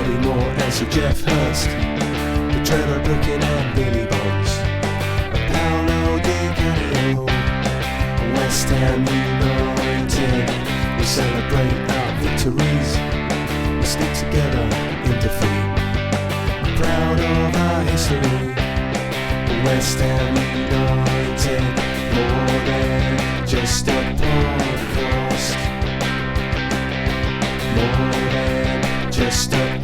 Eddie Moore and Sir Jeff Hurst, the Trevor Brooking and Billy Bonds, Paolo Di Canio, West Ham United. We celebrate our victories, we stick together in defeat. We're proud of our history, West Ham United, more than just a podcast, more than just a podcast.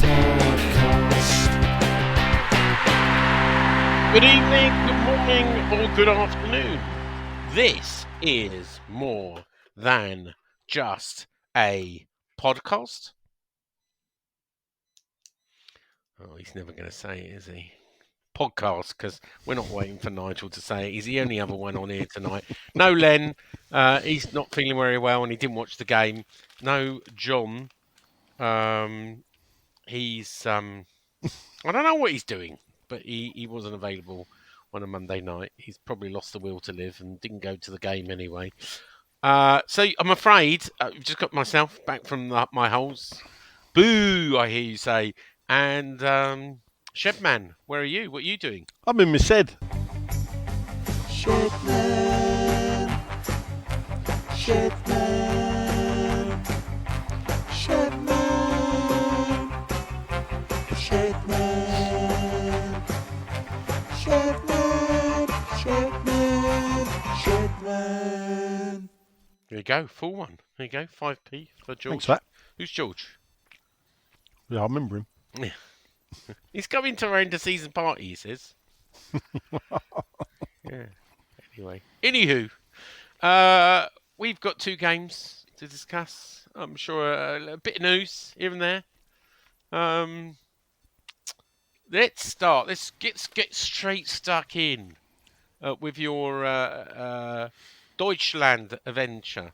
Good evening, good morning, or good afternoon. This is more than just a podcast. Oh, he's never going to say it, is he? Podcast, because we're not waiting for Nigel to say it. He's the only other one on here tonight. No Len, he's not feeling very well and he didn't watch the game. No John, he's I don't know what he's doing, but he wasn't available on a Monday night. He's probably lost the will to live and didn't go to the game anyway. So I'm afraid I've just got myself back from my holes. Boo, I hear you say. And Shedman, where are you? What are you doing? I'm in my shed. Shedman, Shedman, Shedman, Shedman, Shedman, Shedman, Shedman. There you go, full one. There you go, 5p for George. Thanks for that. Who's George? Yeah, I remember him. Yeah. He's coming to our end of season party, he says. Yeah. Anyway. Anywho, we've got two games to discuss. I'm sure a bit of news here and there. Let's start. Let's get straight stuck in with your Deutschland adventure.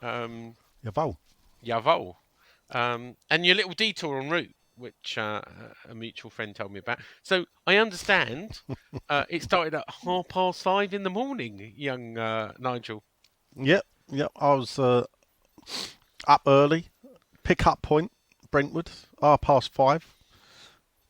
Jawohl. Jawohl. And your little detour en route, which a mutual friend told me about. So I understand it started at 5:30 in the morning, young Nigel. Yep. I was up early. Pick-up point, Brentwood, 5:30.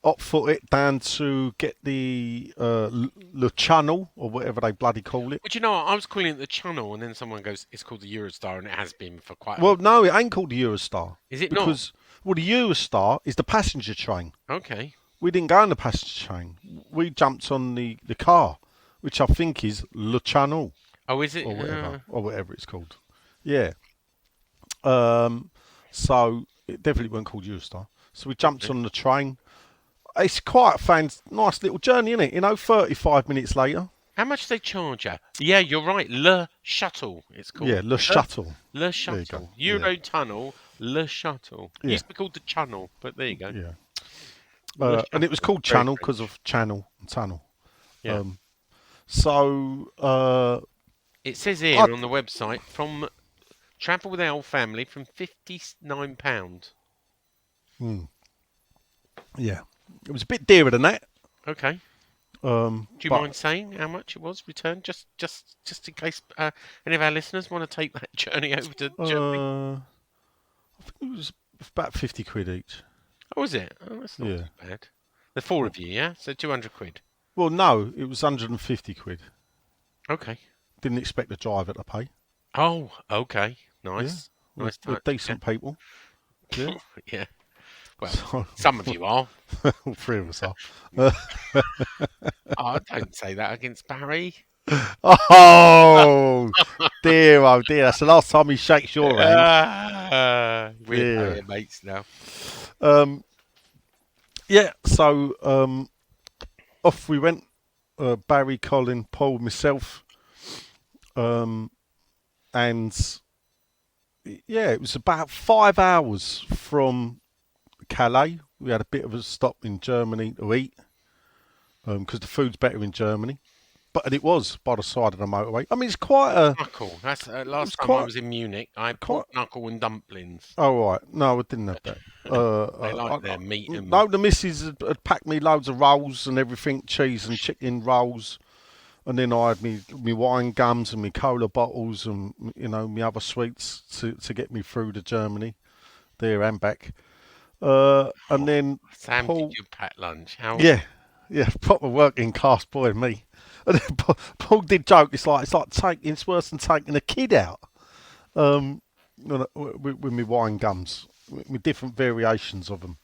Up foot it down to get the Le Channel, or whatever they bloody call it. But you know what? I was calling it the Channel, and then someone goes, it's called the Eurostar, and it has been for quite a Well, while. no, it ain't called the Eurostar. Is it because, well, the Eurostar is the passenger train. Okay. We didn't go on the passenger train. We jumped on the car, which I think is Le Channel. Oh, is it? Or whatever it's called. Yeah. So it definitely weren't called Eurostar. So we jumped on the train. It's quite a nice little journey, isn't it? 35 minutes later. How much do they charge you? Yeah, you're right. Le Shuttle, it's called. Yeah, Le Shuttle. Le Shuttle. Euro Tunnel, Le Shuttle. It used to be called the Channel, but there you go. Yeah. And it was called Channel because of channel and tunnel. Yeah. It says here on the website, from travel with our family from £59. Yeah. It was a bit dearer than that. Okay. Do you mind saying how much it was returned, just in case any of our listeners want to take that journey over to Germany? I think it was about 50 quid each. Oh, is it? Oh, that's not too bad. The four of you, yeah? So 200 quid. Well, no, it was 150 quid. Okay. Didn't expect the driver to pay. Oh, okay. Nice. Yeah. Nice. We're decent people. Yeah. Yeah. Well, some of you are. All three of us are. Oh, don't say that against Barry. Oh dear. That's the last time he shakes your hand. We're mates now. Yeah, so off we went. Barry, Colin, Paul, myself. And yeah, it was about 5 hours from Calais. We had a bit of a stop in Germany to eat because the food's better in Germany. But it was by the side of the motorway. I mean, it's quite a... Knuckle. That's last time I was in Munich. I had pork knuckle and dumplings. Oh, right. No, I didn't have that. They like their meat. And... No, the missus had packed me loads of rolls and everything, cheese and chicken rolls. And then I had me wine gums and me cola bottles and, you know, me other sweets to get me through to Germany, there and back. And then Sam, Paul, did you pack lunch? How? yeah, proper working class boy, me. And then Paul did joke. It's like it's worse than taking a kid out. With me wine gums, with different variations of them.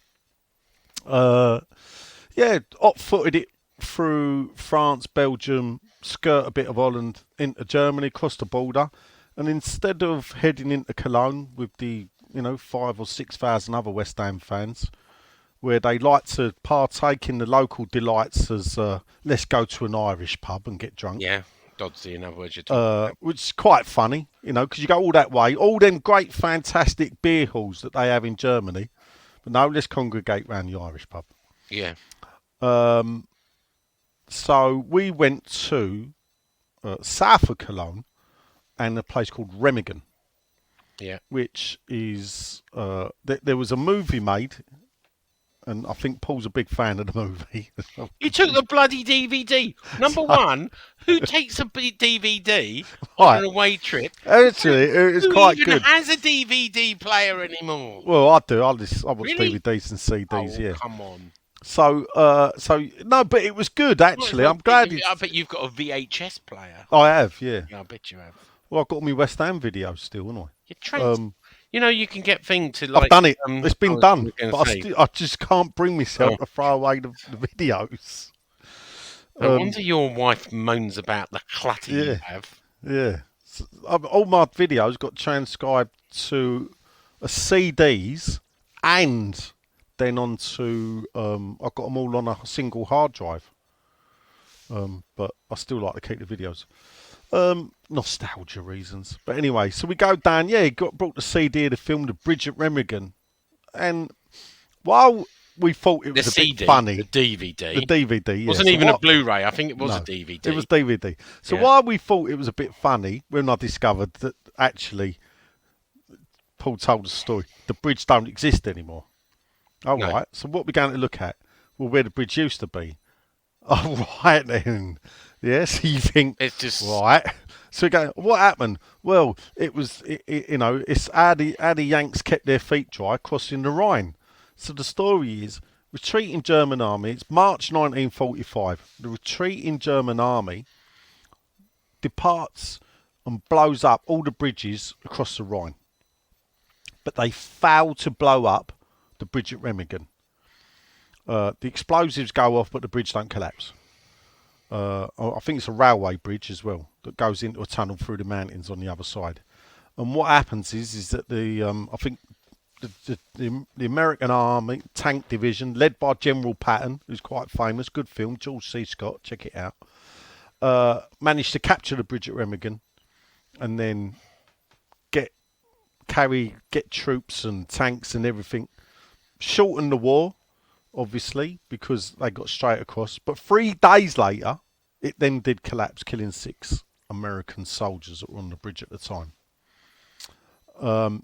Yeah, hot-footed it through France, Belgium, skirt a bit of Holland into Germany, across the border, and instead of heading into Cologne with the 5 or 6 thousand other West Ham fans, where they like to partake in the local delights as let's go to an Irish pub and get drunk. Yeah, Dodsey, in other words, you're talking about. Which is quite funny, because you go all that way, all them great, fantastic beer halls that they have in Germany. But no, let's congregate round the Irish pub. Yeah. So we went to south of Cologne and a place called Remagen. Yeah. Which is there was a movie made, and I think Paul's a big fan of the movie. You took the bloody DVD. Number one, who takes a DVD Right. on an away trip? Actually, it was quite Who even good. has a DVD player anymore? Well, I do. I watch Really? DVDs and CDs. Oh, Yeah. come on. So no, but it was good actually. Well, I'm glad. I bet you've got a VHS player. I have, yeah. Yeah, I bet you have. Well, I've got my West Ham videos still, haven't I? You're trained. You can get things to like. I've done it. It's I been was done, gonna but say, I just can't bring myself Oh. to throw away the videos. No wonder your wife moans about the clutter you Yeah. have. Yeah, all my videos got transcribed to CDs, and then onto I got them all on a single hard drive. But I still like to keep the videos. Nostalgia reasons. But anyway, so we go down. Yeah, brought the CD of the film, The Bridge at Remagen, and while we thought it The was a CD, bit funny, the DVD. the DVD yeah. Wasn't So even a what- Blu-ray. I think it was No, a DVD. It was DVD. So Yeah. while we thought it was a bit funny, when I discovered that actually Paul told us a story, the bridge don't exist anymore. All No. right. So what we're going to look at? Well, where the bridge used to be. Oh, right then. Yeah. So you think It's just right. So we go. What happened? Well, it's how the Yanks kept their feet dry crossing the Rhine. So the story is. Retreating German army. It's March 1945. The retreating German army departs and blows up all the bridges across the Rhine. But they fail to blow up the bridge at Remagen. The explosives go off, but the bridge don't collapse. I think it's a railway bridge as well that goes into a tunnel through the mountains on the other side. And what happens is that I think the American Army Tank Division, led by General Patton, who's quite famous, good film, George C. Scott, check it out, managed to capture the bridge at Remagen and then get troops and tanks and everything, shorten the war, obviously, because they got straight across. But 3 days later, it then did collapse, killing 6 American soldiers that were on the bridge at the time.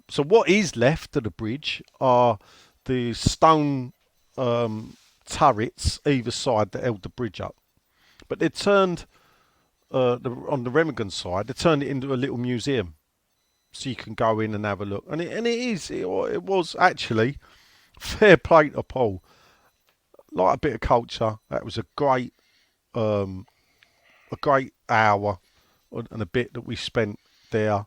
So what is left of the bridge are the stone turrets either side that held the bridge up. But they turned, on the Remagen side, they turned it into a little museum. So you can go in and have a look. And it was actually, fair play to Paul, like a bit of culture. That was a great hour and a bit that we spent there.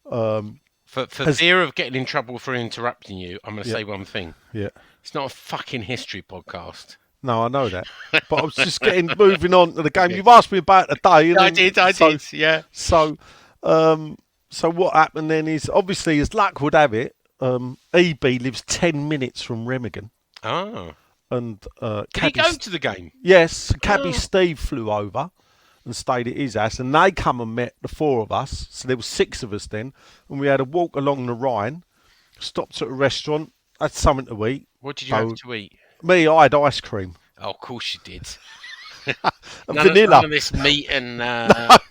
For fear of getting in trouble for interrupting you, I'm going to say one thing. Yeah. It's not a fucking history podcast. No, I know that. But I was just moving on to the game. You've asked me about the day. I did, yeah. So what happened then is, obviously, as luck would have it, EB lives 10 minutes from Remagen. Oh. And Did he go to the game? Yes, Cabby Steve flew over and stayed at his house, and they come and met the 4 of us. So there were 6 of us then, and we had a walk along the Rhine, stopped at a restaurant, had something to eat. What did you have to eat? Me, I had ice cream. Oh, of course you did. And vanilla. None of this meat and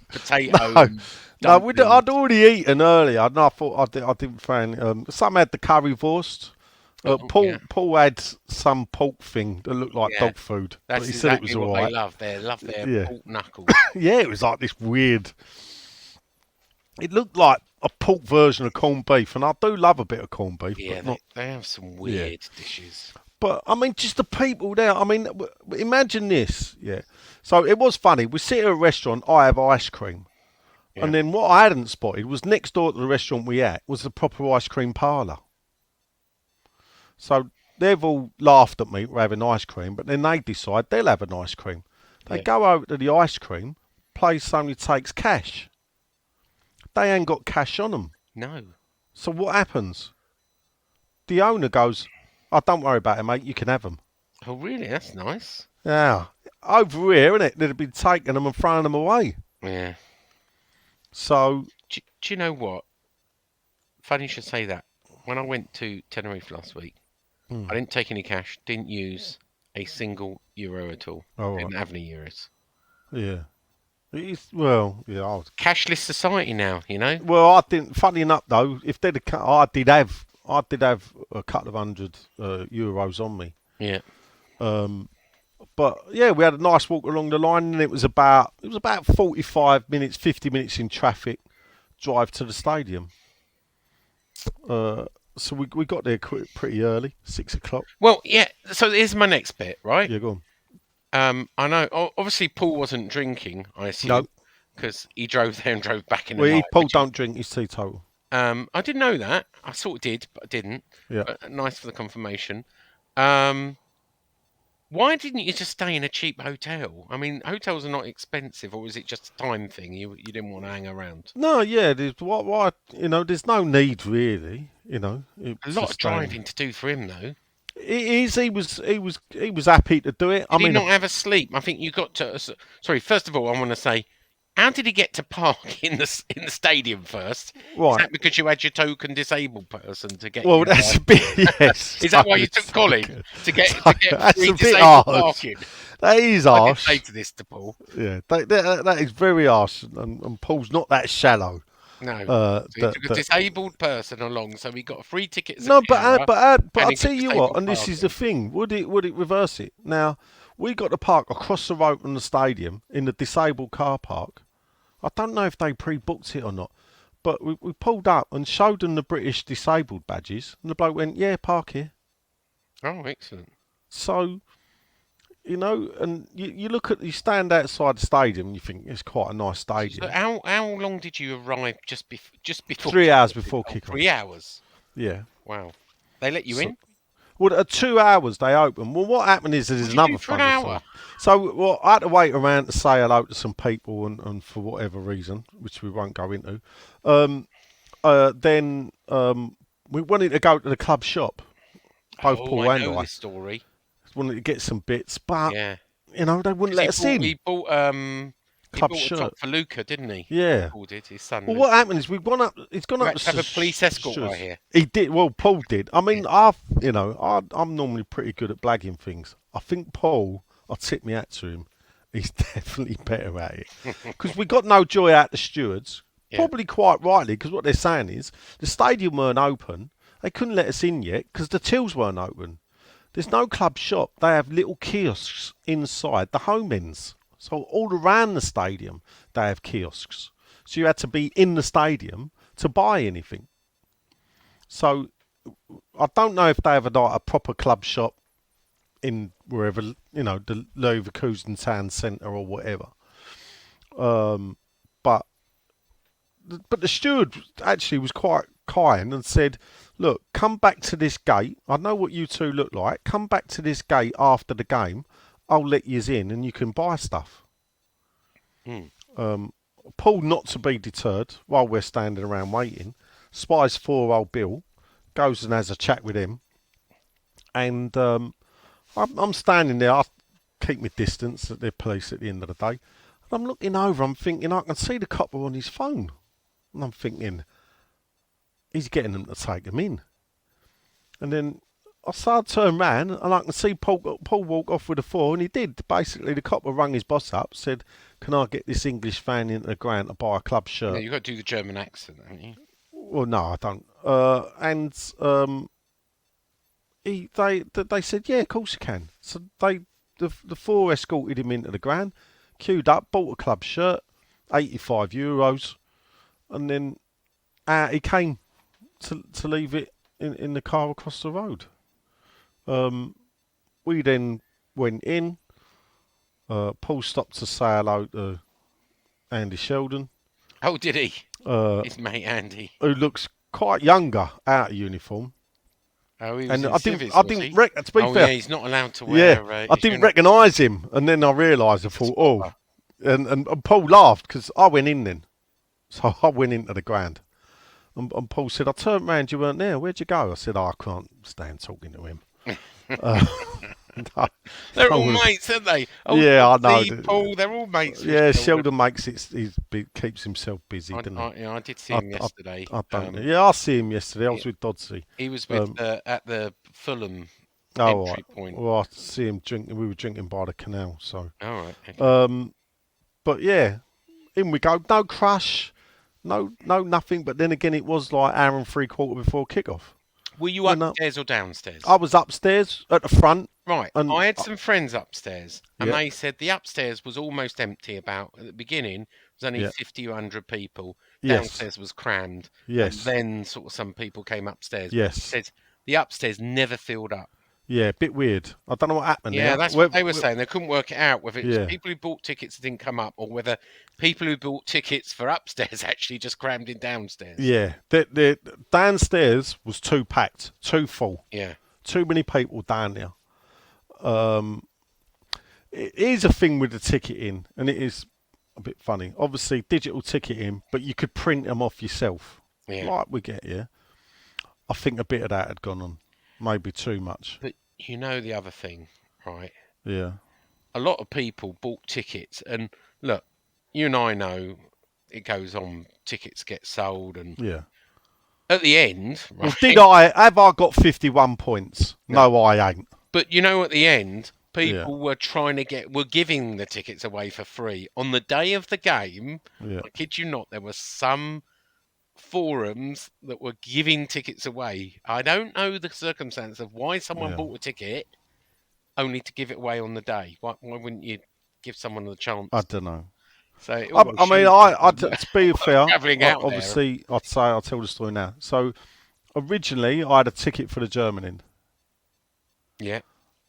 potato. No, I'd already eaten earlier, and I thought I didn't find. Some had the currywurst. Paul had some pork thing that looked like dog food. That's but he exactly said it was all what right. they love. They love their pork knuckles. Yeah, it was like this weird. It looked like a pork version of corned beef, and I do love a bit of corned beef, Yeah, but not. they have some weird dishes. But I mean, just the people there. I mean, imagine this. Yeah. So it was funny. We sit at a restaurant. I have ice cream, Yeah. and then what I hadn't spotted was next door to the restaurant we at was the proper ice cream parlour. So they've all laughed at me for having ice cream, but then they decide they'll have an ice cream. They Yeah. go over to the ice cream place only takes cash. They ain't got cash on them. No. So what happens? The owner goes, "Oh, don't worry about it, mate. You can have them." Oh, really? That's nice. Yeah. Over here, innit? They'd have been taking them and throwing them away. Yeah. So, Do you know what? Funny you should say that. When I went to Tenerife last week, I didn't take any cash, didn't use a single euro at all. all Didn't right. have any euros. Yeah. It's, well, yeah. Cashless society now, you know? Well, I didn't. Funny enough, though, if they'd have, I did have a couple of hundred euros on me. Yeah. But yeah, we had a nice walk along the line, and it was about 45 minutes, 50 minutes in traffic drive to the stadium. So we got there pretty early, 6 o'clock. Well, yeah. So here's my next bit, right? Yeah, go on. I know. Obviously, Paul wasn't drinking. I assume No. because he drove there and drove back in the Well, night. Paul don't drink. He's teetotal. I didn't know that. I sort of did, but I didn't. Yeah. But nice for the confirmation. Why didn't you just stay in a cheap hotel? I mean, hotels are not expensive, or is it just a time thing? You didn't want to hang around? No, yeah. There's why there's no need really. A lot of driving to do for him, though. It is. He was happy to do it. Did he not have a sleep? I think you got to. Sorry, first of all, I want to say, how did he get to park in the stadium first? Right. Is that because you had your token disabled person to get? Well, that's a bit. Yes. Is that why you took Colin to get That's free a bit disabled harsh. parking? That is I did harsh. say to this to Paul. Yeah, that is very harsh, and Paul's not that shallow. No, so he that- took a that- disabled person along, so he got a free ticket. As a No, carer, but and I'll he tell got you disabled what, and this is the thing. Would it reverse it? Now we got to park across the road from the stadium in the disabled car park. I don't know if they pre-booked it or not, but we pulled up and showed them the British disabled badges, and the bloke went, "Yeah, park here." Oh, excellent. So, and you stand outside the stadium and you think it's quite a nice stadium. So how long did you arrive just before? 3 hours before kickoff. 3 hours. Yeah. Wow. They let you in? Well, at 2 hours they open. Well, what happened is there's What did you another do for an funny hour? thing. So, well, I had to wait around to say hello to some people, and for whatever reason, which we won't go into. Then we wanted to go to the club shop. Both Paul I and know I this story. wanted to get some bits, but Yeah. they wouldn't let us in. He bought Club a shirt. top for Luca, didn't he? Yeah. Paul did, his son. Well, Luca. what happened is we've gone up. He's gone You up had to have a police escort right here. He did. Well, Paul did. I mean, I'm normally pretty good at blagging things. I think Paul, I'll tip my hat to him. He's definitely better at it because we got no joy out the stewards. Yeah. Probably quite rightly, because what they're saying is the stadium weren't open. They couldn't let us in yet because the tills weren't open. There's no club shop. They have little kiosks inside the home ends. So all around the stadium, they have kiosks. So you had to be in the stadium to buy anything. So I don't know if they have a proper club shop in wherever, the Leverkusen town centre or whatever. But the steward actually was quite kind and said, "Look, come back to this gate. I know what you two look like. Come back to this gate after the game. I'll let yous in and you can buy stuff." Paul, not to be deterred, while we're standing around waiting, spies 4-year-old Bill, goes and has a chat with him. And I'm standing there. I keep my distance at the police at the end of the day. And I'm looking over. I'm thinking, I can see the copper on his phone. And I'm thinking, he's getting them to take him in. And then I started to turn round and I can see Paul walk off with a 4, and he did. Basically, the copper rung his boss up, said, "Can I get this English fan into the ground to buy a club shirt?" Yeah, you've got to do the German accent, haven't you? Well, no, I don't. They said, "Yeah, of course you can." So the 4 escorted him into the ground, queued up, bought a club shirt, €85. and then out he came to leave it in the car across the road. We then went in. Paul stopped to say hello to Andy Sheldon, Oh, did he? uh, His mate Andy. who looks quite younger out of uniform. Oh, he was And in I civvies, didn't, I was didn't he? to be Oh, fair, yeah, he's not allowed to yeah, wear. I His didn't uniform. recognise him, and then I realised, I He's a thought, oh, spotter. and Paul laughed because I went in then, so I went into the ground, and Paul said, I turned round, you weren't there. Where'd you go? I said, I can't stand talking to him. No, They're no all one- mates, aren't they? Oh, Yeah, I know. Steve, Paul, they're all mates. with Yeah, Sheldon. Sheldon makes it. Keeps himself busy, doesn't he? I did see him yesterday. I don't. Yeah, I see him yesterday. I was with Dodsey. He was with at the Fulham Oh, entry right. point. Well, I see him drinking. We were drinking by the canal. So, All right. Okay. but yeah, in we go. No crush, no nothing. But then again, it was like hour and 3/4 before kickoff. Were you When upstairs or downstairs? I was upstairs at the front. Right. and I had some friends upstairs, and Yeah. they said the upstairs was almost empty. About at the beginning, it was only Yeah. 50 or 100 people. Yes. Downstairs was crammed. Yes. And then sort of some people came upstairs. Yes. He said the upstairs never filled up. Yeah, a bit weird. I don't know what happened Yeah, there. that's what they were saying. They couldn't work it out whether it was Yeah. people who bought tickets that didn't come up, or whether people who bought tickets for upstairs actually just crammed in downstairs. Yeah, the downstairs was too packed, too full. Yeah. Too many people down there. It is a thing with the ticketing, and it is a bit funny. Obviously, digital ticketing, but you could print them off yourself. Yeah. Like we get here. I think a bit of that had gone on, maybe too much. But you know the other thing, right? Yeah, A lot of people bought tickets, and look, you and I know it goes on. Tickets get sold, and yeah. at the end, right? Well, have I got 51 points? No, I ain't. But you know, at the end, Yeah. people were giving the tickets away for free on the day of the game. Yeah. I kid you not, there were some forums that were giving tickets away. I don't know the circumstance of why someone Yeah. bought a ticket only to give it away on the day. Why wouldn't you give someone the chance? I don't know. So it I almost mean, shows to be fair, travelling out there. obviously, I'll tell the story now. So, originally, I had a ticket for the German end. Yeah.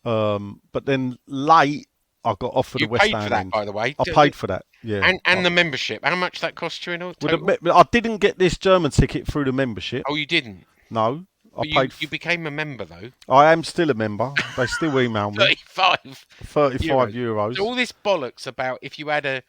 But then late, I got offered You the West paid Ham for that, end. by the way. I paid for that, yeah. And the membership. How much that cost you in all? With Total? I didn't get this German ticket through the membership. Oh, you didn't. No, I But paid. you became a member though. I am still a member. They still email me. 35. 35 euros. So all this bollocks about if you had a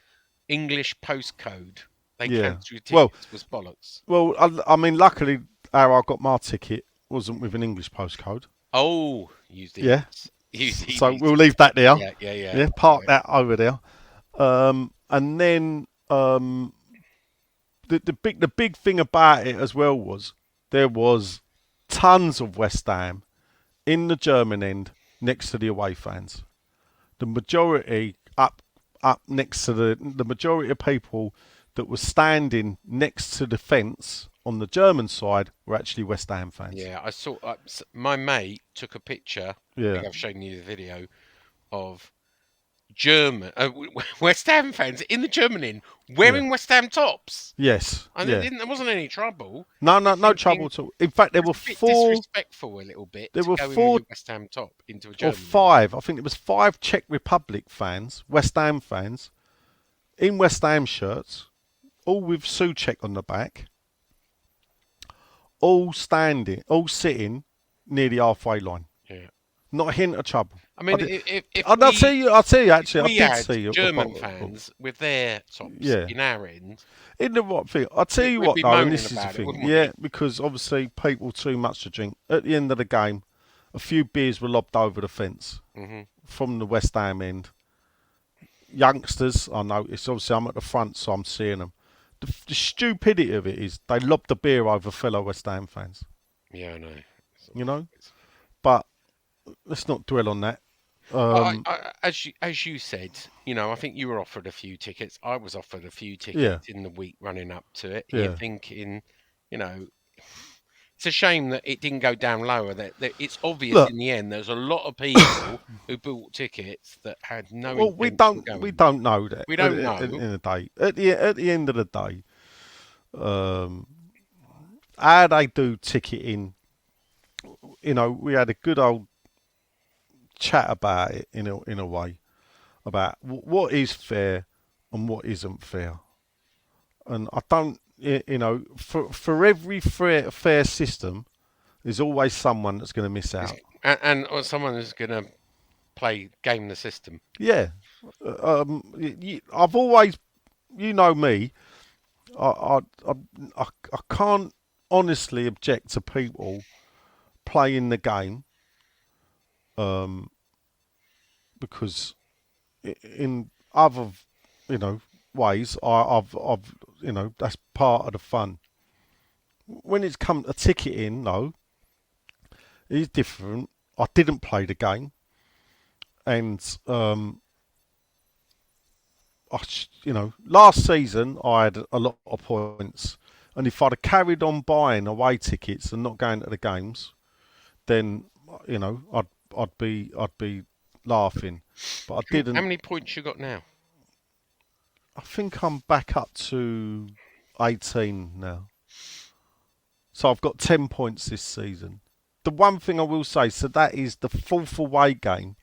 English postcode, they Yeah. cancelled your tickets Well- was bollocks. Well, I mean, luckily, how I got my ticket wasn't with an English postcode. Oh, you did. Yeah. You So we'll leave that there. Yeah. Park that over there. And then the big thing about it as well was there was tons of West Ham in the German end next to the away fans. The majority up next to the majority of people that were standing next to the fence on the German side were actually West Ham fans. Yeah, I saw. My mate took a picture. I Yeah. think I've shown you the video of German West Ham fans in the German inn wearing West Ham tops. Yes. And yeah. there wasn't any trouble. No thinking trouble at all. In fact, there were It's a bit four disrespectful a little bit. there to were go in with four- your West Ham top into a or German. five. I think it was 5 Czech Republic fans, West Ham fans, in West Ham shirts, all with Souček on the back, all sitting near the halfway line. Yeah. Not a hint of trouble. I mean, I'll tell you. Actually, we I had did see you. German fans with their tops Yeah. in our end. In the right thing, I'll tell you We'd what be though, and moaning this is the about it, thing. wouldn't we? Yeah, because obviously people too much to drink. At the end of the game, a few beers were lobbed over the fence from the West Ham end. Youngsters, I noticed. Obviously, I'm at the front, so I'm seeing them. The stupidity of it is they lobbed the beer over fellow West Ham fans. Yeah, I know. You know, but let's not dwell on that. As you said, I think you were offered a few tickets. I was offered a few tickets in the week running up to it. Yeah. You're thinking, it's a shame that it didn't go down lower. That it's obvious Look. in the end. There's a lot of people who bought tickets that had no. Well, we intention of don't going. know that. We don't know. At the end of the day, How they do ticketing, we had a good old chat about it in a way about what is fair and what isn't fair. And I don't, for every fair system, there's always someone that's going to miss out. Or someone who's going to game the system. Yeah, I've always, you know me, I can't honestly object to people playing the game, because in other, ways, I've, that's part of the fun. When it's come to ticketing, though, it's different. I didn't play the game, and last season I had a lot of points, and if I'd have carried on buying away tickets and not going to the games, then I'd be laughing. But I didn't. How many points you got now? I think I'm back up to 18 now. So I've got 10 points this season. The one thing I will say, so that is the fourth away game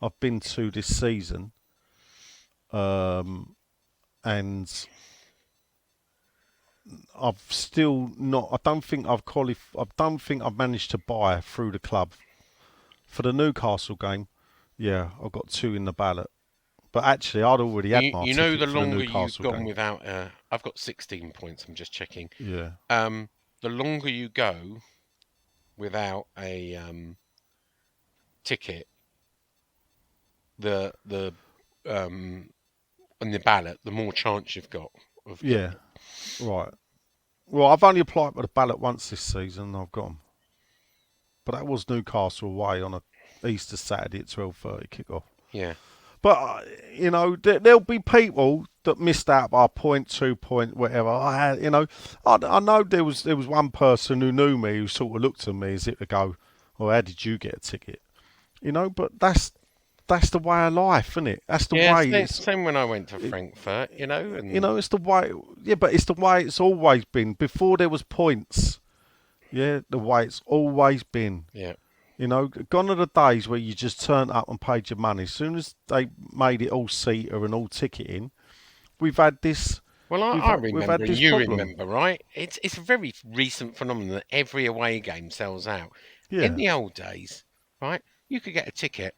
I've been to this season. And I've still not. I don't think I've qualified. I don't think I've managed to buy through the club for the Newcastle game. Yeah, I've got 2 in the ballot. But actually, I'd already had my You know, ticket the for longer the you've Newcastle gone game. without, I've got 16 points. I'm just checking. Yeah. The longer you go without a ticket, the on the ballot, the more chance you've got of Yeah. Right. Well, I've only applied for the ballot once this season, and I've got 'em. But that was Newcastle away on a Easter Saturday at 12:30 kick-off. Yeah. But there'll be people that missed out by a point, 2 point, whatever. I know there was one person who knew me who sort of looked at me as if to go, "Well, how did you get a ticket?" But that's the way of life, isn't it? That's the way. Same when I went to Frankfurt, and it's the way. Yeah, but it's the way it's always been. Before there was points, yeah, the way it's always been. Yeah. Gone are the days where you just turned up and paid your money. As soon as they made it all seater and all ticketing, we've had this. Well, I remember, and you problem. remember, right? It's a very recent phenomenon that every away game sells out. Yeah. In the old days, right, you could get a ticket.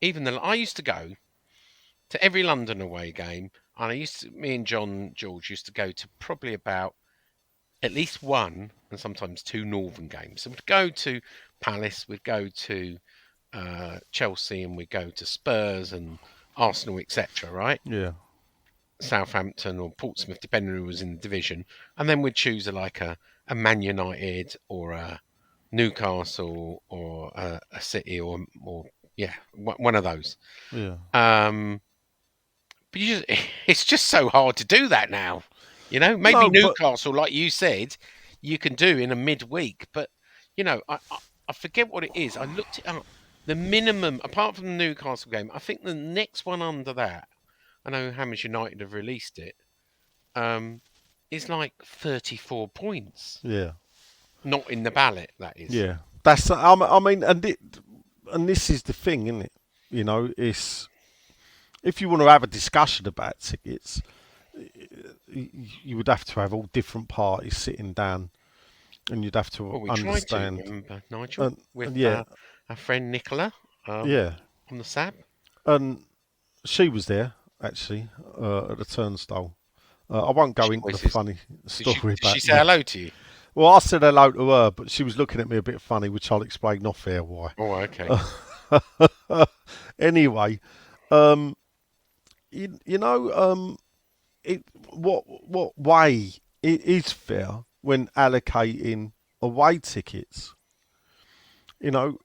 I used to go to every London away game, and me and George used to go to probably about at least one and sometimes 2 northern games. So we'd go to Palace, we'd go to Chelsea, and we'd go to Spurs and Arsenal, etc. Right? Yeah. Southampton or Portsmouth, depending on who was in the division, and then we'd choose a Man United or a Newcastle or a City or one of those. Yeah. But it's just so hard to do that now. Maybe Newcastle, like you said, you can do in a midweek, but I forget what it is. I looked it up. The minimum, apart from the Newcastle game, I think the next one under that, I know Hammers United have released it, is like 34 points. Yeah. Not in the ballot, that is. Yeah. That's. I mean, and this is the thing, isn't it? It's if you want to have a discussion about tickets, you would have to have all different parties sitting down, and you'd have to understand. Tried to, remember, Nigel, with our friend Nicola. On the SAB. And she was there actually at the turnstile. I won't go into the funny story. Did she say hello to you? Well, I said hello to her, but she was looking at me a bit funny, which I'll explain off air why. Oh, okay. Anyway, what way it is fair when allocating away tickets? So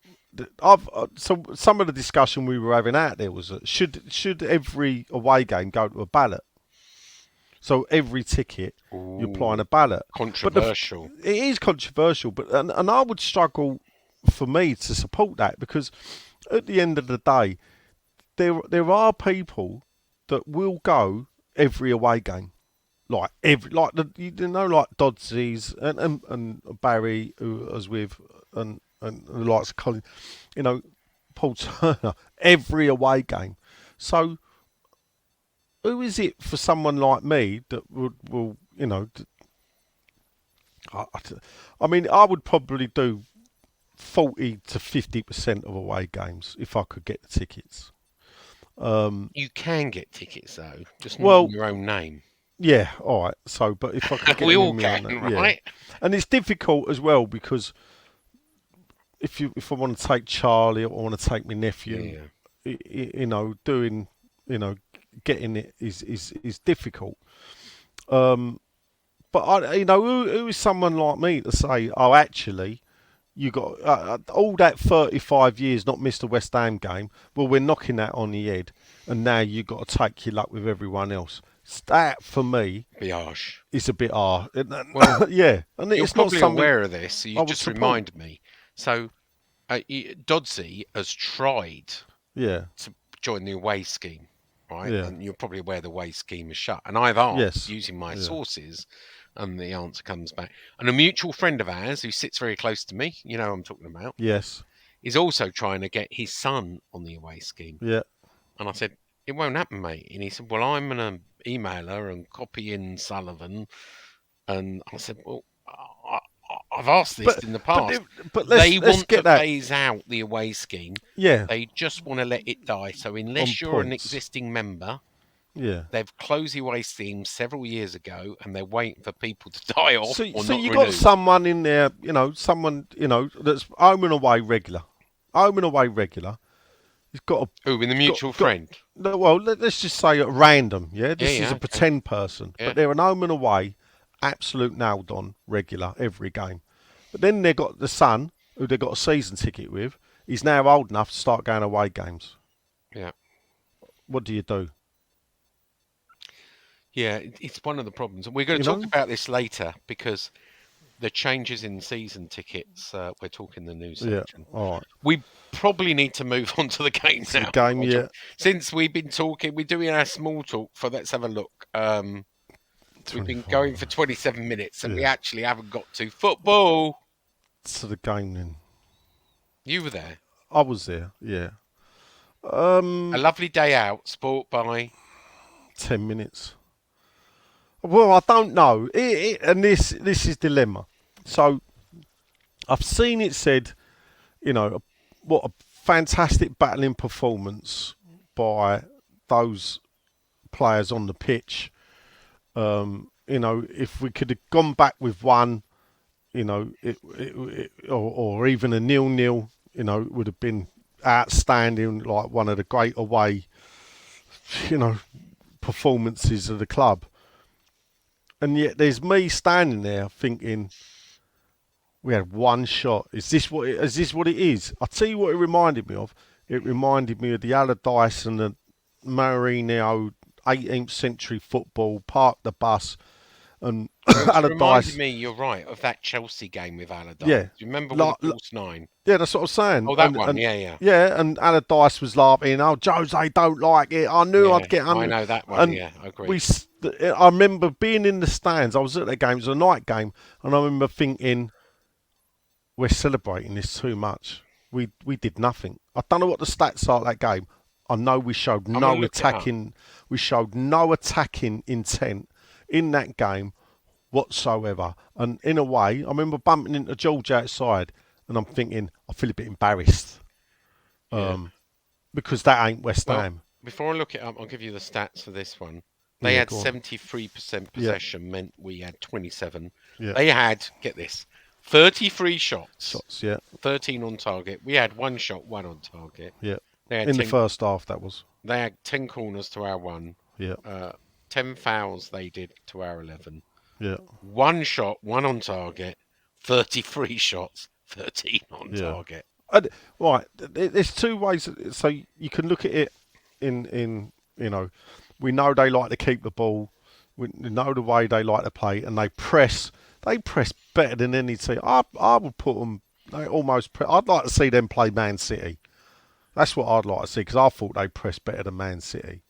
some of the discussion we were having out there was should every away game go to a ballot? So every ticket you apply on a ballot. Controversial. It is controversial, but and I would struggle for me to support that because at the end of the day, there are people that will go every away game. like like Dodsy's and Barry, who I was with, and the likes of Colin, Paul Turner, every away game. So who is it for someone like me that will I mean, I would probably do 40 to 50% of away games if I could get the tickets. You can get tickets though, just not Well, in your own name. yeah, all right. So, but if I could get We them all in my can, own, yeah. right? And it's difficult as well because if I want to take Charlie or I want to take my nephew, Yeah. doing, getting it is difficult. But who is someone like me to say, oh, actually, you got all that 35 years not missed a West Ham game. Well, we're knocking that on the head, and now you got to take your luck with everyone else. That for me Be harsh. is a bit hard. Well, yeah, and you're it's not probably something aware of this. So I you would just support. reminded me. So, Dodsey has tried Yeah, to join the away scheme, right? Yeah. And you're probably aware the away scheme is shut. And I've asked Yes. using my Yeah. sources, and the answer comes back. And a mutual friend of ours who sits very close to me, you know who I'm talking about, yes, is also trying to get his son on the away scheme. yeah. And I said, it won't happen, mate. And he said, well, I'm going to email her and copy in Sullivan. And I said, well, I've asked this in the past. But They let's want get to that. phase out the away scheme. Yeah, They just want to let it die. So unless On you're an points. existing member, yeah. they've closed the away scheme several years ago, and they're waiting for people to die off So, or so not you renew. got someone in there, someone that's home and away regular. Home and away regular. He's got a Who, in the mutual friend? No, well, let's just say at random, yeah? This is a okay. pretend person. Yeah. But they're an home and away, absolute nailed on, regular, every game. But then they've got the son, who they've got a season ticket with. He's now old enough to start going away games. Yeah. What do you do? Yeah, it's one of the problems. And we're going to talk about this later because the changes in season tickets, we're talking the news section. Yeah, all right. We probably need to move on to the game now. The game, yeah. Since we've been talking, we're doing our small talk for, let's have a look. We've been going for 27 minutes and we actually haven't got to football. To the game then. You were there. I was there, yeah. A lovely day out, sport by 10 minutes. Well, I don't know. And this is dilemma. So, I've seen it said, what a fantastic battling performance by those players on the pitch. If we could have gone back with one, or even a 0-0, it would have been outstanding, like one of the great away, performances of the club. And yet there's me standing there thinking, we had one shot. Is this what it is? I'll tell you what it reminded me of. It reminded me of the Allardyce and the Mourinho 18th century football, park the bus. And It reminded me, you're right, of that Chelsea game with Allardyce. Yeah. Do you remember with the false nine? Yeah, that's what I'm saying. Oh, that one, yeah. Yeah, and Allardyce was laughing, oh, Jose don't like it. I knew I'd get under. I know that one, I agree. I remember being in the stands. I was at the game. It was a night game. And I remember thinking, we're celebrating this too much. We did nothing. I don't know what the stats are at that game. I know we showed no attacking. We showed no attacking intent in that game whatsoever. And in a way, I remember bumping into George outside, and I'm thinking, I feel a bit embarrassed, because that ain't West Ham. Before I look it up, I'll give you the stats for this one. They had 73% possession, meant we had 27. Yeah. They had, get this, 33 shots. Shots, yeah. 13 on target. We had one shot, one on target. Yeah. They had In the first half, that was. They had 10 corners to our 1. Yeah. 10 fouls they did to our 11. Yeah. One shot, one on target. 33 shots, 13 on target. Right. There's two ways. So you can look at it in we know they like to keep the ball. We know the way they like to play, and they press. They press better than any team. I would put them. They almost. I'd like to see them play Man City. That's what I'd like to see, because I thought they pressed better than Man City.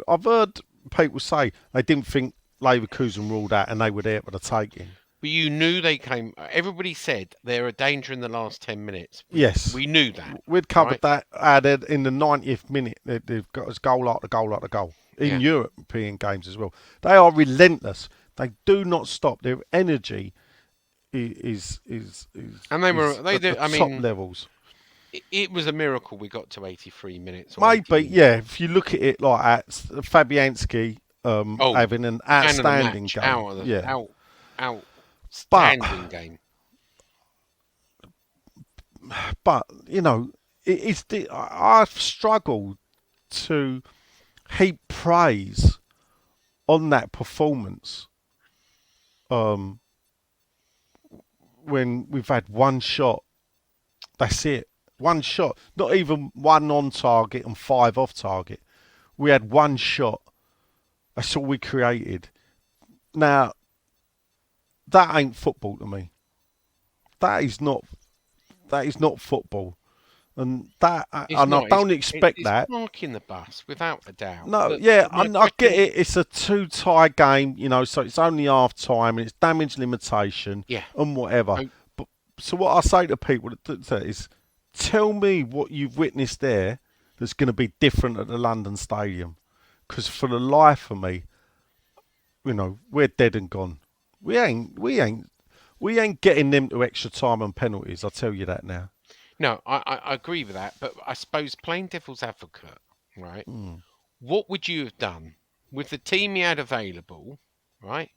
I've heard people say they didn't think Leverkusen ruled out and they were there for the taking. But you knew they came. Everybody said they're a danger in the last 10 minutes. Yes. We knew that. We'd covered right? that. Added in the 90th minute, they've got us goal after goal after goal. In European games as well. They are relentless. They do not stop. Their energy is And they were. at the top levels. It was a miracle we got to 83 minutes. Maybe, yeah. If you look at it like that, Fabianski having an outstanding game. Outstanding game. But you know, I've struggled to heap praise on that performance. When we've had one shot, that's it. One shot, not even one on target and 5 off target. We had one shot. That's all we created. Now, that ain't football to me. That is not football. And I don't expect that. It's marking the bus, without a doubt. No, I get it. It's a 2-tie game, you know, so it's only half time and it's damage limitation and whatever. But so what I say to people is, tell me what you've witnessed there that's going to be different at the London Stadium. Because for the life of me, you know, we're dead and gone. We ain't getting them to extra time and penalties. I'll tell you that now. No, I agree with that, but I suppose playing devil's advocate, right? What would you have done with the team you had available, right?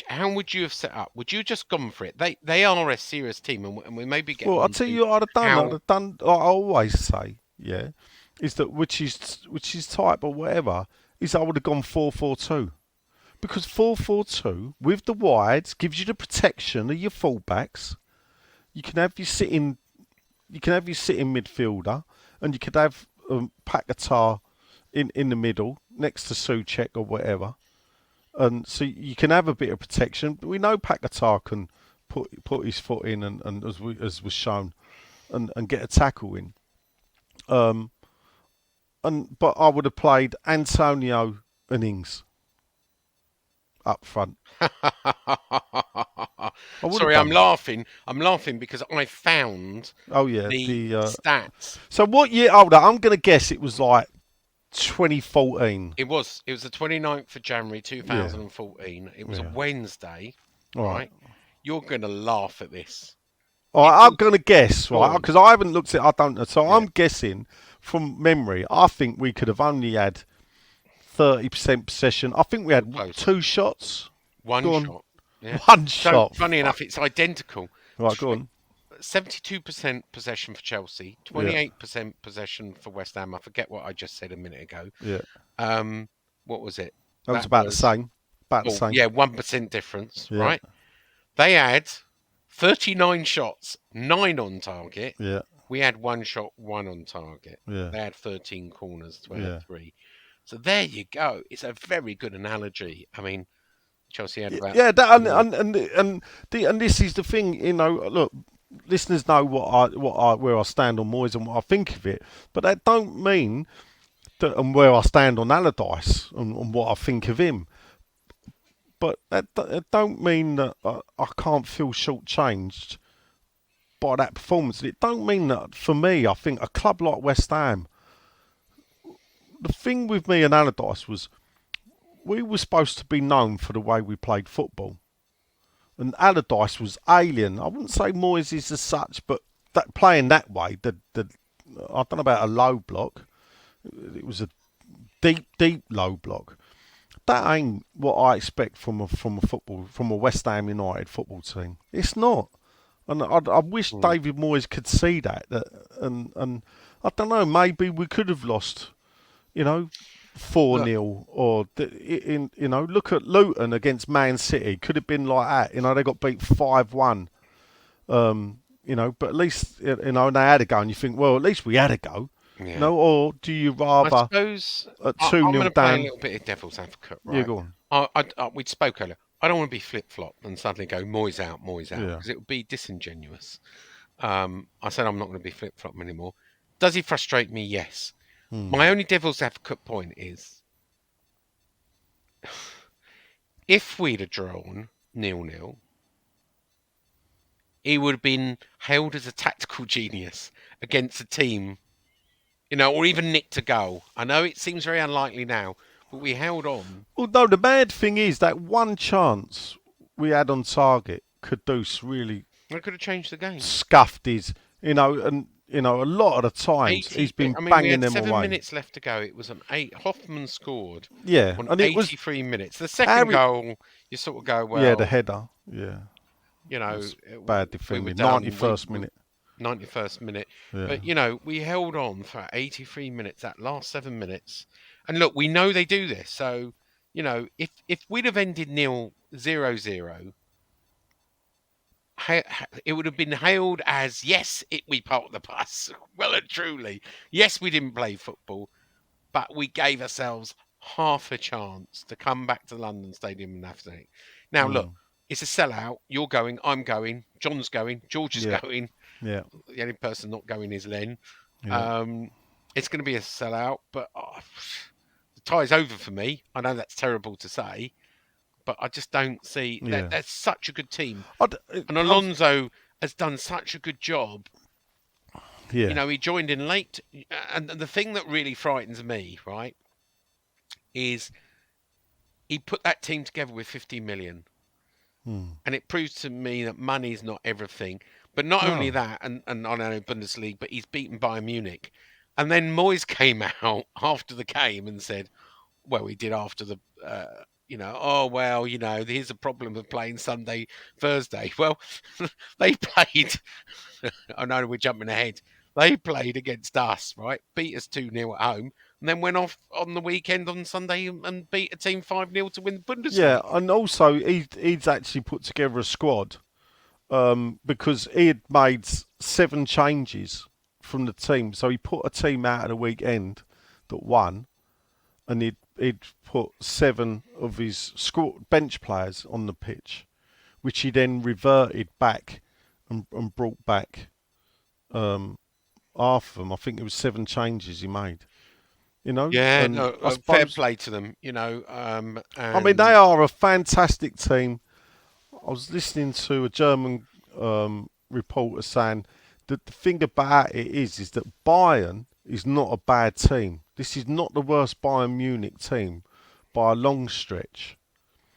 How would you have set up? Would you have just gone for it? They are a serious team, and we maybe get. Well, I'll tell you what I'd have done. I always say, is that which is type or whatever, is I would have gone 4-4-2. Because 4-4-2 with the wides gives you the protection of your fullbacks. You can have your sitting midfielder, and you could have Paquetá in the middle next to Souček or whatever, and so you can have a bit of protection. We know Paquetá can put his foot in, and as was shown, and get a tackle in. But I would have played Antonio and Ings up front. Sorry, I'm laughing. I'm laughing because I found the stats. So what year? Hold on, I'm going to guess it was like 2014. It was the 29th of January 2014. It was a Wednesday. Right. You're going to laugh at this. All right, I'm going to guess, right? Because I haven't looked at it. I don't know. So I'm guessing from memory. I think we could have only had 30% possession. I think we had 2 shots. One shot. Yeah. One shot. Funny enough, it's identical. Right, go on. 72% possession for Chelsea, 28% possession for West Ham. I forget what I just said a minute ago. Yeah. What was it? That was about the same. About the same. Yeah, 1% difference, right? They had 39 shots, 9 on target. Yeah. We had 1 shot, 1 on target. Yeah. They had 13 corners, 23. So there you go. It's a very good analogy. I mean, Chelsea had about... and this is the thing, you know, look, listeners know where I stand on Moyes and what I think of it, but that don't mean that, and where I stand on Allardyce and what I think of him. But that don't mean that I can't feel shortchanged by that performance. It don't mean that, for me, I think a club like West Ham, the thing with me and Allardyce was, we were supposed to be known for the way we played football. And Allardyce was alien. I wouldn't say Moyes is as such, but playing that way, I don't know about a low block. It was a deep low block. That ain't what I expect from a West Ham United football team. It's not. And I wish David Moyes could see that. And I don't know, maybe we could have lost, 4-0 or look at Luton against Man City. Could have been like that. They got beat 5-1. But at least and they had a go, and you think, well, at least we had a go. Yeah. Or do you rather? I suppose at 2-0 I'm going to play down? a little bit of devil's advocate. Right? Yeah, go on. We spoke earlier. I don't want to be flip-flop and suddenly go Moyes out, because it would be disingenuous. I said I'm not going to be flip-flop anymore. Does he frustrate me? Yes. My only devil's advocate point is if we'd have drawn 0-0, he would have been hailed as a tactical genius against a team, or even nicked a goal. I know it seems very unlikely now, but we held on. Well, no, the mad thing is that one chance we had on target could Deuce really I could have changed the game. scuffed his, and a lot of the times he's been we banging had them 7 away. minutes left to go. It was an 8. Hoffman scored Yeah, on and it was 83 minutes. The second goal, you sort of go, well, yeah, the header, yeah, bad defending. we were down, 91st minute. 91st minute. Yeah. But, we held on for 83 minutes, that last 7 minutes. And look, we know they do this. So, if we'd have ended 0-0, it would have been hailed as, yes, we parked the bus. Well and truly. Yes, we didn't play football, but we gave ourselves half a chance to come back to the London Stadium and have something. Now, look, it's a sellout. You're going, I'm going, John's going, George is going. Yeah. The only person not going is Len. Yeah. It's going to be a sellout, but the tie's over for me. I know that's terrible to say, but I just don't see that. That's such a good team. And Alonso has done such a good job. Yeah. He joined in late. And the thing that really frightens me, right, is he put that team together with 50 million. And it proves to me that money's not everything. But not only that, and I know Bundesliga, but he's beaten Bayern Munich. And then Moyes came out after the game and said, well, he did after the, here's a problem of playing Sunday, Thursday. Well, they played, I know we're jumping ahead. They played against us, right? Beat us 2-0 at home, and then went off on the weekend on Sunday and beat a team 5-0 to win the Bundesliga. Yeah, and also he's actually put together a squad because he had made 7 changes from the team. So he put a team out at the weekend that won, and he'd put 7 of his bench players on the pitch, which he then reverted back and brought back half of them. I think it was 7 changes he made. Yeah, and no, fair play to them. I mean, they are a fantastic team. I was listening to a German reporter saying that the thing about it is that Bayern is not a bad team. This is not the worst Bayern Munich team by a long stretch.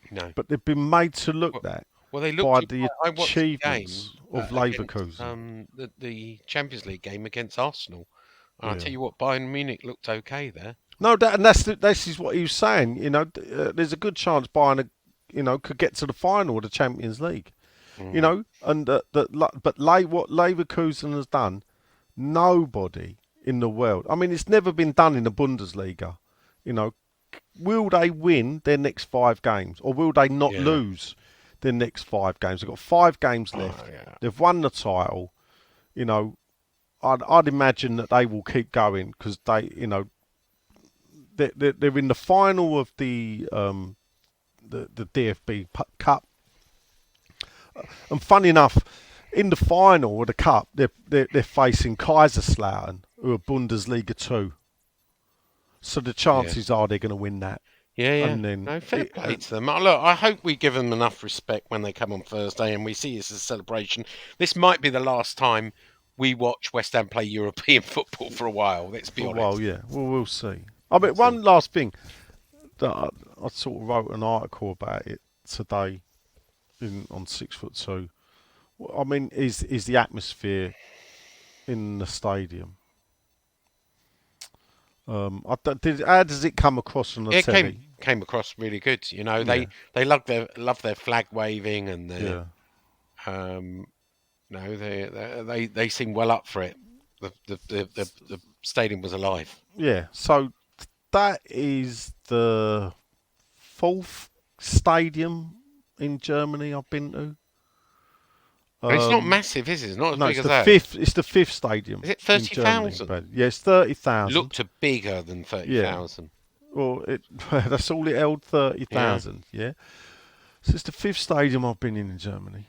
No, but they've been made to look that they by looked. the I watched the achievements game of Leverkusen. The Champions League game against Arsenal. And I'll tell you what, Bayern Munich looked okay there. No, this is what he was saying. There's a good chance Bayern, could get to the final of the Champions League. And what Leverkusen has done, nobody in the world. I mean, it's never been done in the Bundesliga. Will they win their next 5 games, or will they not lose their next 5 games? They've got 5 games left. They've won the title. I'd imagine that they will keep going because they're in the final of the DFB Cup. And funny enough, in the final of the cup, they're facing Kaiserslautern, who are Bundesliga 2. So the chances are they're going to win that. Yeah. And then fair play to them. Look, I hope we give them enough respect when they come on Thursday and we see this as a celebration. This might be the last time we watch West Ham play European football for a while. Let's be honest. Well, yeah. Well, we'll see. I mean, one last thing that I sort of wrote an article about it today on 6'2". I mean, is the atmosphere in the stadium? How does it come across on the telly? It came across really good. They love their flag waving and their they seem well up for it. The stadium was alive. Yeah, so that is the 4th stadium in Germany I've been to. It's not massive, is it? It's not as big as that. It's the 5th stadium. Is it 30,000? Yes, 30,000. Looked bigger than 30,000. Yeah. Well, that's all it held, 30,000. Yeah. So it's the 5th stadium I've been in Germany.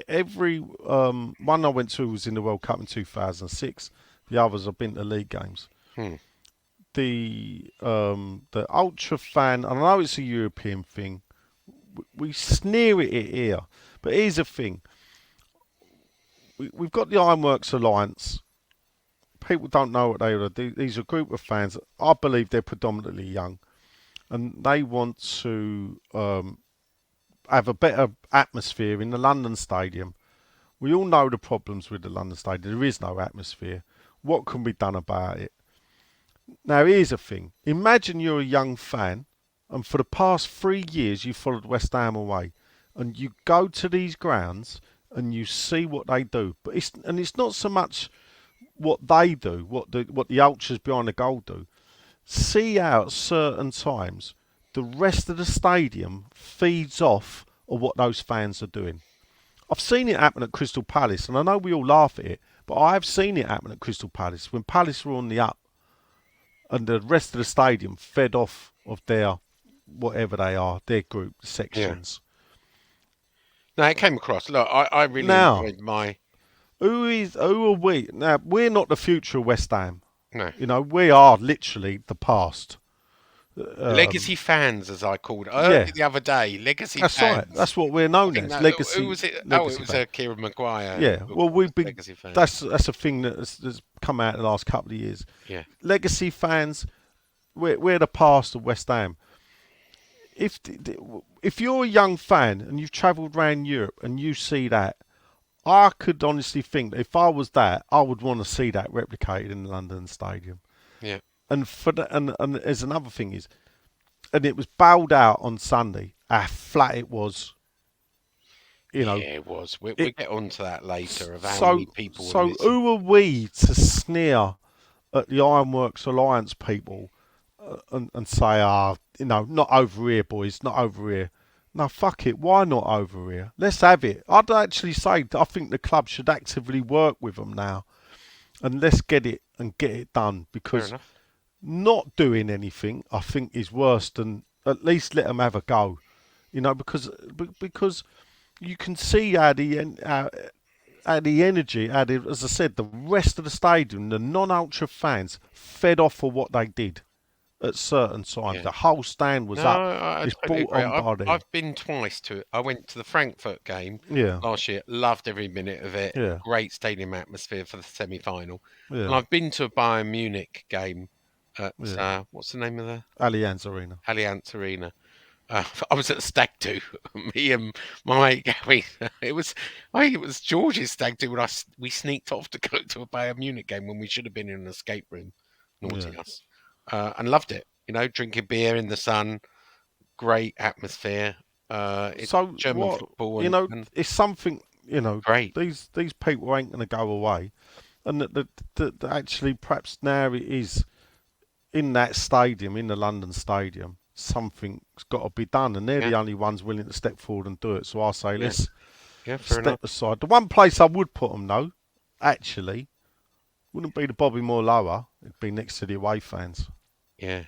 Every one I went to was in the World Cup in 2006. The others I've been to league games. the ultra fan. I know it's a European thing. We sneer at it here, but here's the thing: we've got the Ironworks Alliance. People don't know what they are. These are a group of fans. I believe they're predominantly young, and they want to have a better atmosphere in the London Stadium. We all know the problems with the London Stadium. There is no atmosphere. What can be done about it? Now, here's the thing. Imagine you're a young fan, and for the past 3 years you followed West Ham away, and you go to these grounds and you see what they do. But it's not so much what they do, what the ultras behind the goal do. See how at certain times the rest of the stadium feeds off of what those fans are doing. I've seen it happen at Crystal Palace, and I know we all laugh at it, but I have seen it happen at Crystal Palace when Palace were on the up, and the rest of the stadium fed off of their whatever they are, their group sections. No, it came across. Look, I really Now, enjoyed my. who are we? Now, we're not the future of West Ham. No. You know, we are literally the past. Legacy fans, as I called it. I heard it the other day. Legacy That's fans. right. That's what we're known as. Legacy. Who was it? Legacy It was fan. Kieran Maguire. Yeah. Well, we've been. Legacy fans. That's a thing that's come out in the last couple of years. Yeah. Legacy fans. We're the past of West Ham. If you're a young fan and you've travelled around Europe and you see that, I could honestly think that if I was that, I would want to see that replicated in the London Stadium. Yeah. And and there's another thing is, and it was bowled out on Sunday how flat it was. You know, yeah, it was. We'll get onto that later of how many people. So who are we to sneer at the Ironworks Alliance people and say, not over here, boys, not over here. No, fuck it. Why not over here? Let's have it. I'd actually say I think the club should actively work with them now, and let's get it done, because not doing anything, I think, is worse than at least let them have a go. Because you can see how the energy, as I said, the rest of the stadium, the non-ultra fans fed off of what they did at certain times. Yeah. The whole stand was up. It's totally brought on body. I've been twice to it. I went to the Frankfurt game last year. Loved every minute of it. Yeah. Great stadium atmosphere for the semi-final. Yeah. And I've been to a Bayern Munich game at, what's the name of the? Allianz Arena. Allianz Arena. I was at the stag do. Me and my mate Gary. It was George's stag do when we sneaked off to go to a Bayern Munich game when we should have been in an escape room. Naughty us. And loved it. Drinking beer in the sun, great atmosphere. It's so German football. And, it's something. Great. These people ain't going to go away, and that actually perhaps now it is in that stadium, in the London Stadium. Something's got to be done, and they're the only ones willing to step forward and do it. So I say, let's step aside. The one place I would put them, though, actually, wouldn't be the Bobby Moore Lower. It'd be next to the away fans. Yeah.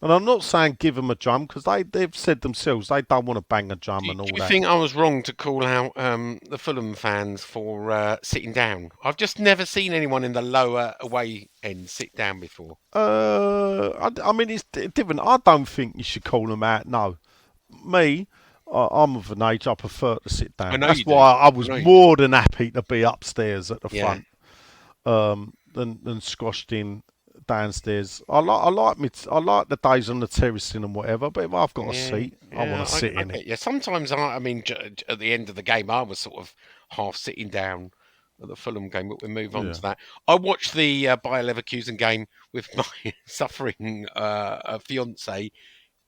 And I'm not saying give them a drum, because they've said themselves they don't want to bang a drum and all that. Do you think I was wrong to call out the Fulham fans for sitting down? I've just never seen anyone in the lower away end sit down before. I mean, it's different. I don't think you should call them out. No, I'm of an age I prefer to sit down. That's why I was more than happy to be upstairs at the front than squashed in downstairs. I like the days on the terracing and whatever, but if I've got a seat, I want to sit in it. Yeah, sometimes at the end of the game, I was sort of half sitting down at the Fulham game, but we'll move on to that. I watched the Bayer Leverkusen game with my suffering fiance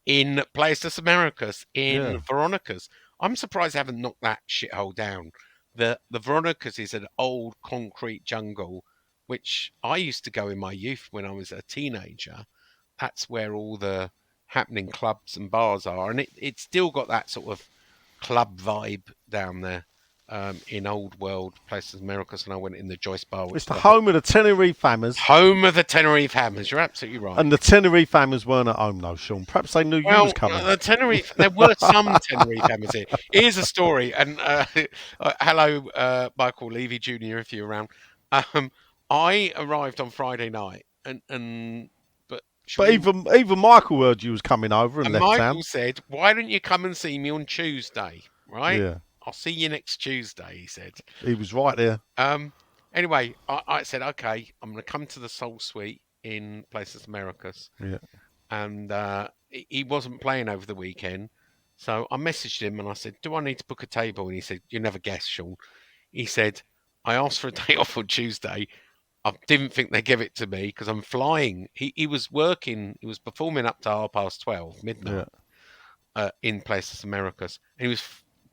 in Places Americas in Veronica's. I'm surprised they haven't knocked that shithole down. The Veronica's is an old concrete jungle, which I used to go in my youth when I was a teenager. That's where all the happening clubs and bars are. And it's still got that sort of club vibe down there in Old World, Places Americas. And I went in the Joyce Bar. It's the home of the Tenerife Hammers. Home of the Tenerife Hammers. You're absolutely right. And the Tenerife Hammers weren't at home, though, Sean. Perhaps they knew you was coming. There were some Tenerife Hammers here. Here's a story. And hello, Michael Levy Jr., if you're around. I arrived on Friday night, but But even Michael heard you was coming over and left Michael town. said, "Why don't you come and see me on Tuesday? Right? Yeah, I'll see you next Tuesday." He said. he was right there. Anyway, I said, "Okay, I'm going to come to the Soul Suite in Places Americas." Yeah. And he wasn't playing over the weekend. So I messaged him and I said, "Do I need to book a table?" And he said, "You never guess, Sean." He said, "I asked for a day off on Tuesday. I didn't think they'd give it to me because I'm flying." He was working, he was performing up to 12:30, midnight, in Places Americas. And he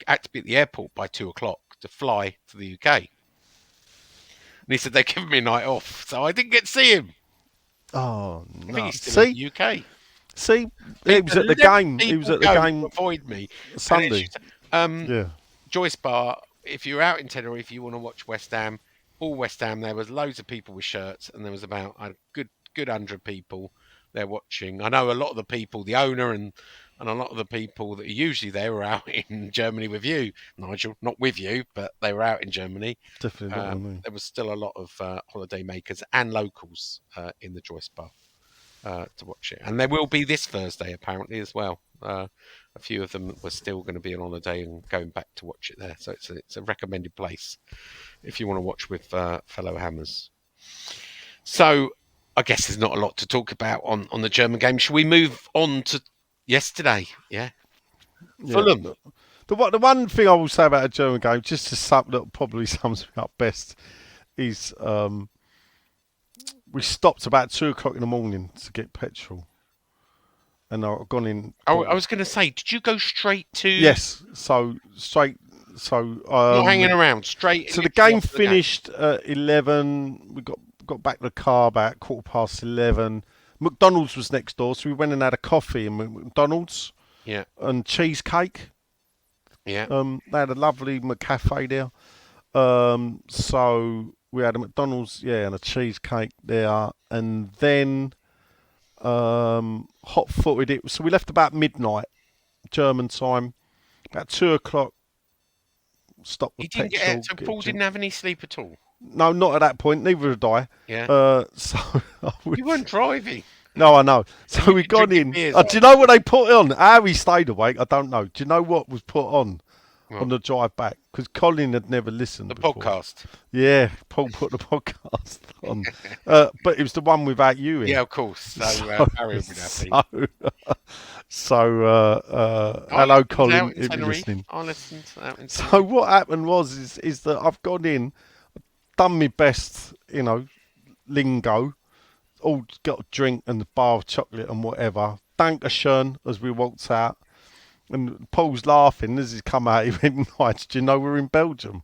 had to be at the airport by 2 o'clock to fly to the UK. And he said, "They're giving me a night off." So I didn't get to see him. Oh I no! think he's still in the UK. See, he was at the game. He was at the game. Avoid me Sunday. Yeah. Joyce Bar. If you're out in Tenerife, you want to watch West Ham. All West Ham. There was loads of people with shirts, and there was about a good 100 people there watching. I know a lot of the people, the owner and a lot of the people that are usually there were out in Germany with you, Nigel. Not with you, but they were out in Germany. Definitely not with me. There was still a lot of holiday makers and locals in the Joyce Bar. To watch it, and there will be this Thursday apparently as well. A few of them were still going to be on holiday and going back to watch it there, so it's a recommended place if you want to watch with fellow Hammers. So I guess there's not a lot to talk about on the German game. Shall we move on to yesterday? Yeah, Fulham. The one thing I will say about a German game, just to sum that probably sums me up best, is we stopped about 2 o'clock in the morning to get petrol, and I've gone in. I was going to say, did you go straight to? Yes, so straight. So not hanging around, straight. So the game finished at 11. We got back to the car about 11:15. McDonald's was next door, so we went and had a coffee in McDonald's. Yeah. And cheesecake. Yeah. They had a lovely McCafe there. So we had a McDonald's, and a cheesecake there, and then hot-footed it. So we left about midnight, German time, about 2 o'clock. Stopped the petrol. So Paul didn't have any sleep at all? No, not at that point. Neither did I. Yeah. So you weren't driving. No, I know. So we got in. Do you know what they put on? How we stayed awake, I don't know. Do you know what was put on the drive back? Because Colin had never listened before. Podcast. Yeah, Paul put the podcast on. But it was the one without you in. Yeah, of course. So Barry would be happy. Hello, Colin, if you're listening. I listened to that. So what happened is that I've gone in, done my best, lingo, all got a drink and a bar of chocolate and whatever. Dankeschön as we walked out. And Paul's laughing as he's come out. He went, "Nice, do you know we're in Belgium?"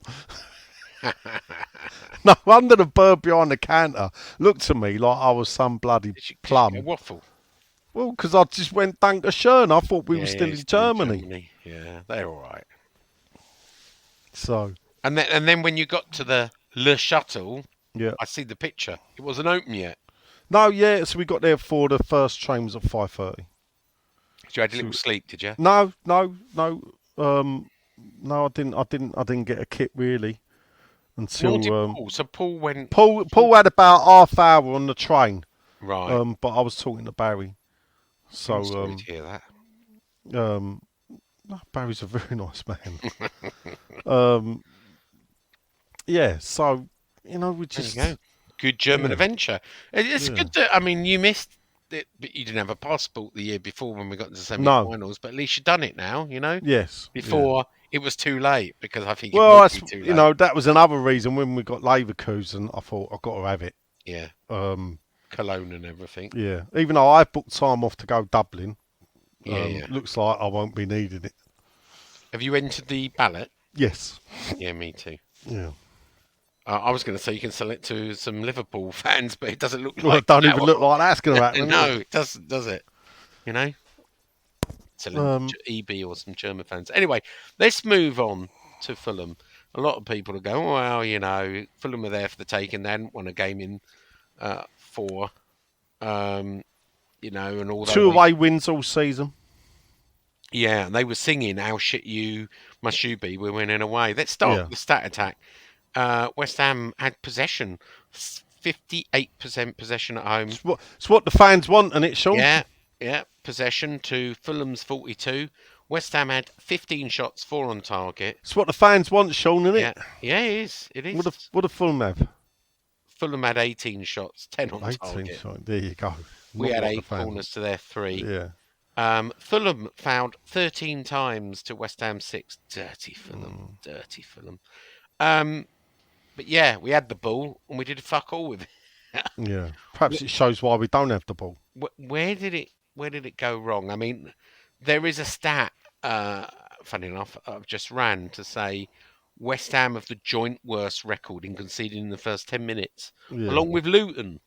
No wonder the bird behind the counter looked at me like I was some bloody plum. Did you waffle? Well, because I just went Dankeschön. I thought we were still in Germany. Yeah, they're all right. So. And then when you got to the Le Shuttle, I see the picture. It wasn't open yet. No, so we got there for the first train was at 5:30. So you had a little sleep, did you? No. No, I didn't get a kit really until. Paul? So Paul went. Paul had about half hour on the train. Right. But I was talking to Barry. So. I'm sorry to hear that. No, Barry's a very nice man. Yeah. So we just. There you go. Good German adventure. It's good that, you missed it, but you didn't have a passport the year before when we got to the semi-finals, but at least you've done it now, Yes. Before it was too late, because I think too late. That was another reason when we got Leverkusen, I thought I've got to have it. Yeah. Cologne and everything. Yeah. Even though I booked time off to go Dublin, yeah. Looks like I won't be needing it. Have you entered the ballot? Yes. Yeah, me too. Yeah. I was going to say you can sell it to some Liverpool fans, but it doesn't look like. It don't even look like that's going to happen. No, it doesn't, does it? Selling EB or some German fans. Anyway, let's move on to Fulham. A lot of people are going, well, Fulham are there for the taking. They hadn't won a game in 4, and all that. 2 away wins all season. Yeah, and they were singing, "How shit you must you be? We're winning away." Let's start with the stat attack. West Ham had possession 58% possession at home. It's what the fans want, and it's Sean. Yeah. Possession to Fulham's 42. West Ham had 15 shots, 4 on target. It's what the fans want, Sean, isn't it? Yeah, it is. It is. What do Fulham have? Fulham had 18 shots, 10 on 18 target. shots. There you go. We Not had what the 8 fans corners to their 3. Yeah. Fulham fouled 13 times to West Ham 6. Dirty Fulham. Dirty Fulham. But yeah, we had the ball and we did fuck all with it. Yeah. Perhaps it shows why we don't have the ball. Where did it go wrong? I mean, there is a stat, funny enough, I've just ran to say West Ham have the joint worst record in conceding in the first 10 minutes, along with Luton.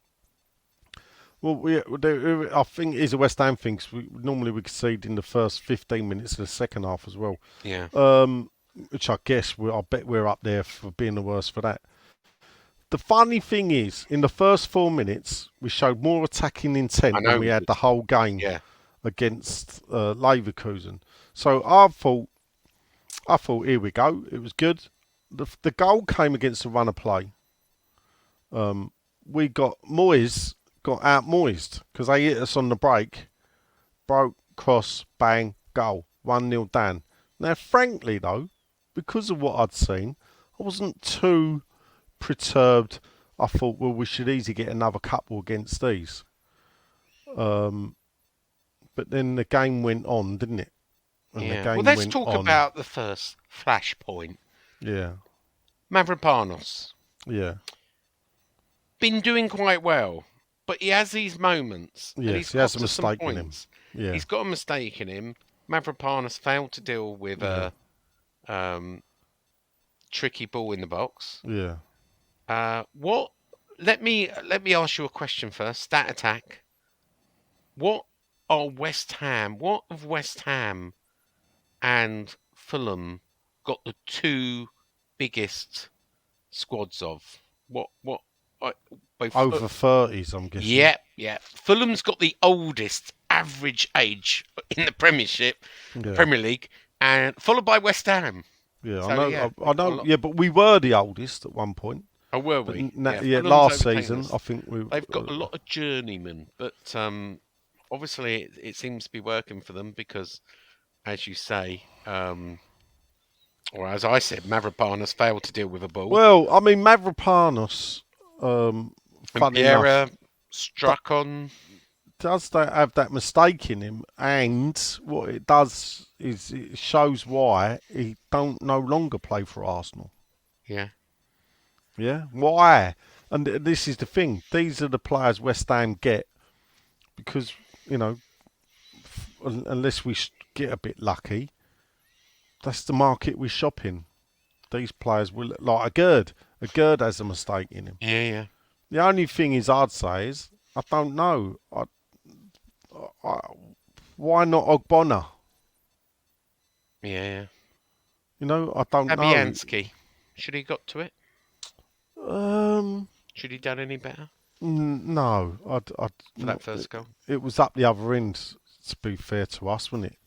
Well, I think it is a West Ham thing. 'Cause normally we concede in the first 15 minutes of the second half as well. Yeah. Which I guess I bet we're up there for being the worst for that. The funny thing is, in the first 4 minutes, we showed more attacking intent than we had the whole game against Leverkusen. So I thought, here we go. It was good. The goal came against the run of play. We got out moist because they hit us on the break. Broke, cross, bang, goal. 1-0 down. Now, frankly, though, because of what I'd seen, I wasn't too perturbed. I thought, well, we should easily get another couple against these. But then the game went on, didn't it? And well, let's talk about the first flashpoint. Yeah. Mavropanos. Yeah. Been doing quite well, but he has these moments. Yes, he has a mistake in him. Yeah. He's got a mistake in him. Mavropanos failed to deal with a tricky ball in the box. Yeah. Let me ask you a question first. Stat attack. What of West Ham and Fulham got the 2 biggest squads of? What both over 30s, I'm guessing. Yeah. Fulham's got the oldest average age in the Premier League, and followed by West Ham. Yeah, So, I know. Yeah, but we were the oldest at one point. Oh, were we? Last season, I think they've got a lot of journeymen, but obviously it seems to be working for them because, as you say, or as I said, Mavropanos failed to deal with a ball. Well, I mean, Mavropanos, funny enough, struck on. Does that have that mistake in him? And what it does is it shows why he don't no longer play for Arsenal. Yeah. Yeah? Why? And this is the thing. These are the players West Ham get because, unless we get a bit lucky, that's the market we shop in. These players will, like a Gerd. A Gerd has a mistake in him. Yeah. The only thing I'd say is, I don't know. Why not Ogbonna? Yeah. I don't know. Fabianski. Should he got to it? Should he done any better? No. For that first goal? It was up the other end, to be fair to us, wasn't it?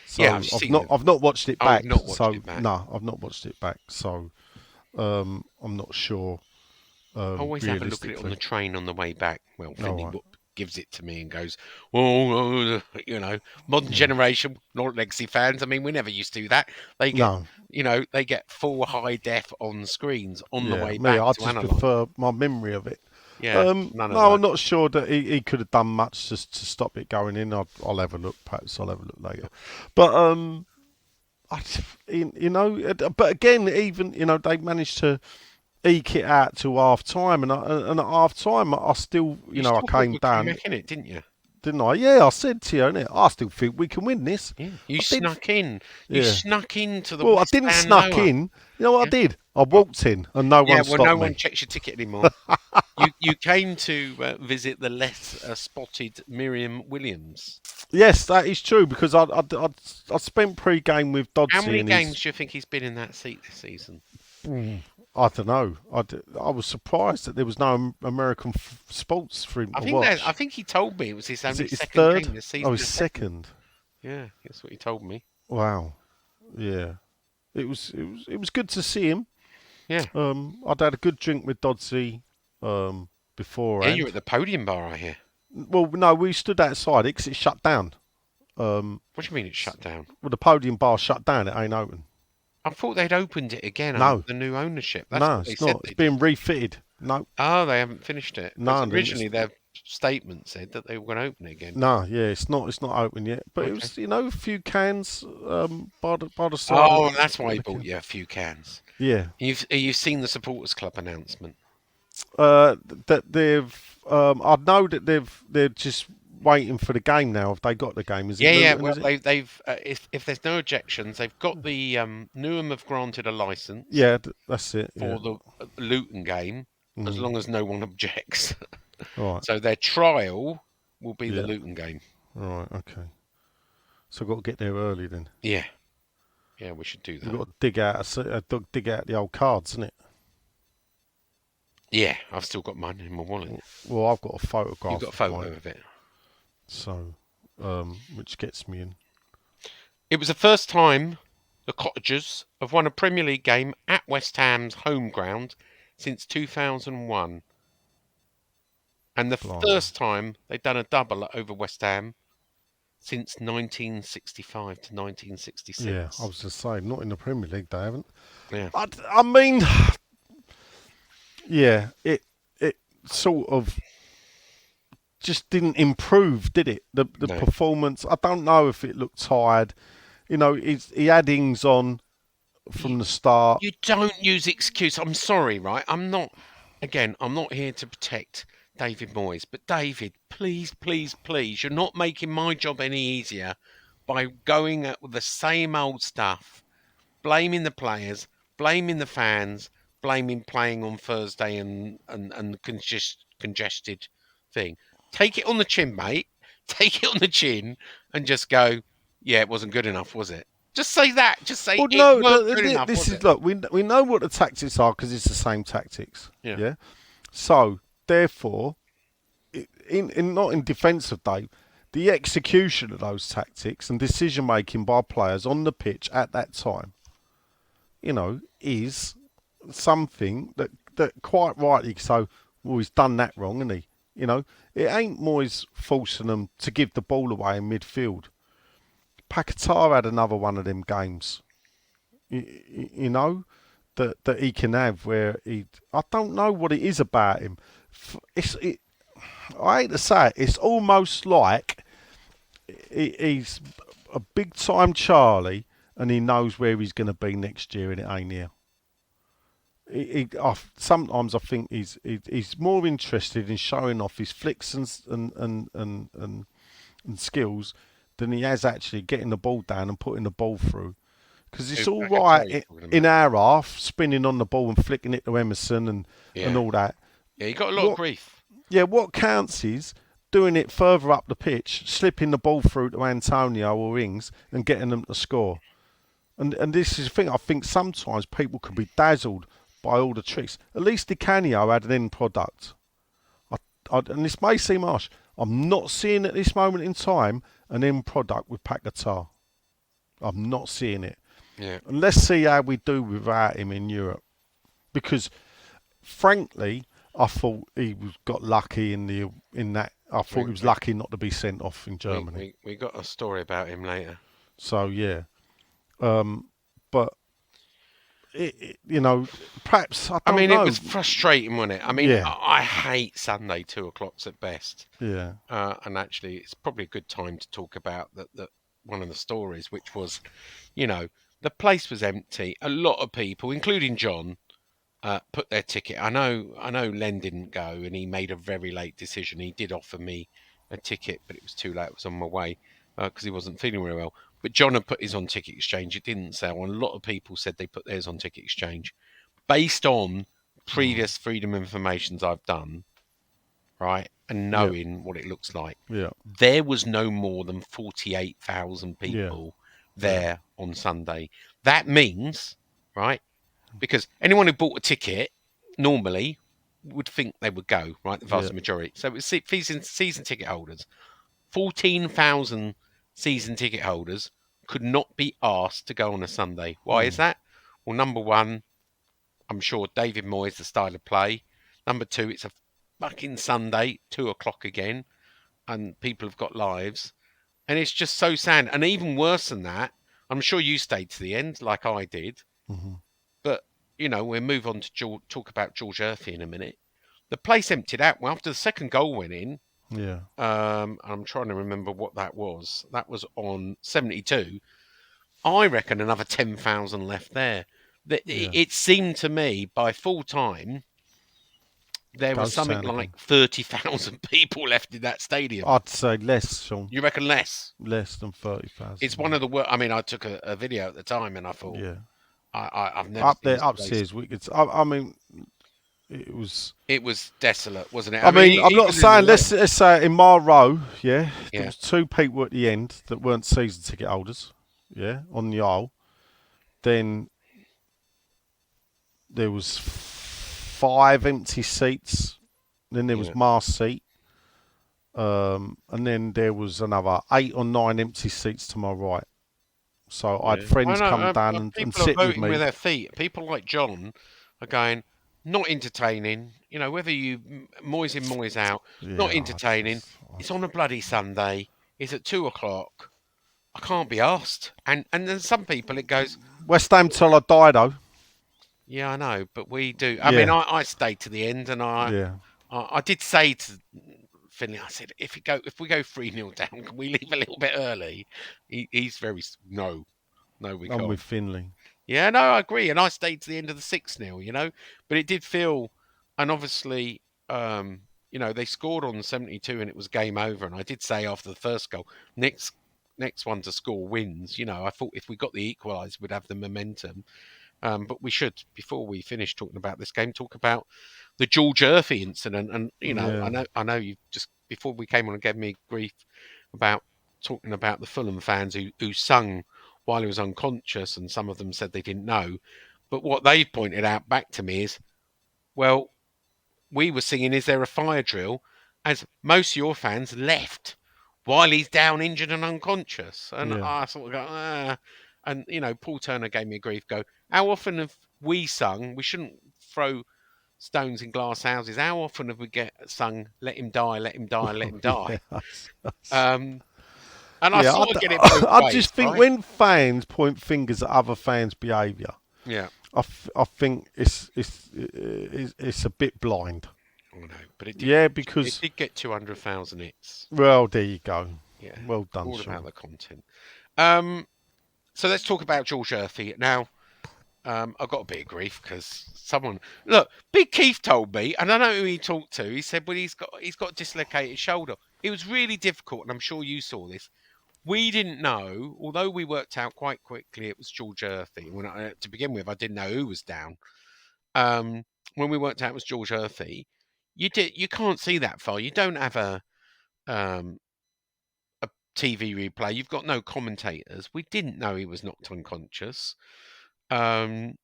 So yeah, I've not watched it back. No, I've not watched it back. So I'm not sure. Always have a look at it on the train on the way back. Well, Finley gives it to me and goes, "Oh, modern generation, not legacy fans. I mean, we never used to do that. They get, they get full high def on screens on the way back. I just prefer my memory of it. Yeah, I'm not sure that he could have done much just to stop it going in. I'll have a look. Perhaps I'll have a look later. But but again, even they managed to eke it out to half time, and at half time, I still, I came down. In it, didn't you? Didn't I? Yeah, I said to you, innit? I still think we can win this. Yeah. You snuck in. You snuck into the. Well, I didn't snuck in. You know what I did? I walked in, and no one stopped me. No one checks your ticket anymore. you came to visit the less spotted Miriam Williams. Yes, that is true because I spent pre-game with Dodsey. How many games do you think he's been in that seat this season? I don't know. I was surprised that there was no American sports for him to watch. I think he told me it was his only second game this season. Oh, his second. Yeah, that's what he told me. Wow. Yeah. It was good to see him. Yeah. I'd had a good drink with Dodsey Yeah, beforehand. you're at the podium bar, I hear. Well, no, we stood outside it 'cause it's shut down. What do you mean it's shut down? Well, the podium bar shut down. It ain't open. I thought they'd opened it again under No, the new ownership. That's no, what they it's said not. It's they being did. refitted. No, Oh, they haven't finished it. no, Because originally their statement said that they were going to open it again. no. Yeah, it's not. It's not open yet. But it Okay. was, a few cans by the side. Oh, of and that's why he the bought can. you a few cans. Yeah. You've seen the supporters club announcement. That they've. I know that they're just waiting for the game now. Have they got the game? Is it Yeah. Luton, Well, is it? they've if there's no objections, they've got the Newham have granted a license Yeah, that's it. for Yeah. the Luton game, as long as no one objects. Right. So their trial will be the Yeah. Luton game. Right. Okay. So I've got to get there early then. Yeah, we should do You've that. got to dig out the old cards, isn't it? Yeah, I've still got mine in my wallet. Well, I've got a photograph. You've got a of photo mine, of it. so which gets me in. It was the first time the Cottagers have won a Premier League game at West Ham's home ground since 2001. And the Blimey. first time they'd done a double over West Ham since 1965 to 1966. Yeah, I was just saying, not in the Premier League, they haven't. Yeah. I mean, yeah, it sort of just didn't improve, did it? The No. performance. I don't know if it looked tired. He had Ings on from the start. You don't use excuse. I'm sorry, right? I'm not here to protect David Moyes, but David, please, you're not making my job any easier by going at the same old stuff, blaming the players, blaming the fans, blaming playing on Thursday and congested thing. Take it on the chin, mate. Take it on the chin and just go, yeah, it wasn't good enough, was it? Just say that. Just say Well, it no, weren't good enough, this was is it? look. We know what the tactics are because it's the same tactics. Yeah. So therefore, not in defence of Dave, the execution of those tactics and decision making by players on the pitch at that time, is something that quite rightly so. Well, he's done that wrong, hasn't he? It ain't Moyes forcing them to give the ball away in midfield. Paquetá had another one of them games, that he can have where I don't know what it is about him. I hate to say it, it's almost like he's a big time Charlie and he knows where he's going to be next year and it ain't here. Sometimes I think he's more interested in showing off his flicks and skills than he has actually getting the ball down and putting the ball through. Because it's all right in our half, spinning on the ball and flicking it to Emerson and all that. Yeah, he got a lot of grief. Yeah, what counts is doing it further up the pitch, slipping the ball through to Antonio or Ings and getting them to score. And this is the thing, I think sometimes people can be dazzled by all the tricks. At least Di Canio had an end product. And this may seem harsh, I'm not seeing at this moment in time an end product with Paquetá. I'm not seeing it. Yeah. And let's see how we do without him in Europe. Because, frankly, I thought he got lucky in that. I thought he was lucky not to be sent off in Germany. We got a story about him later. So yeah, but perhaps I don't know. It was frustrating, wasn't it? I mean, Yeah. I hate Sunday 2:00 at best. Yeah, And actually, it's probably a good time to talk about that one of the stories, which was, the place was empty. A lot of people, including John, put their ticket. I know Len didn't go, and he made a very late decision. He did offer me a ticket, but it was too late. It was on my way because he wasn't feeling very well. But John had put his on Ticket Exchange. It didn't sell, and a lot of people said they put theirs on Ticket Exchange. Based on previous Freedom Informations I've done, right, and knowing what it looks like, there was no more than 48,000 people there on Sunday. That means, right, because anyone who bought a ticket normally would think they would go, right, the vast majority. So it was season ticket holders. 14,000 season ticket holders could not be asked to go on a Sunday. Why is that? Well, number one, I'm sure David Moyes, the style of play. Number two, it's a fucking Sunday, 2 o'clock again, and people have got lives, and it's just so sad. And even worse than that, I'm sure you stayed to the end, like I did. Hmm. But we'll move on to talk about George Earthy in a minute. The place emptied out. Well, after the second goal went in, Yeah. I'm trying to remember what that was. That was on 72. I reckon another 10,000 left there. Yeah. It seemed to me by full time there was Ghost something town like again. 30,000 people left in that stadium. I'd say less, Sean. You reckon less? Less than 30,000. It's one of the worst. I mean, I took a video at the time and I thought, Yeah. I've never Up seen there, this place. upstairs, we could. I mean, it was. It was desolate, wasn't it? I mean, I'm not even in the saying. Let's say in my row, yeah, there yeah, was 2 people at the end that weren't season ticket holders, yeah, on the aisle. Then there was 5 empty seats. Then there was yeah, my seat. And then there was another 8 or 9 empty seats to my right. So I had yeah. I friends know come down and people are sit with voting with me. their feet. People like John are going not entertaining. Whether you Moyes in, Moyes out, not Yeah, entertaining. It's on a bloody Sunday. It's at 2 o'clock. I can't be asked. And then some people it goes, West Ham till I die, though. yeah, I know, but we do. I mean, Yeah, I stayed to the end, and yeah. I did say to Finley, I said, if we go 3-0 down, can we leave a little bit early? He's very no, we I'm with can't. Finley. Yeah, no, I agree, and I stayed to the end of the 6-0, but it did feel, and obviously, they scored on 72, and it was game over. And I did say after the first goal, next one to score wins. I thought if we got the equaliser, we'd have the momentum. But we should, before we finish talking about this game, talk about the George Earthy incident. And Yeah, I know you just before we came on and gave me grief about talking about the Fulham fans who sung while he was unconscious, and some of them said they didn't know. But what they pointed out back to me is, well, we were singing "Is There a Fire Drill?" as most of your fans left while he's down injured and unconscious. And yeah. I sort of go, ah. And, Paul Turner gave me a grief go, how often have we sung, we shouldn't throw stones in glass houses, how often have we sung, let him die, let him die, let him die? Yeah, Um, and I yeah. sort of get it both I ways, just think right? when fans point fingers at other fans' behaviour, Yeah, I think it's a bit blind. I know, but Yeah, it because did get 200,000 hits. well, there you go. Yeah, Well done, all about Sean. the content. So let's talk about George Earthy now. I got a bit of grief because Big Keith told me, and I don't know who he talked to. He said, "Well, he's got a dislocated shoulder." It was really difficult, and I'm sure you saw this. We didn't know, although we worked out quite quickly it was George Earthy. To begin with, I didn't know who was down. Um, when we worked out it was George Earthy, you can't see that far. You don't have um, a TV replay. You've got no commentators. We didn't know he was knocked unconscious. Um,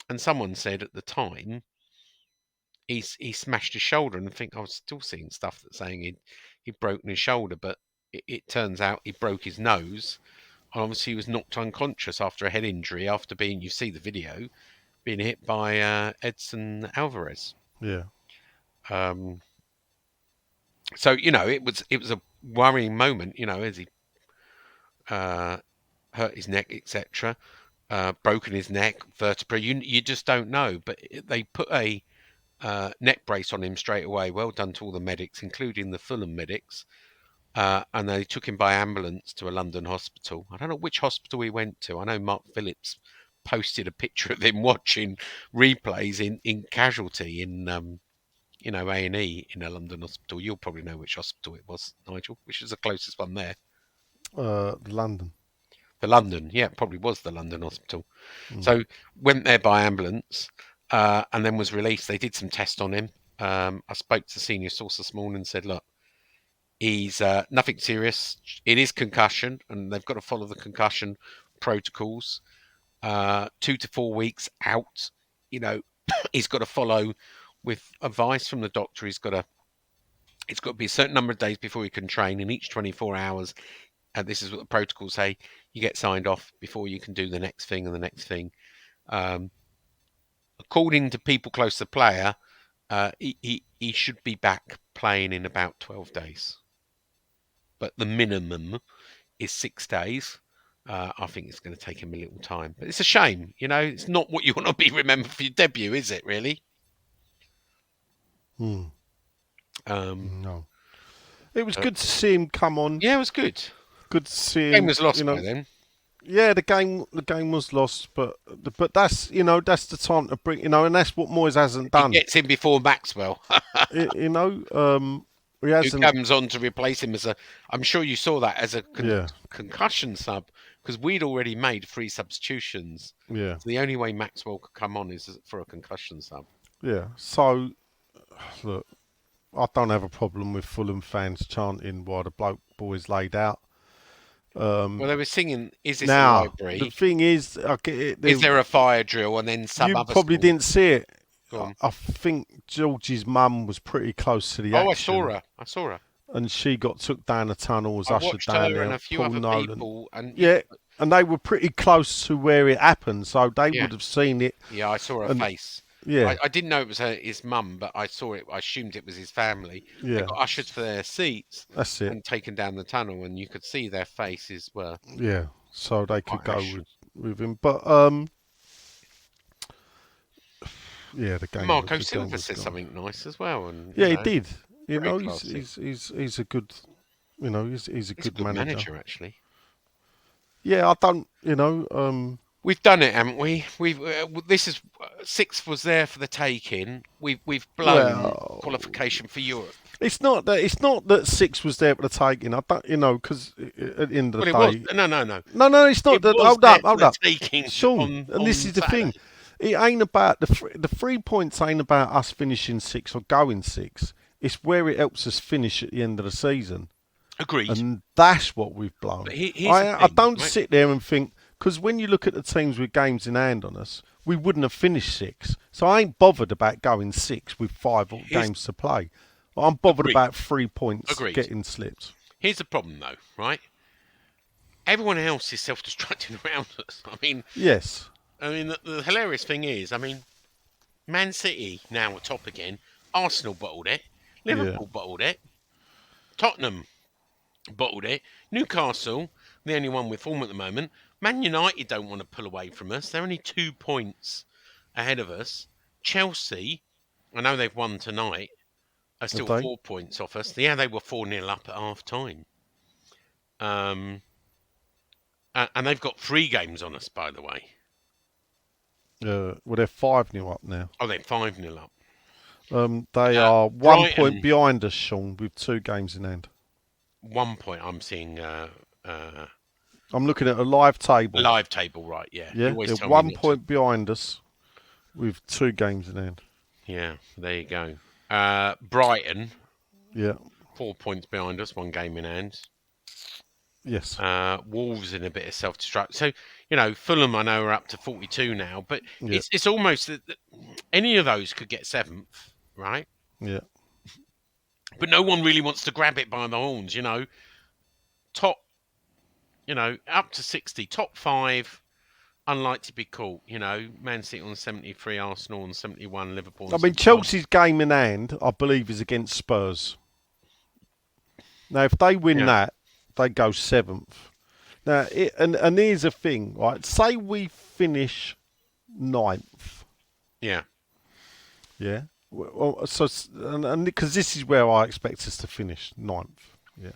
and someone said at the time he smashed his shoulder, and I think I was still seeing stuff that's saying he'd broken his shoulder, but it turns out he broke his nose. And obviously, he was knocked unconscious after a head injury after you see the video, being hit by Edson Alvarez. Yeah, Um, so it was a worrying moment, as he hurt his neck, etc. Broken his neck, vertebrae. You just don't know. But they put a neck brace on him straight away. Well done to all the medics, including the Fulham medics. And they took him by ambulance to a London hospital. I don't know which hospital he went to. I know Mark Phillips posted a picture of him watching replays in casualty in A&E in a London hospital. You'll probably know which hospital it was, Nigel. Which is the closest one there? London. The London, yeah, it probably was the London hospital. Mm. So went there by ambulance, and then was released. They did some tests on him. I spoke to the senior source this morning and said, look, he's nothing serious. It is concussion, and they've got to follow the concussion protocols. 2 to 4 weeks out. He's got to follow with advice from the doctor. It's got to be a certain number of days before he can train, and each 24 hours. This is what the protocols say. You get signed off before you can do the next thing and the next thing. According to people close to the player, He should be back playing in about 12 days. But the minimum is 6 days. I think it's going to take him a little time. But it's a shame, it's not what you want to be remembered for your debut, is it, really? No. It was Uh, good to see him come on. Yeah, it was good. Good to see The him. game was lost by then. Yeah, the game was lost, but that's that's the time to bring and that's what Moyes hasn't done. He gets in before Maxwell. He Who hasn't. comes on to replace him I'm sure you saw that as a Yeah. concussion sub, because we'd already made 3 substitutions. Yeah. So the only way Maxwell could come on is for a concussion sub. Yeah. So look, I don't have a problem with Fulham fans chanting while the boys laid out. Well, they were singing, "Is this a Now library? the thing is, I get it. Is there a fire drill?" And then some You other probably school- didn't see it. Go on. I think George's mum was pretty close to the Oh, action. I saw her. And she got took down the tunnel, was I ushered watched down her there. and a few Paul other Nolan. people. And Yeah, and they were pretty close to where it happened, so they Yeah. would have seen it. Yeah, I saw her And- face. Yeah, I didn't know it was his mum, but I saw it. I assumed it was his family. They yeah, got ushered for their seats that's it. and taken down the tunnel, and you could see their faces were Yeah, so they could quite go ash. with him. But yeah, the game. Marco the game Silva was said gone. something nice as well, and Yeah, he did. very He's a good. He's a he's a good good manager. manager actually. Yeah, I don't. We've done it, haven't we? This is 6th was there for the taking. We've blown Well- qualification for Europe. It's not that 6 was there for the taking. I don't, because at the end of the Well, day, it was. No. no, it's not. It that. was Hold there up, for hold the up, taking Sean. on- and this on is the thing. Saturday. It ain't about the 3 points. Ain't about us finishing 6 or going 6. It's where it helps us finish at the end of the season, Agreed. and that's what we've blown. But here's the I thing, don't right? sit there and think, because when you look at the teams with games in hand on us, we wouldn't have finished 6. So I ain't bothered about going 6 with 5 games to play. I'm bothered Agreed. about 3 points Agreed. getting slipped. Here's the problem, though, right? Everyone else is self-destructing around us. Yes. The hilarious thing is, Man City now are top again. Arsenal bottled it. Liverpool bottled it. Tottenham bottled it. Newcastle, the only one with form at the moment. Man United don't want to pull away from us. They're only 2 points ahead of us. Chelsea, I know they've won tonight, are still they? 4 points off us. Yeah, they were 4-0 up at half time. And they've got 3 games on us, by the way. Well, they're 5-0 up now. Oh, they're 5-0 up. They are 1 Brighton- point behind us, Sean, with 2 games in hand. 1 point. I'm seeing I'm looking at a live table. live table, right? Yeah. You Yeah, always they're tell me 1 not to. point behind us with 2 games in hand. Yeah, there you go. Brighton, Yeah. 4 points behind us, 1 game in hand. Yes. Wolves in a bit of self-destruct. So, Fulham, I know, are up to 42 now, but Yeah. it's almost that any of those could get 7th, right? Yeah. But no one really wants to grab it by the horns, Top, up to 60, top 5, unlikely to be caught, Man City on 73, Arsenal on 71, Liverpool on 71. Chelsea's game in hand, I believe, is against Spurs. Now, if they win that, they go 7th. Now, and here's the thing, right? Say we finish 9th. Yeah. Yeah. Well, so and because this is where I expect us to finish 9th. Yeah.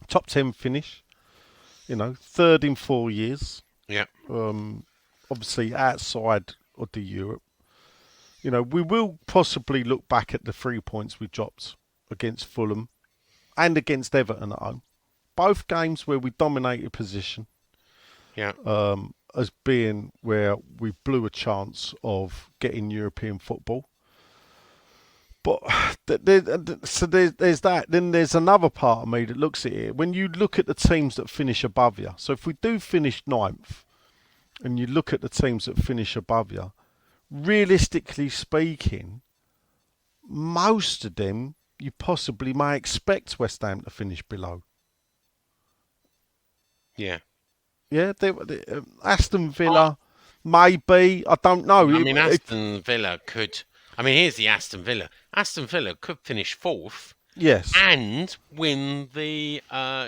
Top 10 finish. 3rd in 4 years. Yeah. Obviously outside of the Europe. We will possibly look back at the 3 points we dropped against Fulham and against Everton at home. Both games where we dominated position. Yeah. As being where we blew a chance of getting European football. But there's that. Then there's another part of me that looks at it. When you look at the teams that finish above you, so if we do finish 9th, and you look at the teams that finish above you, realistically speaking, most of them you possibly may expect West Ham to finish below. Yeah. Yeah, Aston Villa, maybe. I don't know. Aston Villa could I mean, here's the Aston Villa. Aston Villa could finish fourth Yes. and win the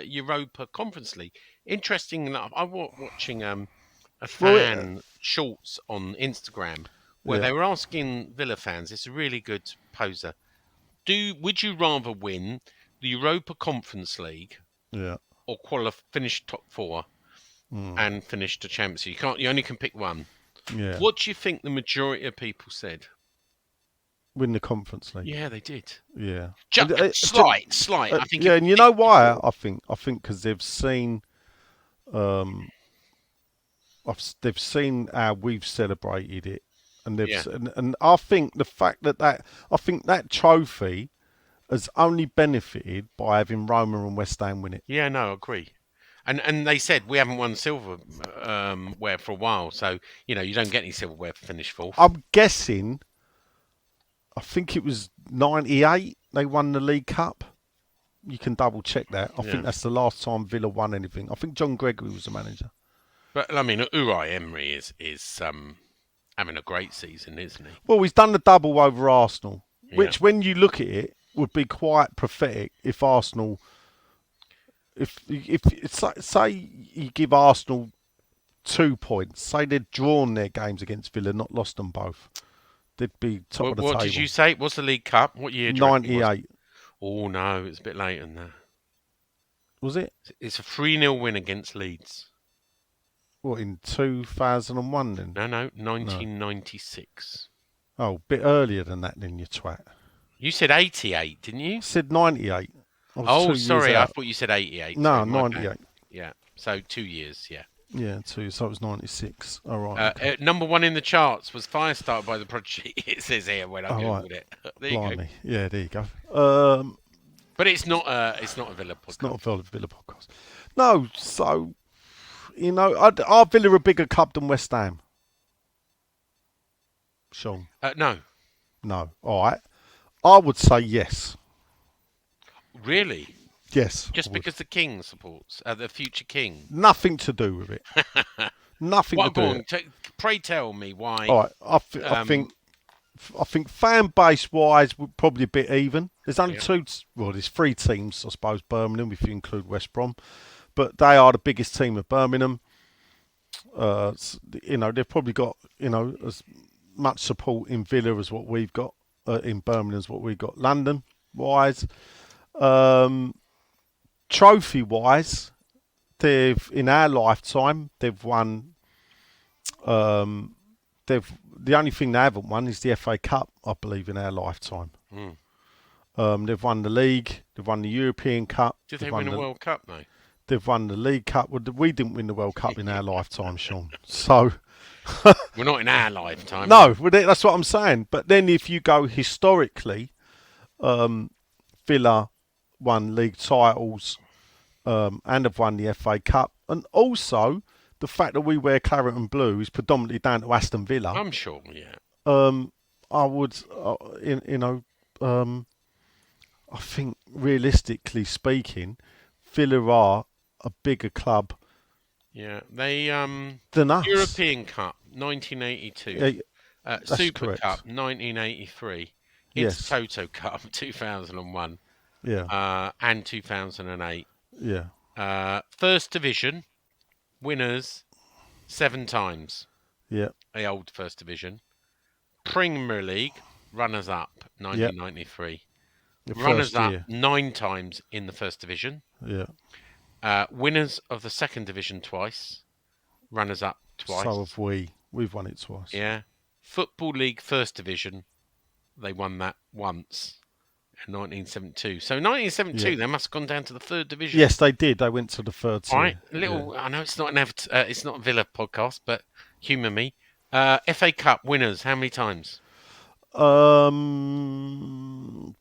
Europa Conference League. Interesting enough, I was watching a fan shorts on Instagram where they were asking Villa fans. It's a really good poser. Would you rather win the Europa Conference League or finish top four and finish the Champions League? You only can pick one. Yeah. What do you think the majority of people said? Win the Conference League. Yeah, they did. Yeah. Slight. I think. Yeah, and you know why? I think because they've seen, they've seen how we've celebrated it, and and I think the fact that trophy has only benefited by having Roma and West Ham win it. Yeah, no, I agree. And they said we haven't won silverware for a while, so you don't get any silverware for finish fourth. I'm guessing. I think it was 98 they won the League Cup. You can double check that. I think that's the last time Villa won anything. I think John Gregory was the manager. But I mean, Unai Emery is having a great season, isn't he? Well, he's done the double over Arsenal, which, when you look at it, would be quite prophetic if Arsenal, if say you give Arsenal 2 points, say they'd drawn their games against Villa, not lost them both, they'd be top of the table. What did you say? What's the League Cup? What year? 98. Oh no, it's a bit later than that. Was it? It's a 3-0 win against Leeds. What, in 2001 then? No, 1996. Oh, a bit earlier than that then, you twat. You said 88, didn't you? I said 98. Oh, sorry, I thought you said 88. No, so 98. Yeah, so 2 years, yeah. Yeah, 2, so it was 96. All right. Okay. Number 1 in the charts was Fire Started by the Prodigy. It says here when I googled it. There you go. Yeah, there you go. But it's not a Villa podcast. It's not a Villa podcast. No, so, are Villa a bigger club than West Ham? Sean? No. No. All right. I would say yes. Really? Yes. Just because the King supports, the future King? Nothing to do with it. Nothing to do with it. Pray tell me why. All right. I think fan base wise, we're probably a bit even. There's only there's 3 teams, I suppose, Birmingham, if you include West Brom. But they are the biggest team of Birmingham. They've probably got, as much support in Villa as what we've got in Birmingham as what we've got London wise. Trophy wise, in our lifetime they've won. The only thing they haven't won is the FA Cup, I believe, in our lifetime. They've won the league, they've won the European Cup. Did they win the World Cup though? They've won the League Cup. We didn't win the World Cup in our lifetime, Sean. So we're not in our lifetime. No, that's what I'm saying. But then if you go historically, Villa won league titles and have won the FA Cup. And also, the fact that we wear claret and blue is predominantly down to Aston Villa. I'm sure, yeah. I would, I think realistically speaking, Villa are a bigger club. Yeah, they than us. European Cup 1982, Super correct. Cup 1983, Toto Cup 2001, and 2008. Yeah. First Division winners 7 times. Yeah. The old First Division. Premier League runners up 1993. Runners up 9 times in the First Division. Yeah. Winners of the Second Division twice. Runners up twice. So have we. We've won it twice. Yeah. Football League First Division. They won that once in 1972. So 1972, they must have gone down to the third division. Yes, they did. They went to the third tier. All right. I know it's not it's not a Villa podcast, but humour me. FA Cup winners, how many times?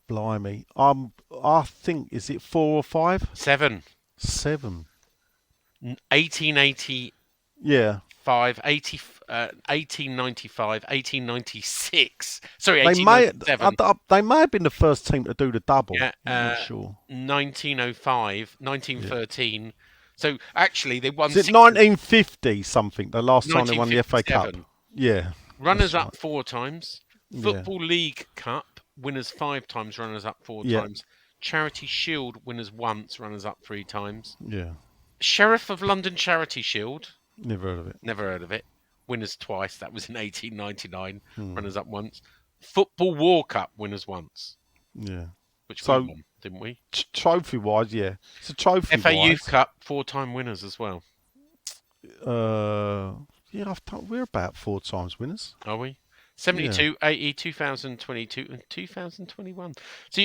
Blimey. I think, is it 4 or 5? 7. 1880. Yeah. 1895, 1896. Sorry, 1897. They may have been the first team to do the double. Yeah, I'm not sure. 1905, 1913. Yeah. So actually, they won. Is it 1950 something? The last time they won the FA Cup. Yeah. Runners up 4 times. Yeah. Football League Cup winners 5 times, runners up 4 Yeah. times. Charity Shield winners once, runners up 3 times. Yeah. Sheriff of London Charity Shield, Never heard of it. never heard of it. Winners twice. That was in 1899. Hmm. Runners up once. Football War Cup winners once, Yeah. which we So won, didn't we? trophy wise, yeah. So trophy FA Youth wise, Cup 4-time winners as well. yeah, we're about 4 times winners. Are we? 72, 80, 2022, and 2021. So,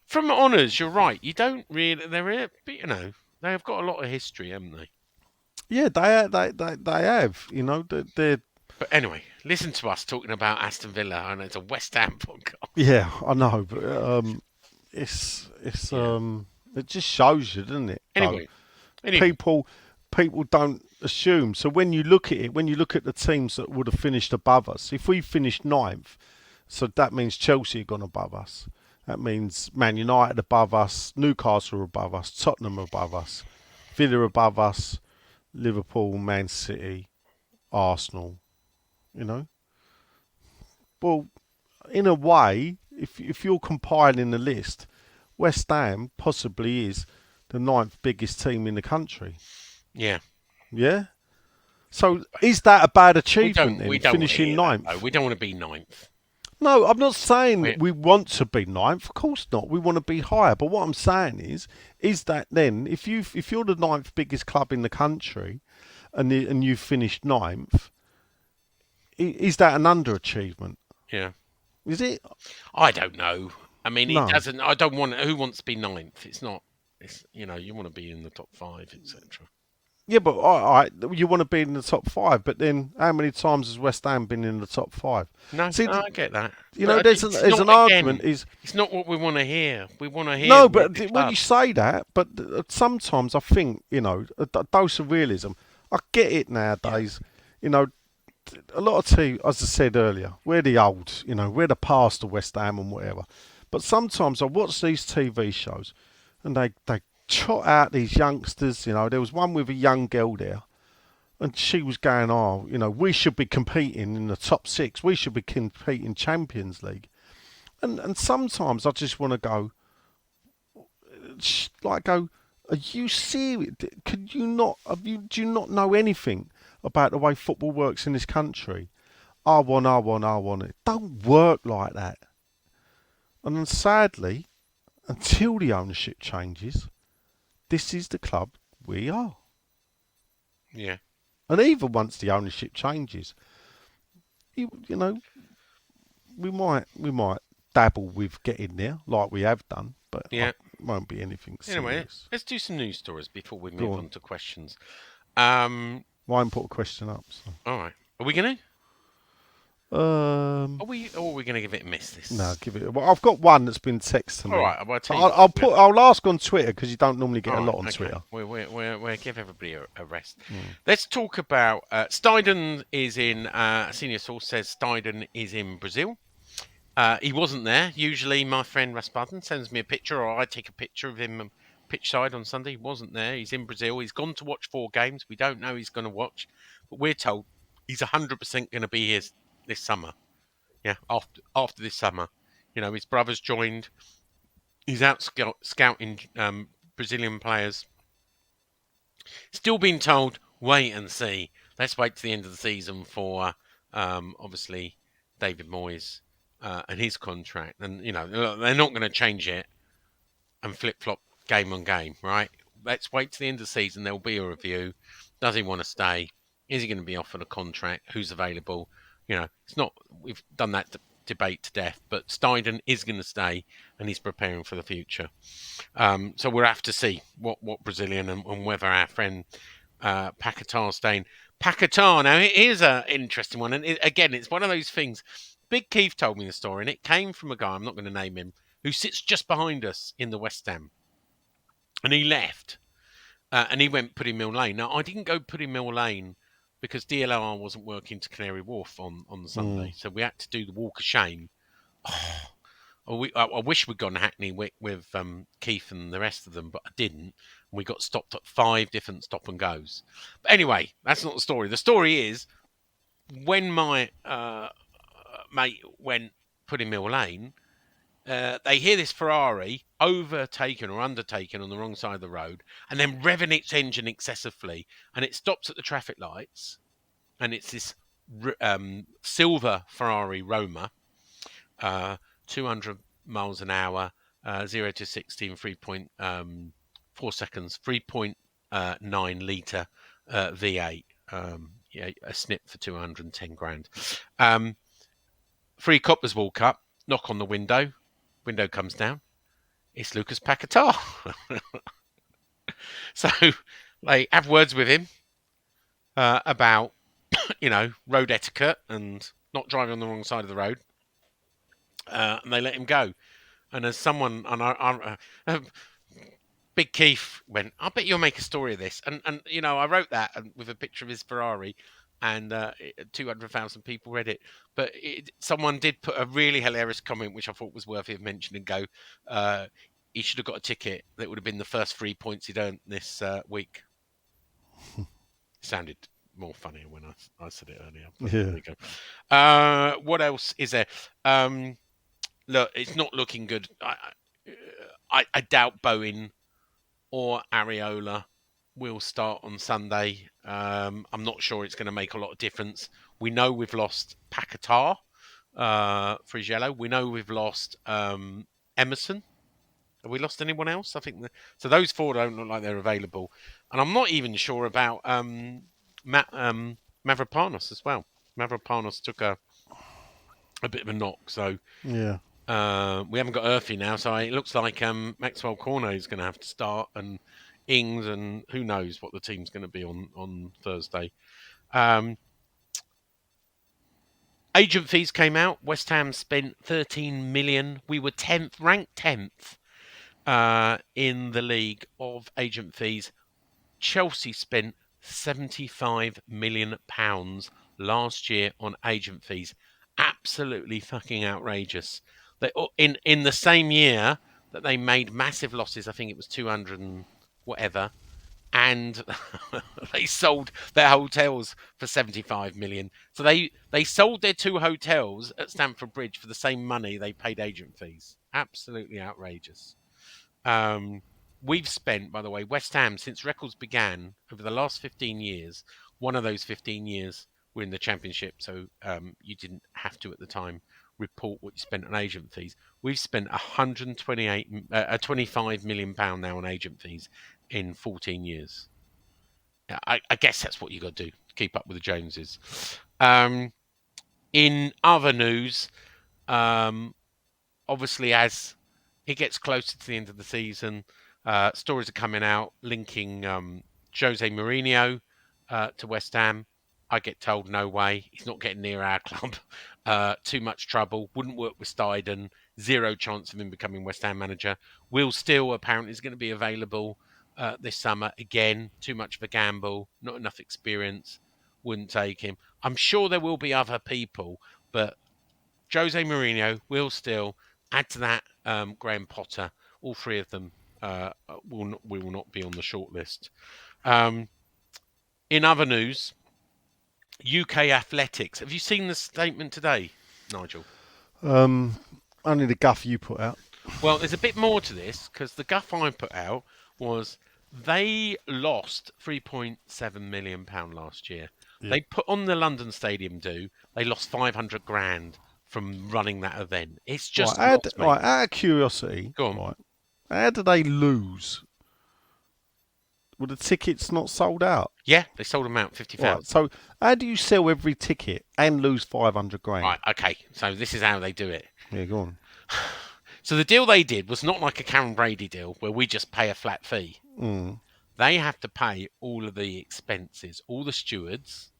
from honours, you're right. You don't really. They have got a lot of history, haven't they? Yeah, they have. You know, they're. But anyway, listen to us talking about Aston Villa, and it's a West Ham podcast. Yeah, I know, but it's it just shows you, doesn't it? Anyway, People don't assume. So when you look at it, when you look at the teams that would have finished above us, if we finished 9th, so that means Chelsea have gone above us. That means Man United above us, Newcastle above us, Tottenham above us, Villa above us, Liverpool, Man City, Arsenal. You know. Well, in a way, if you're compiling the list, West Ham possibly is the 9th biggest team in the country. yeah. Yeah. So is that a bad achievement then, finishing 9th? No, we don't want to be 9th. No, I'm not saying we want to be 9th. Of course not. We want to be higher. But what I'm saying is that then if you're the 9th biggest club in the country, and you've finished 9th, is that an underachievement? Yeah. Is it? I don't know. I mean, No. it doesn't. I don't want. Who wants to be 9th? It's not. It's you want to be in the top 5, etc. Yeah, but all right, you want to be in the top 5, but then how many times has West Ham been in the top 5? No, See, I get that. You know, But there's it's an not, argument again, is it's not what we want to hear. We want to hear. no, we're but the when club. you say that, but sometimes I think a dose of realism. I get it nowadays. You know, a lot of teams, as I said earlier, we're the old. We're the past of West Ham and whatever. But sometimes I watch these TV shows, and they trot out these youngsters. There was one with a young girl there. And she was going, we should be competing in the top 6. We should be competing Champions League. And sometimes I just want to go, are you serious? Do you not know anything about the way football works in this country? I want. It don't work like that. And then sadly, until the ownership changes, this is the club we are. Yeah. And even once the ownership changes, we might dabble with getting there like we have done, but Yeah. it won't be anything Anyway, serious. let's do some news stories before we Go move on. on to questions. Why not put a question up? So. All right. Are we gonna? No, Are we going to give it a miss this? give it. Well, I've got one that's been texted to me. All right. Well, I'll tell you. I'll ask on Twitter because you don't normally get a lot on okay. Twitter. We'll give everybody a rest. Mm. Let's talk about Steiden is in. A senior source says Steiden is in Brazil. He wasn't there. Usually, my friend Rasputin sends me a picture, or I take a picture of him pitch side on Sunday. He wasn't there. He's in Brazil. He's gone to watch 4 games. We don't know he's going to watch, but we're told he's 100% going to be here this summer. Yeah, after this summer, his brother's joined. He's out scouting Brazilian players. Still being told, wait and see. Let's wait to the end of the season for obviously David Moyes and his contract. And they're not going to change it and flip flop game on game, right? Let's wait to the end of the season. There will be a review. Does he want to stay? Is he going to be offered a contract? Who's available? It's not. We've done that debate to death, but Steiden is going to stay, and he's preparing for the future. So we'll have to see what Brazilian and whether our friend Paquetá's staying. Paquetá, now here's an interesting one, and again, it's one of those things. Big Keith told me the story, and it came from a guy, I'm not going to name him, who sits just behind us in the West Ham, and he left, and he went Pudding Mill Lane. Now I didn't go Pudding Mill Lane because DLR wasn't working to Canary Wharf on the Sunday. So we had to do the Walk of Shame. I wish we'd gone Hackney with Keith and the rest of them, but I didn't. We got stopped at 5 different stop and goes. But anyway, that's not the story. The story is when my mate went Pudding Mill Lane, they hear this Ferrari overtaken or undertaken on the wrong side of the road, and then revving its engine excessively, and it stops at the traffic lights, and it's this silver Ferrari Roma, 200 miles an hour, 0 to 60 in 3.4 seconds, 3.9 litre V8, a snip for 210 grand. Three coppers walk up, knock on the window comes down. It's Lucas Paquetá. So they have words with him about, road etiquette and not driving on the wrong side of the road. And they let him go. And as someone, Big Keith went, I bet you'll make a story of this. And I wrote that with a picture of his Ferrari, and 200,000 people read it. But someone did put a really hilarious comment, which I thought was worthy of mentioning. He should have got a ticket. That would have been the first 3 points he'd earned this week. Sounded more funny when I said it earlier. Yeah. There you go. What else is there? Look, it's not looking good. I doubt Bowen or Areola will start on Sunday. I'm not sure it's going to make a lot of difference. We know we've lost Paquetá for his yellow. We know we've lost Emerson. Have we lost anyone else? I think so. Those four don't look like they're available, and I'm not even sure about Mavropanos as well. Mavropanos took a bit of a knock, so yeah. We haven't got Earthy now, so it looks like Maxwell Cornet is going to have to start, and Ings, and who knows what the team's going to be on Thursday. Agent fees came out. West Ham spent 13 million. We were ranked 10th in the league of agent fees. Chelsea spent £75 million last year on agent fees. Absolutely fucking outrageous. They in the same year that they made massive losses, I think it was 200 and whatever, and they sold their hotels for 75 million. So they sold their 2 hotels at Stamford Bridge for the same money they paid agent fees. Absolutely outrageous. We've spent, by the way, West Ham, since records began over the last 15 years, one of those 15 years we're in the Championship, so you didn't have to at the time report what you spent on agent fees. We've spent £25 million now on agent fees in 14 years. I guess that's what you got to do to keep up with the Joneses. In other news, obviously as it gets closer to the end of the season, stories are coming out linking Jose Mourinho to West Ham. I get told, no way. He's not getting near our club. Too much trouble. Wouldn't work with Steiden. Zero chance of him becoming West Ham manager. Will Steele apparently is going to be available this summer. Again, too much of a gamble. Not enough experience. Wouldn't take him. I'm sure there will be other people, but Jose Mourinho, Will Steele, add to that Graham Potter. All three of them will not be on the shortlist. In other news, UK Athletics. Have you seen the statement today, Nigel? Only the guff you put out. Well, there's a bit more to this, because the guff I put out was they lost £3.7 million last year. Yeah. They put on the London Stadium they lost 500 grand from running that event. It's just out of curiosity, go on. Right, how do they lose? Were the tickets not sold out? Yeah, they sold them out 50,000. Right, so how do you sell every ticket and lose 500 grand? Right, okay. So this is how they do it. Yeah, go on. So the deal they did was not like a Karen Brady deal where we just pay a flat fee. They have to pay all of the expenses, all the stewards,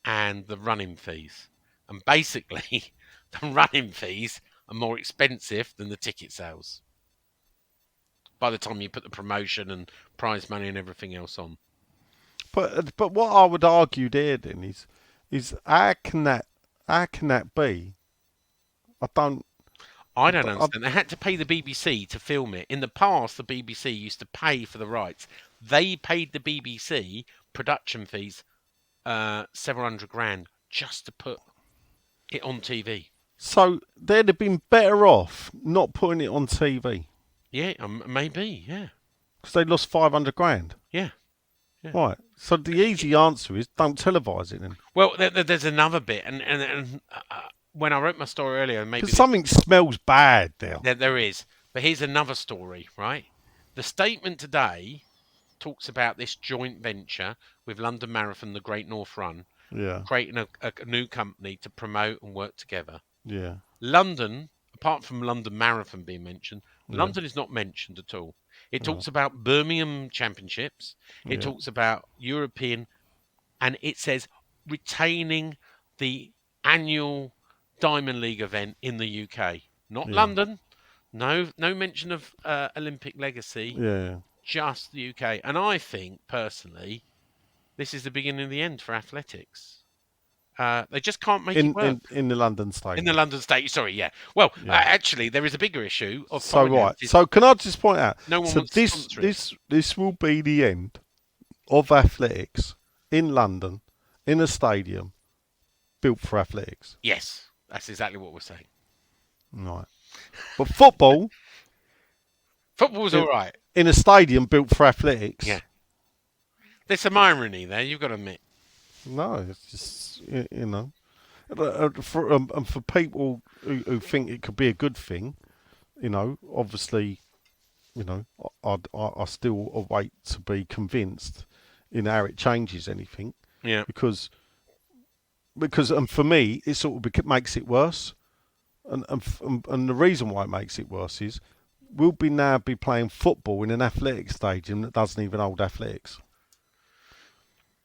and the running fees. And basically, the running fees are more expensive than the ticket sales by the time you put the promotion and prize money and everything else on. But what I would argue there then is how can that be? I don't understand. They had to pay the BBC to film it. In the past, the BBC used to pay for the rights. They paid the BBC production fees, several hundred grand, just to put it on TV. So they'd have been better off not putting it on TV Yeah, maybe. Yeah, because they lost 500 grand. yeah. Yeah. Right. So the easy answer is don't televise it then. Well, there's another bit, and when I wrote my story earlier, maybe Because something smells bad there. there is. But here's another story, right? The statement today talks about this joint venture with London Marathon, the Great North Run, Yeah. creating a new company to promote and work together. Yeah. London, apart from London Marathon being mentioned, Yeah. London is not mentioned at all. It No. talks about Birmingham Championships. It Yeah. talks about European, and it says retaining the annual Diamond League event in the UK, not Yeah. London. No mention of Olympic legacy, Yeah. just the UK. And I think personally, this is the beginning of the end for athletics. They just can't make it work. In the London In Stadium. the London State, sorry, yeah. Well, Yeah. actually, there is a bigger issue of So right. finances. So can I just point out? No one So wants to sponsor it. this will be the end of athletics in London in a stadium built for athletics. Yes, that's exactly what we're saying. Right. But football Football's all right. in a stadium built for athletics. Yeah. There's some irony there, you've got to admit. No, it's just you know, for people who think it could be a good thing, you know, obviously, you know, I still await to be convinced in how it changes anything. Yeah. Because and for me, it sort of makes it worse, and the reason why it makes it worse is we'll now be playing football in an athletics stadium that doesn't even hold athletics.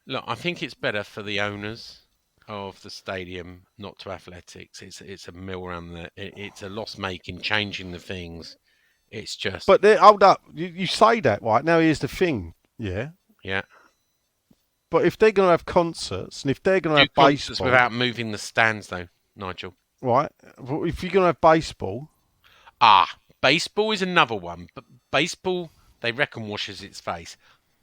Look, I think it's better for the owners of the stadium not to athletics. It's a mill around there. It's a loss making, changing the things. It's just. But hold up, you say that right now. Here's the thing, yeah. Yeah. But if they're going to have concerts and if they're going to have Concerts baseball, without moving the stands, though, Nigel. right? If you're going to have baseball, Baseball is another one, but baseball they reckon washes its face.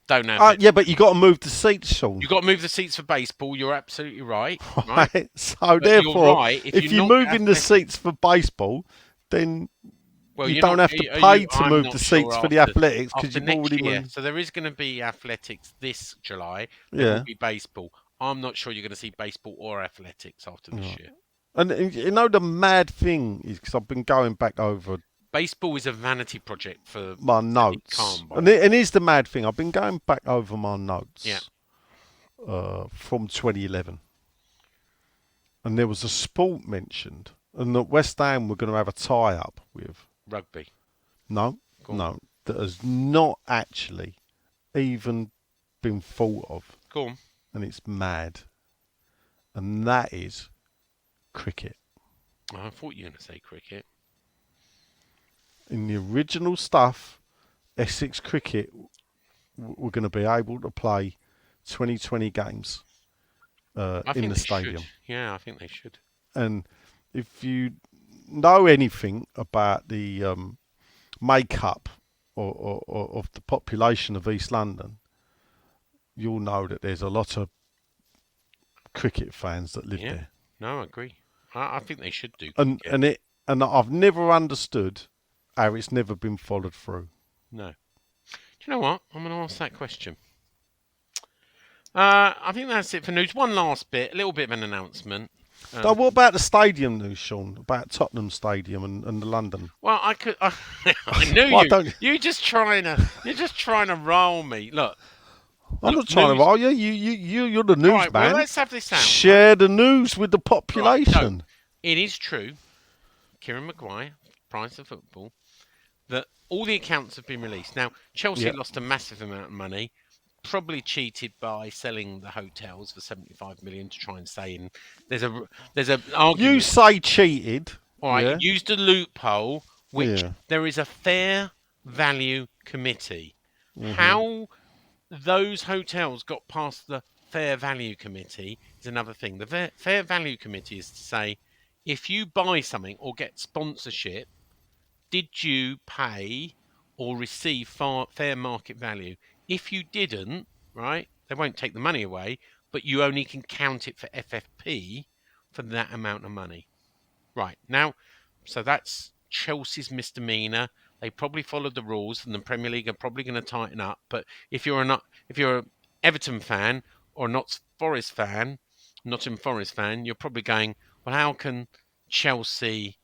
Don't know. yeah, but you got to move the seats, Sean. You've got to move the seats for baseball. You're absolutely right. Right. So But therefore, you're right, if you're moving the seats for baseball, then you don't have to pay to move the seats for the athletics because you've already moved. So there is going to be athletics this July. Yeah. There will be baseball. I'm not sure you're going to see baseball or athletics after this year. And you know the mad thing is because I've been going back over Baseball is a vanity project for my notes, and here's the mad thing: I've been going back over my notes. Yeah. From 2011, and there was a sport mentioned, and that West Ham were going to have a tie-up with rugby. No, that has not actually even been thought of. Go on. And it's mad, and that is cricket. I thought you were going to say cricket. In the original stuff, Essex Cricket were going to be able to play 2020 games in the stadium. Yeah, I think they should. And if you know anything about the makeup or of the population of East London, you'll know that there's a lot of cricket fans that live there. No, I agree. I think they should do. And I've never understood how it's never been followed through. No. Do you know what? I'm going to ask that question. I think that's it for news. One last bit, a little bit of an announcement. So what about the stadium news, Sean? About Tottenham Stadium and the London? Well, I knew you. You're just trying to roll me. Look. I'm not trying to roll you. You're the news man. Well, let's have this out. Share the news with the population. Right, no, it is true, Kieran Maguire, Price of Football, that all the accounts have been released. Now, Chelsea lost a massive amount of money, probably cheated by selling the hotels for 75 million to try and stay in. There's a argument. You say cheated. All right, yeah. Used a loophole, which there is a fair value committee. Mm-hmm. How those hotels got past the fair value committee is another thing. The fair value committee is to say, if you buy something or get sponsorship, did you pay or receive fair market value? If you didn't, right, they won't take the money away, but you only can count it for FFP for that amount of money. Right. Now, so that's Chelsea's misdemeanor. They probably followed the rules, and the Premier League are probably going to tighten up. But if you're an Everton fan or not Forest fan, Nottingham Forest fan, you're probably going, well, how can Chelsea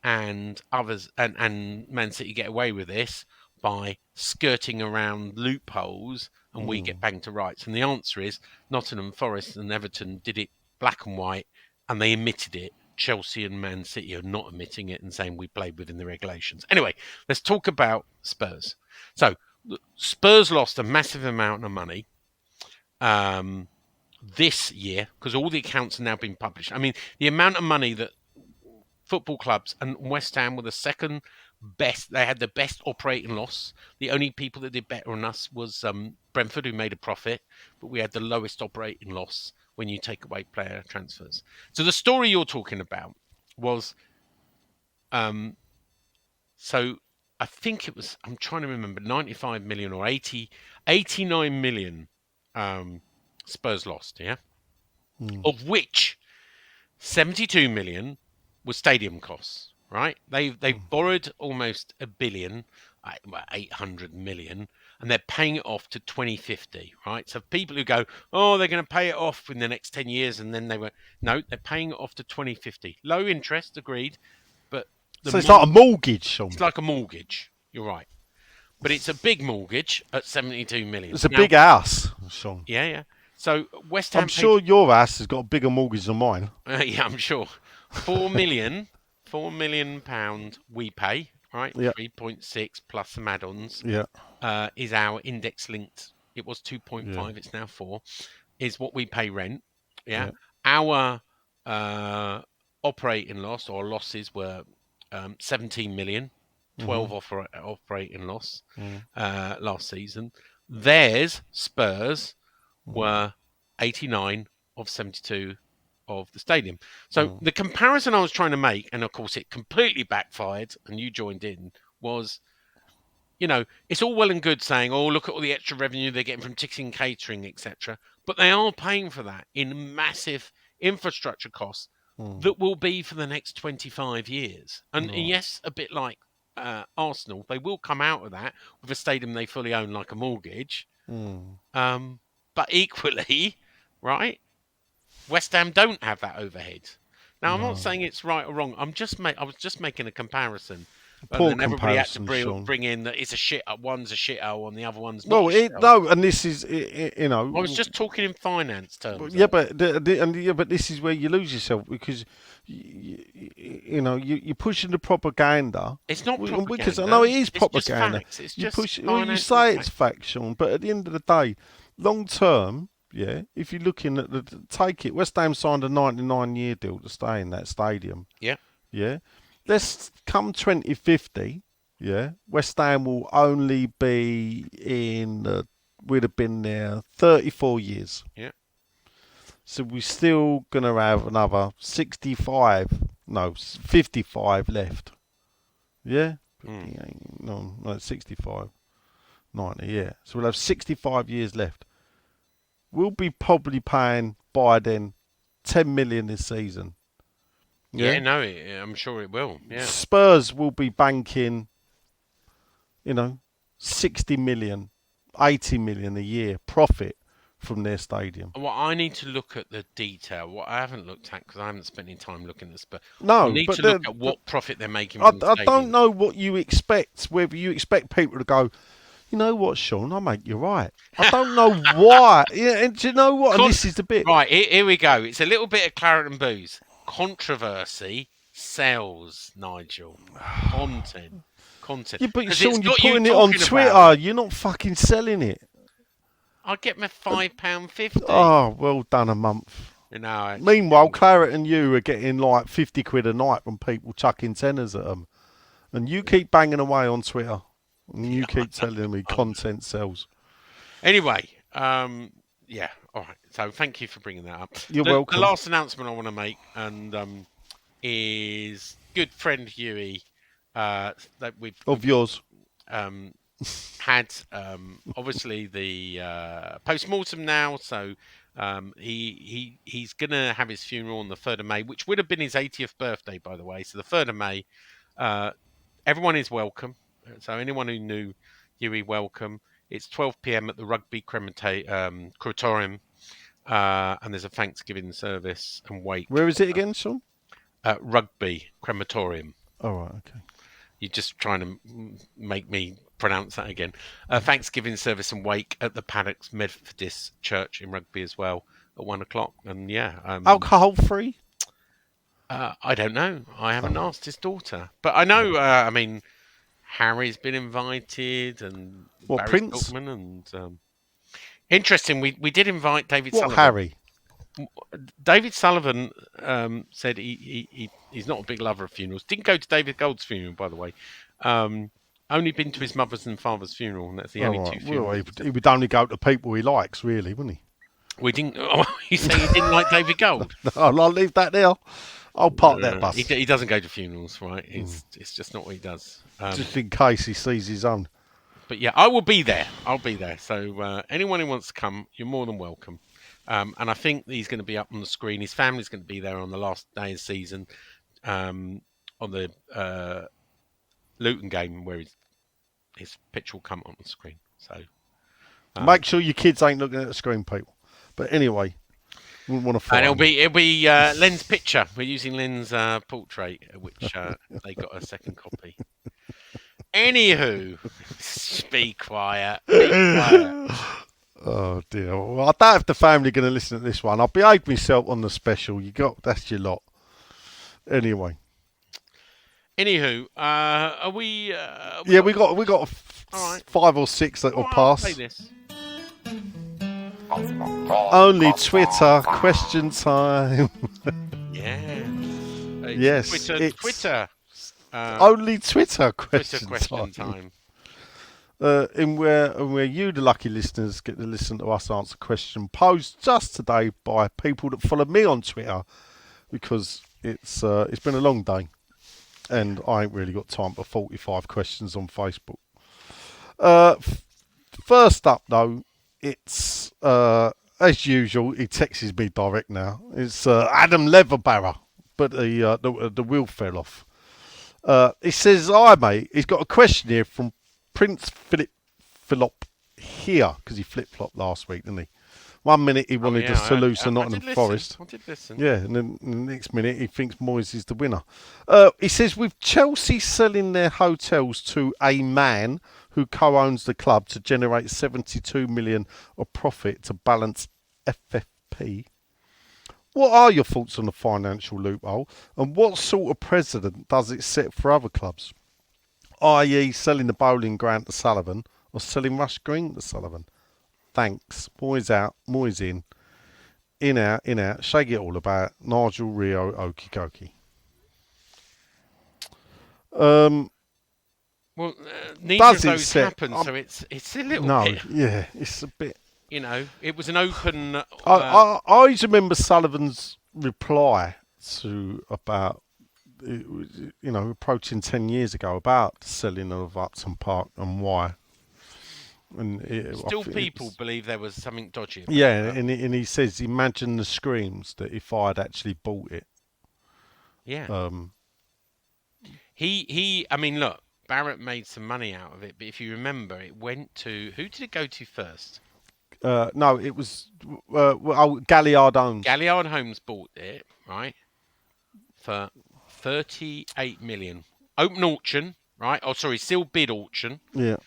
and others and Man City get away with this by skirting around loopholes and we get banged to rights? And the answer is Nottingham Forest and Everton did it black and white and they admitted it. Chelsea and Man City are not admitting it and saying we played within the regulations. Anyway, let's talk about Spurs. So Spurs lost a massive amount of money this year because all the accounts are now being published. I mean, the amount of money that football clubs and West Ham were the second best. They had the best operating loss. The only people that did better than us was Brentford, who made a profit, but we had the lowest operating loss when you take away player transfers. So the story you're talking about was, so I think it was, I'm trying to remember, 95 million or 89 million Spurs lost, yeah? Of which 72 million was stadium costs, right? They've borrowed almost $1 billion, 800 million, and they're paying it off to 2050, right? So people who go, oh, they're going to pay it off in the next 10 years, and then they went, no, they're paying it off to 2050. Low interest, agreed, but So it's like a mortgage, Sean. it's like a mortgage. You're right, but it's a big mortgage at 72 million. It's a big house, Sean. Yeah. So West Ham. I'm sure your house has got a bigger mortgage than mine. Yeah, I'm sure. £4 million we pay, right? Yeah. 3.6 plus some add-ons. Yeah. Is our index linked. It was 2.5. Yeah. It's now 4. Is what we pay rent. Yeah. Yeah. Our operating loss or losses were 17 million. 12 operating loss last season. Theirs, Spurs, were 89 of 72 of the stadium. So the comparison I was trying to make, and of course it completely backfired and you joined in, was, it's all well and good saying, oh, look at all the extra revenue they're getting from ticketing, catering, etc. But they are paying for that in massive infrastructure costs that will be for the next 25 years. And yes, a bit like Arsenal, they will come out of that with a stadium they fully own like a mortgage. But equally, right, West Ham don't have that overhead. Now, I'm not saying it's right or wrong. I was just making a comparison. Poor and everybody had to comparison, bring in that it's a shit. One's a shithole, and the other one's not. Well, a shithole. no, and this is, I was just talking in finance terms. Yeah, but this is where you lose yourself because you're pushing the propaganda. It's not propaganda. Because I know it is propaganda. It's just facts. It's you just push. Well, you say it's factual, but at the end of the day, long term, yeah. If you're looking at take it, West Ham signed a 99-year deal to stay in that stadium. Yeah. Yeah. Let's come 2050. Yeah, West Ham will only be we'd have been there 34 years. Yeah. So we're still going to have another 55 left. Yeah? No, 65. 90, yeah. So we'll have 65 years left. We'll be probably paying by then 10 million this season. Yeah, no, I'm sure it will. Yeah. Spurs will be banking 60 million, 80 million a year profit from their stadium. Well, I need to look at the detail. What I haven't looked at because I haven't spent any time looking at this, but no, I need to look at what profit they're making. I don't know what you expect. Whether you expect people to go, you know what, Sean, I make you right. I don't know why. Yeah, and do you know what? And this is the bit. Right, here we go. It's a little bit of claret and booze. Controversy sells, Nigel. Content. Yeah, but Sean, you're putting it on Twitter. You're not fucking selling it. I get my £5.50. Oh, well done a month. Meanwhile, Claret and you are getting like 50 quid a night from people chucking tenors at them. And you keep banging away on Twitter. And you keep telling me content sells. Anyway, yeah, all right. So thank you for bringing that up. You're welcome. The last announcement I want to make is good friend Huey. That we've of yours. had obviously the post-mortem now, so he's going to have his funeral on the 3rd of May, which would have been his 80th birthday, by the way. So the 3rd of May, everyone is welcome. So anyone who knew Huey, welcome. It's 12 p.m. at the Rugby Crematorium, and there's a Thanksgiving service and wake. Where is it again, Sean? Rugby Crematorium. Oh, right, okay. You're just trying to make me pronounce that again. Thanksgiving service and wake at the Paddocks Methodist Church in Rugby as well at 1 o'clock. And yeah, alcohol free. I don't know. I haven't asked his daughter, but I know. I mean, Harry's been invited, and Barry Prince? Stockman, and interesting. We did invite David Sullivan. Harry? David Sullivan said he's not a big lover of funerals. Didn't go to David Gold's funeral, by the way. Only been to his mother's and father's funeral, and that's the only two funerals. Well, he would only go to people he likes, really, wouldn't he? We didn't. Oh, you say he didn't like David Gold? No, I'll leave that there. I'll park that bus. He doesn't go to funerals, right? It's just not what he does. Just in case he sees his own. But yeah, I will be there. I'll be there. So anyone who wants to come, you're more than welcome. And I think he's going to be up on the screen. His family's going to be there on the last day of the season, on the Luton game, where his picture will come on the screen. So make sure your kids ain't looking at the screen, people. But anyway, wouldn't want to find. And it'll be Len's picture. We're using Len's portrait, which they got a second copy. Anywho, be quiet. Be quiet. Oh dear. Well, I doubt if the family are going to listen to this one. I'll behave myself on the special. That's your lot. Anyway. Anywho, are we? We got 5 or 6 that will pass. Play this. Only Twitter question time. Yeah. Yes. Twitter. Only Twitter question time. And where you, the lucky listeners, get to listen to us answer a question posed just today by people that follow me on Twitter, because it's been a long day, and I ain't really got time for 45 questions on Facebook. First up, though, it's as usual. He texts me direct now. It's Adam Leatherbarrow, but the wheel fell off. He says, "Hi mate." He's got a question here from Prince Philip here, because he flip-flopped last week, didn't he? 1 minute he wanted us to lose to Nottingham Forest. I did listen. Yeah, and then the next minute he thinks Moyes is the winner. He says, with Chelsea selling their hotels to a man who co-owns the club to generate 72 million of profit to balance FFP, what are your thoughts on the financial loophole, and what sort of precedent does it set for other clubs? I.e. selling the bowling ground to Sullivan or selling Rush Green to Sullivan? Thanks. Moyes out, Moyes in. In out. Shake it all about. Nigel, Rio, okie dokie. Well, neither of those happened, so it's a little bit. Yeah, it's a bit. You know, it was an open. I always remember Sullivan's reply to about, approaching 10 years ago about selling of Upton Park and why. And people believe there was something dodgy about that. And he says, imagine the screams that if I had actually bought it. Yeah. I mean, look, Barrett made some money out of it, but if you remember, it went to, who did it go to first? No, it was Galliard Homes. Galliard Homes bought it, right, for 38 million. Open auction, right? Oh, sorry, sealed bid auction. Yeah.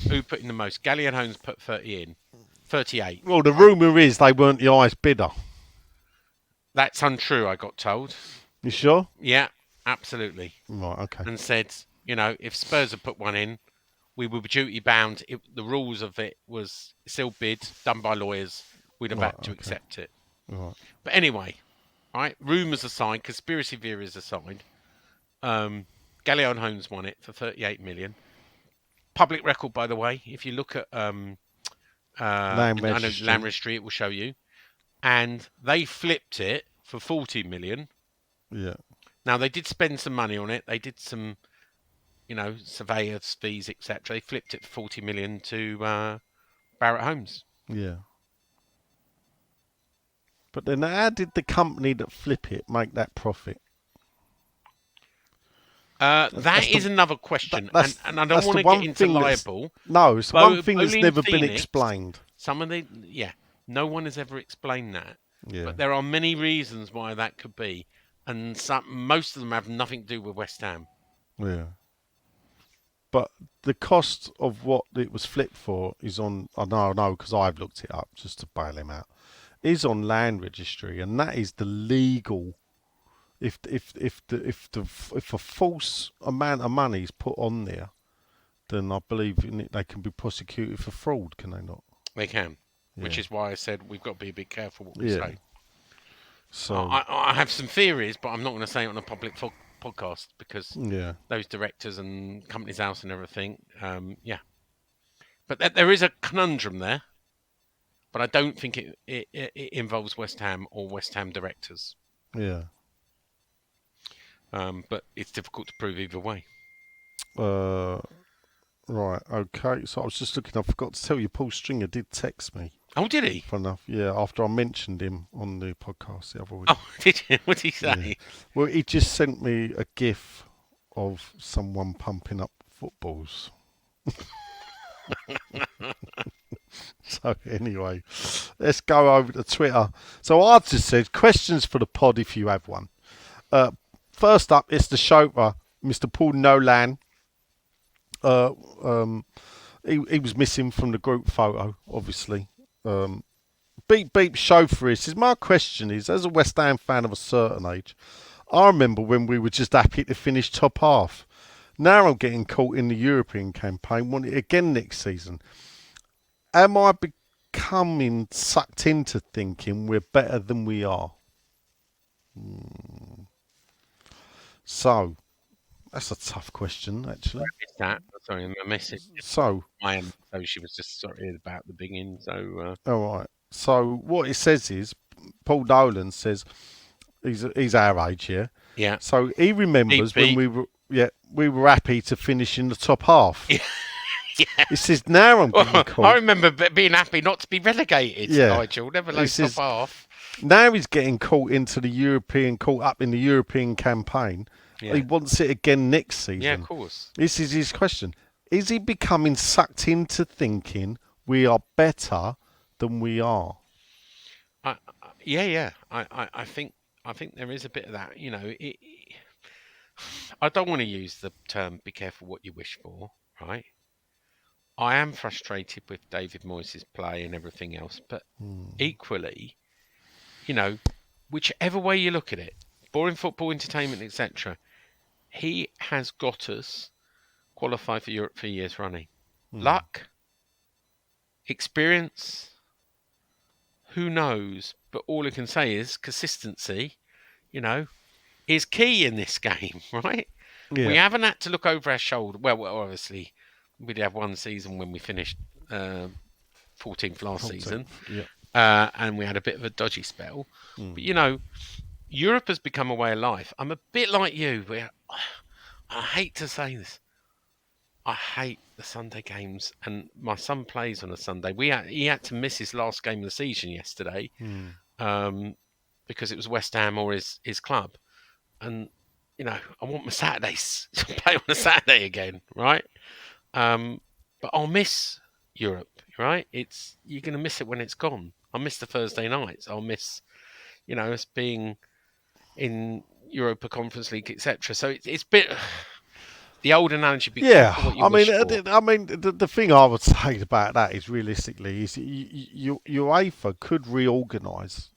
Who put in the most? Galliard Homes put 38. Well, the rumour is they weren't the highest bidder. That's untrue, I got told. You sure? Yeah, absolutely. Right, okay. And said, if Spurs had put one in, we would be duty bound. The rules of it was sealed bid, done by lawyers. We'd have had to accept it. Right. But anyway, right? Rumours aside, conspiracy theories aside, Galliard Homes won it for 38 million. Public record, by the way. If you look at Land Registry, it will show you. And they flipped it for 40 million. Yeah. Now, they did spend some money on it. They did some surveyors fees, etc. They flipped it for 40 million to Barrett Homes. Yeah. But then how did the company that flip it make that profit? That is another question, That's and I don't that's want the to get one into thing that's liable. no, it's the one thing that's Bowling never been Phoenix, explained. No one has ever explained that. Yeah. But there are many reasons why that could be, and most of them have nothing to do with West Ham. Yeah. But the cost of what it was flipped for is on. I know, because I've looked it up just to bail him out. Is on land registry, and that is the legal. If a false amount of money is put on there, then I believe they can be prosecuted for fraud. Can they not? They can, which Yeah. is why I said we've got to be a bit careful what we Yeah. say. So I have some theories, but I'm not going to say it on a public podcast because yeah. those directors and Companies House and everything. But there is a conundrum there. But I don't think it involves West Ham or West Ham directors. Yeah. But it's difficult to prove either way. Right. Okay. So I was just looking. I forgot to tell you. Paul Stringer did text me. Oh, did he? Fun enough. Yeah. After I mentioned him on the podcast the other week. Oh, did you? What did he say? Yeah. Well, he just sent me a GIF of someone pumping up footballs. So anyway, let's go over to Twitter. So I just said questions for the pod if you have one. First up, it's the chauffeur, Mr. Paul Nolan. He was missing from the group photo, obviously. Beep chauffeur. He says, my question is, as a West Ham fan of a certain age, I remember when we were just happy to finish top half. Now I'm getting caught in the European campaign, want it again next season. Am I becoming sucked into thinking we're better than we are? So, that's a tough question, actually. I missed that. Sorry, my message. So, she was just sorry about the beginning. So, all right. So, what it says is, Paul Nolan says he's our age, yeah. Yeah. So he remembers BP. when we were happy to finish in the top half. Yeah. He says now I'm getting caught. I remember being happy not to be relegated, Nigel. Never low top half. Now he's getting caught up in the European campaign. Yeah. He wants it again next season. Yeah, of course. This is his question. Is he becoming sucked into thinking we are better than we are? Yeah. I think there is a bit of that. I don't want to use the term "be careful what you wish for," right? I am frustrated with David Moyes' play and everything else, but equally, whichever way you look at it, boring football, entertainment, etc., he has got us qualified for Europe for years running. Luck, experience, who knows? But all I can say is consistency, is key in this game, right? Yeah. We haven't had to look over our shoulder. Well, obviously, we did have one season when we finished 14th last season. Yeah. And we had a bit of a dodgy spell. But, Europe has become a way of life. I'm a bit like you. I hate to say this. I hate the Sunday games. And my son plays on a Sunday. He had to miss his last game of the season yesterday because it was West Ham or his club. And, I want my Saturdays to play on a Saturday again, right? But I'll miss Europe, right? You're going to miss it when it's gone. I'll miss the Thursday nights. I'll miss, us being in Europa Conference League, etc. So it's a bit the old analogy. The thing I would say about that is realistically is UEFA could reorganise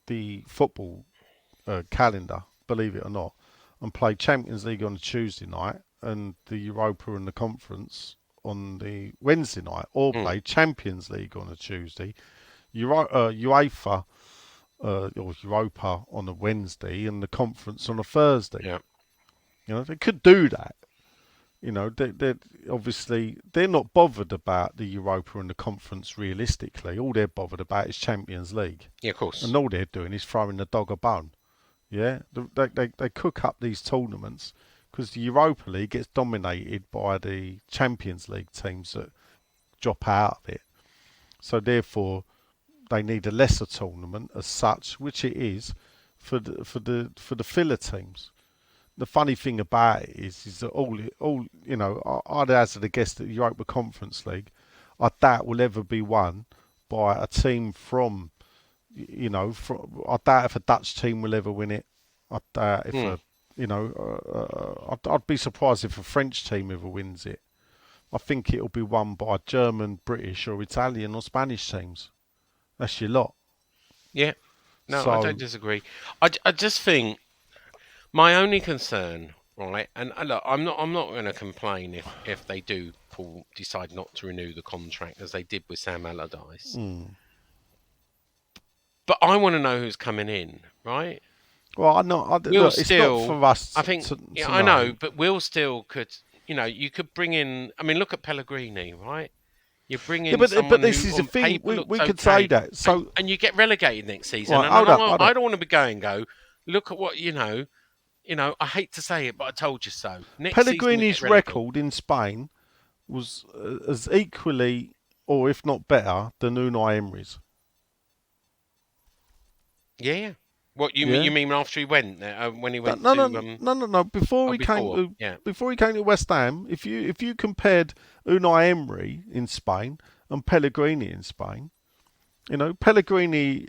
the football calendar, believe it or not, and play Champions League on a Tuesday night and the Europa and the Conference on the Wednesday night, or play Champions League on a Tuesday, UEFA or Europa on a Wednesday, and the Conference on a Thursday. Yeah. They could do that. They're obviously they're not bothered about the Europa and the Conference realistically. All they're bothered about is Champions League. Yeah, of course. And all they're doing is throwing the dog a bone. Yeah, they cook up these tournaments because the Europa League gets dominated by the Champions League teams that drop out of it. So therefore, they need a lesser tournament as such, which it is for the filler teams. The funny thing about it is that all you know, I'd hazard a guess that the Europa Conference League, I doubt will ever be won by a team from, you know, I doubt if a Dutch team will ever win it. I doubt if I'd be surprised if a French team ever wins it. I think it'll be won by German, British, or Italian or Spanish teams. That's your lot. Yeah. No, So- I don't disagree. I just think my only concern, right, and look, I'm not going to complain if they do decide not to renew the contract as they did with Sam Allardyce. But I want to know who's coming in, right? Well, look, it's Still, not for us. I think, to I know, but Will Still could, you know, you could bring in. I mean, look at Pellegrini, right? You bring in someone but this who, is the on thing. paper, We looks could okay, say that. So and you get relegated next season. Right, And hold hold up. I don't want to be go. Look at what you know. I hate to say it, but I told you so. Next season we Pellegrini's get relegated. record in Spain was as equally, or if not better, than Unai Emery's. Yeah. What you Yeah. you mean after he went there? When he went No. to Before he came to West Ham, if you compared Unai Emery in Spain and Pellegrini in Spain, you know, Pellegrini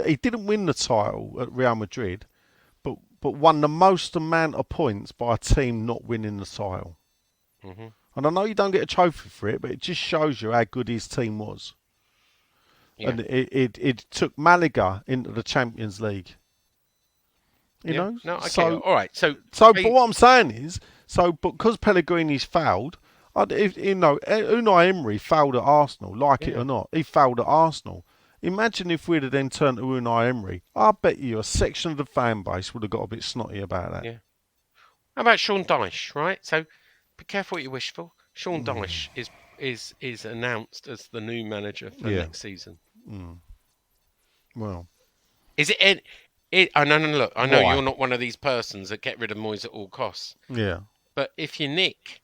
he didn't win the title at Real Madrid, but won the most amount of points by a team not winning the title. Mhm. And I know you don't get a trophy for it, but it just shows you how good his team was. Yeah. And it took Malaga into the Champions League. You know? No, okay. So, All right. So but what I'm saying is, because Pellegrini's fouled, Unai Emery fouled at Arsenal, like it or not. He fouled at Arsenal. Imagine if we'd have then turned to Unai Emery. I bet you a section of the fan base would have got a bit snotty about that. Yeah. How about Sean Dyche, right? So be careful what you wish for. Sean Dyche is announced as the new manager for next season. Well, Is it? No. Look, I know Why? you're not one of these persons that get rid of Moyes at all costs. yeah. But if you're Nick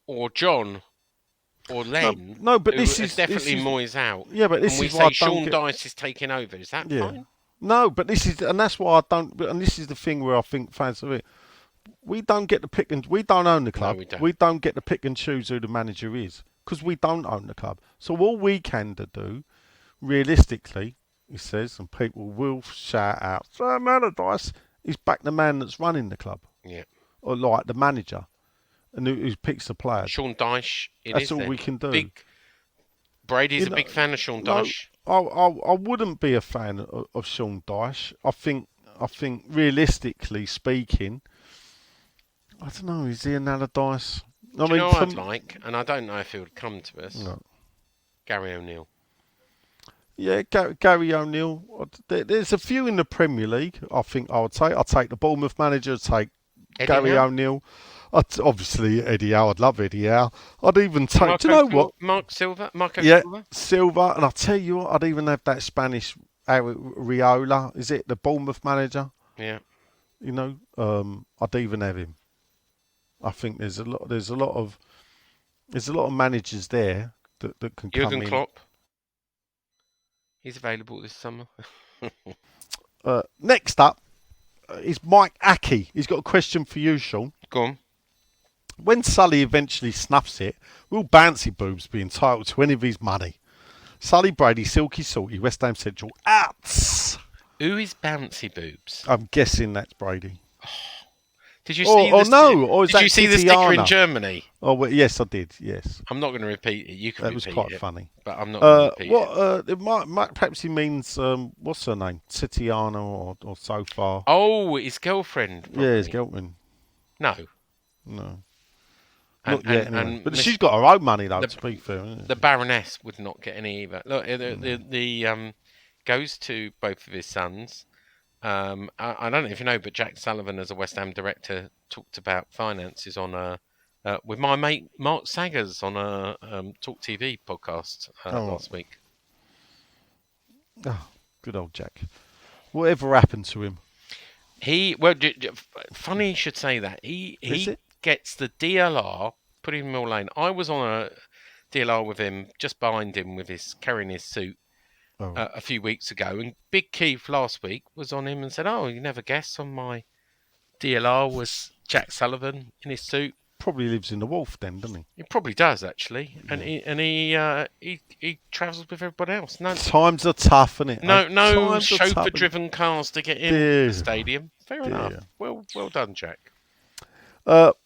or John or Len, No, but who this is is definitely this is, Moyes out. Yeah, but this and we is why say I don't Sean get. Dyche is taking over. Is that Yeah. fine? No, but that's why I don't. And this is the thing where I think fans of it. We don't get to pick and we don't own the club. we don't. We don't get to pick and choose who the manager is because we don't own the club. So all we can do, realistically, he says, and people will shout out, Sam Allardyce is back the man that's running the club, Yeah. or like the manager, and who picks the players. Sean Dyche. That's all we can do. Brady's You a know, big fan of Sean No, Dyche. I wouldn't be a fan of Sean Dyche. I think realistically speaking, I don't know. Is he an Allardyce? Do you know what I'd like? And I don't know if he would come to us. No. Gary O'Neill. Yeah, Gary O'Neill. There's a few in the Premier League. I think I would take. I'd take the Bournemouth manager. I'd take Gary O'Neill. Obviously Eddie Howe. I'd love Eddie Howe. I'd even take. Do you know what? Marco Silva. Silva. And I tell you what, I'd even have that Spanish Riola. Is it the Bournemouth manager? Yeah. You know, I'd even have him. I think there's a lot of managers there that can come in. Jurgen Klopp. He's available this summer. Next up is Mike Aki. He's got a question for you, Sean. Go on. When Sully eventually snuffs it, will Bouncy Boobs be entitled to any of his money? Sully Brady, Silky Salty, West Ham Central. Outs! Who is Bouncy Boobs? I'm guessing that's Brady. Did you see this? Did you see the sticker Titiana? in Germany? Oh, well, yes, I did. Yes, I'm not going to repeat it. You can that was repeat quite it, funny. but I'm not going to repeat it. It might perhaps he means what's her name, Titiana or so far. Oh, his girlfriend. Probably. Yeah, his girlfriend. No. Not yet, anyway. and But Miss- she's got her own money though. To be fair, isn't it? The Baroness would not get any either. Look, the goes to both of his sons. I don't know if you know, but Jack Sullivan, as a West Ham director, talked about finances on with my mate Mark Saggers on a Talk TV podcast last week. Oh, good old Jack. Whatever happened to him? Funny you should say that. Is He it? gets the DLR, put him in Mill Lane. I was on a DLR with him, just behind him with carrying his suit Oh, a few weeks ago, and Big Keith last week was on him and said, "Oh, you never guessed on my DLR was Jack Sullivan in his suit." probably lives in the Wolf then, doesn't he? He probably does actually, and Yeah. he travels with everybody else. Times are tough, isn't it? No Times are tough, innit? chauffeur-driven cars to get in Dear. the stadium. Fair enough. Dear. Well done, Jack.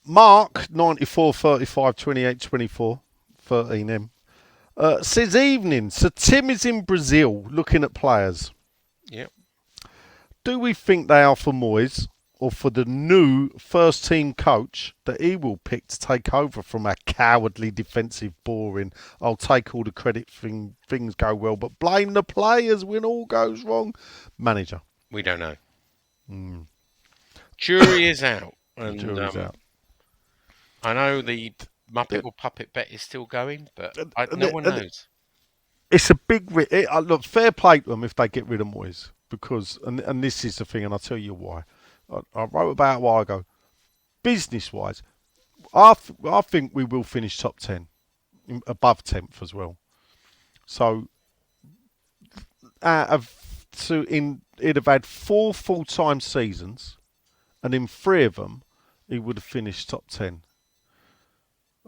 Mark 94 35 28 24 13M says evening. So Tim is in Brazil looking at players. Yep. Do we think they are for Moyes or for the new first team coach that he will pick to take over from our cowardly defensive boring? I'll take all the credit things go well, but blame the players when all goes wrong. Manager. We don't know. Jury is out. And, Jury's out. I know the Muppet or Puppet bet is still going, but no one knows. It's a big... look, fair play to them if they get rid of Moyes. Because, and this is the thing, and I'll tell you why. I wrote about it a while ago. Business-wise, I think we will finish top 10. Above 10th as well. So, he'd have had 4 full-time seasons, and in 3 of them, he would have finished top 10.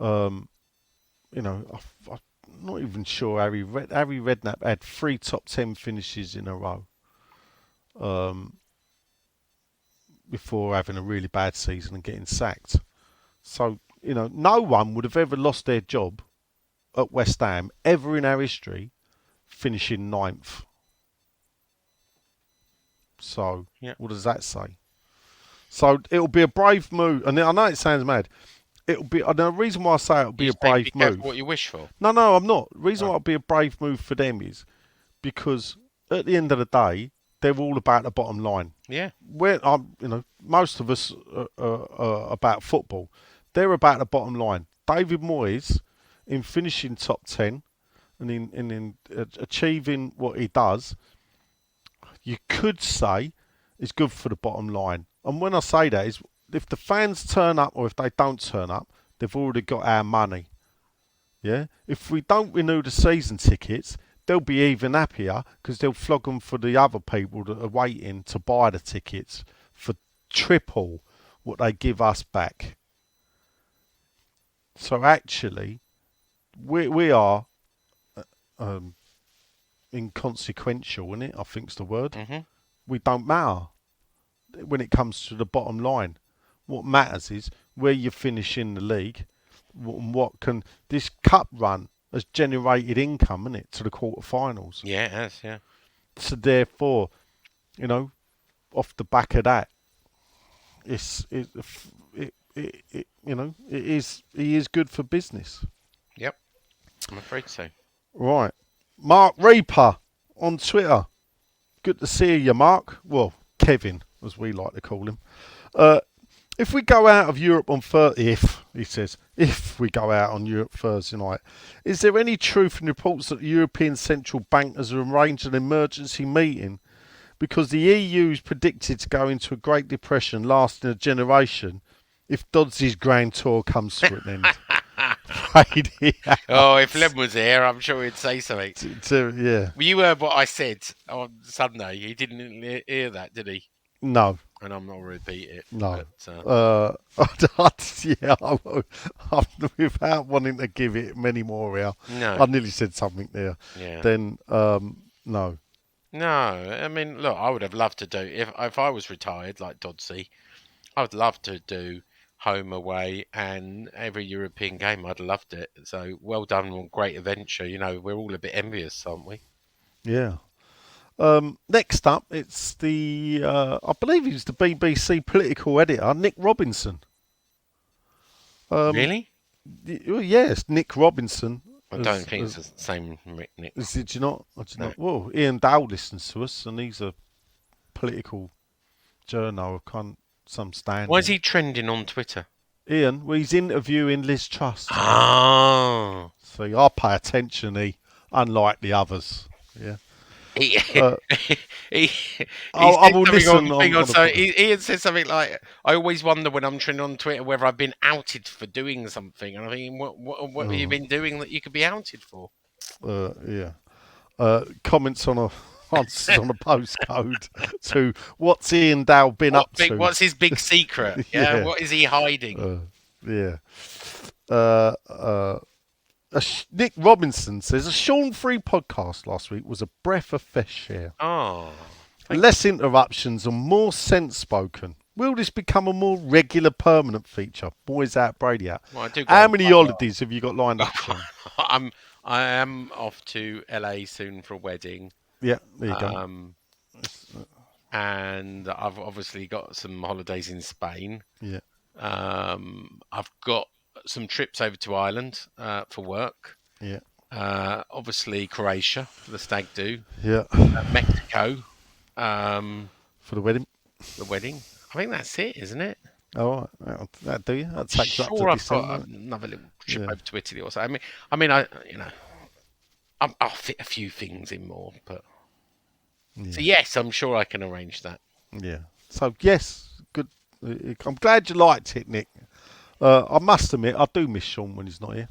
I'm not even sure Harry Redknapp had 3 top 10 finishes in a row before having a really bad season and getting sacked. So, no one would have ever lost their job at West Ham ever in our history finishing 9th. So, What does that say? So, it'll be a brave move. And I know it sounds mad. The reason why I say it'll be a brave move. What you wish for? No, I'm not. The reason why it'll be a brave move for them is because at the end of the day, they're all about the bottom line. Yeah. Most of us are about football. They're about the bottom line. David Moyes, in finishing top 10 and in achieving what he does, you could say is good for the bottom line. And when I say that is, if the fans turn up or if they don't turn up, they've already got our money. Yeah. If we don't renew the season tickets, they'll be even happier because they'll flog them for the other people that are waiting to buy the tickets for triple what they give us back. So actually, we are inconsequential, isn't it? I think's the word. Mm-hmm. We don't matter when it comes to the bottom line. What matters is where you finish in the league. What can this cup run has generated income, isn't it, to the quarterfinals? Yeah, it has. Yeah. So therefore, off the back of that, he is good for business. Yep. I'm afraid so. Right, Mark Reaper on Twitter. Good to see you, Mark. Well, Kevin, as we like to call him. If we go out of Europe on if we go out on Europe Thursday night, is there any truth in reports that the European Central Bank has arranged an emergency meeting because the EU is predicted to go into a Great Depression lasting a generation if Dodds' Grand Tour comes to an end? If Lem was here, I'm sure he'd say something. Yeah. Well, you heard what I said on Sunday. He didn't hear that, did he? No. And I'm not going to repeat it. No. But, I will. Without wanting to give it many more out. No. I nearly said something there. Yeah. Then, no. No. I mean, look, I would have loved to do, if I was retired like Dodsey, I would love to do home, away, and every European game. I'd loved it. So, well done on great adventure. We're all a bit envious, aren't we? Yeah. Next up, it's the, I believe he's the BBC political editor, Nick Robinson. Really? Yes, Nick Robinson. I don't think it's the same Nick. Did you not? No. Well, Ian Dowell listens to us, and he's a political journal of some standing. Why is he trending on Twitter? Ian, well, he's interviewing Liz Truss. Oh. So I pay attention, unlike the others. Yeah. He, Uh, he I said will something listen on thing on on the so podcast. Ian said something like, "I always wonder when I'm trending on Twitter whether I've been outed for doing something." And I mean, what have you been doing that you could be outed for? Yeah. Comments on a on a postcode to what's Ian Dow been up to? What's his big secret? Yeah, Yeah. what is he hiding? Yeah. Uh, uh, Nick Robinson says a Sean Free podcast last week was a breath of fresh air. Oh, thank Less interruptions and more sense spoken. Will this become a more regular, permanent feature? Boys out, Brady out. Well, I do go How on many quite a lot. holidays have you got lined up, Sean? I am off to LA soon for a wedding. Yeah, there you go. And I've obviously got some holidays in Spain. Yeah, I've got some trips over to Ireland for work. yeah, Obviously Croatia for the stag do. yeah. Mexico For the wedding. the wedding. I think that's it, isn't it? All right, that do you? That takes you up to Sure, I've December. got another little trip Yeah. over to Italy or so. I mean, I'll fit a few things in more, but so yes, I'm sure I can arrange that. Yeah. So yes, good. I'm glad you liked it, Nick. I must admit, I do miss Sean when he's not here,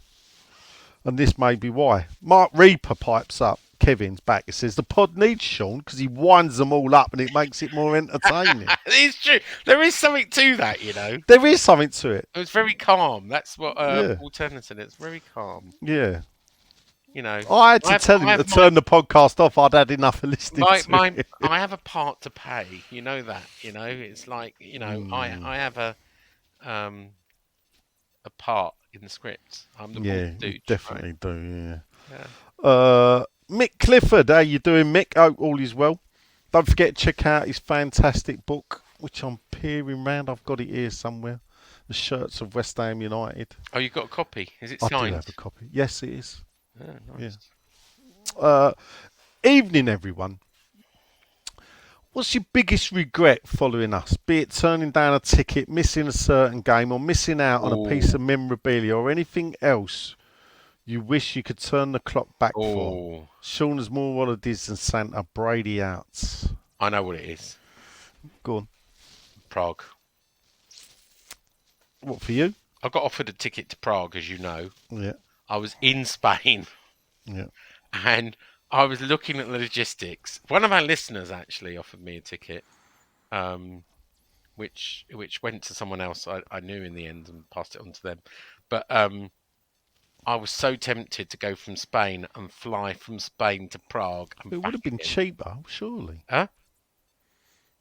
and this may be why. Mark Reaper pipes up. Kevin's back. He says the pod needs Sean because he winds them all up and it makes it more entertaining. It's true. There is something to that, you know. There is something to it. It was very calm. That's what Yeah. Paul Turner said. It's very calm. Yeah. You know, I had to tell him to turn the podcast off. I'd had enough of listening to it. I have a part to pay. You know that. You know, it's like I have a part in the script. I'm the Yeah, one to you definitely do. Yeah. Mick Clifford, how you doing, Mick? Hope all is well. Don't forget to check out his fantastic book, which I'm peering round. I've got it here somewhere. The Shirts of West Ham United. Oh, you got a copy? Is it I signed? do have a copy. Yes, it is. Oh, nice. Evening, everyone. What's your biggest regret following us? Be it turning down a ticket, missing a certain game, or missing out on a piece of memorabilia, or anything else you wish you could turn the clock back for? Sean has more holidays than Santa. Brady out. I know what it is. Go on. Prague. What for you? I got offered a ticket to Prague, as you know. Yeah. I was in Spain. Yeah. And I was looking at the logistics. One of our listeners actually offered me a ticket, which went to someone else I knew in the end and passed it on to them. But I was so tempted to go from Spain and fly from Spain to Prague. And It would have been cheaper, surely. Huh?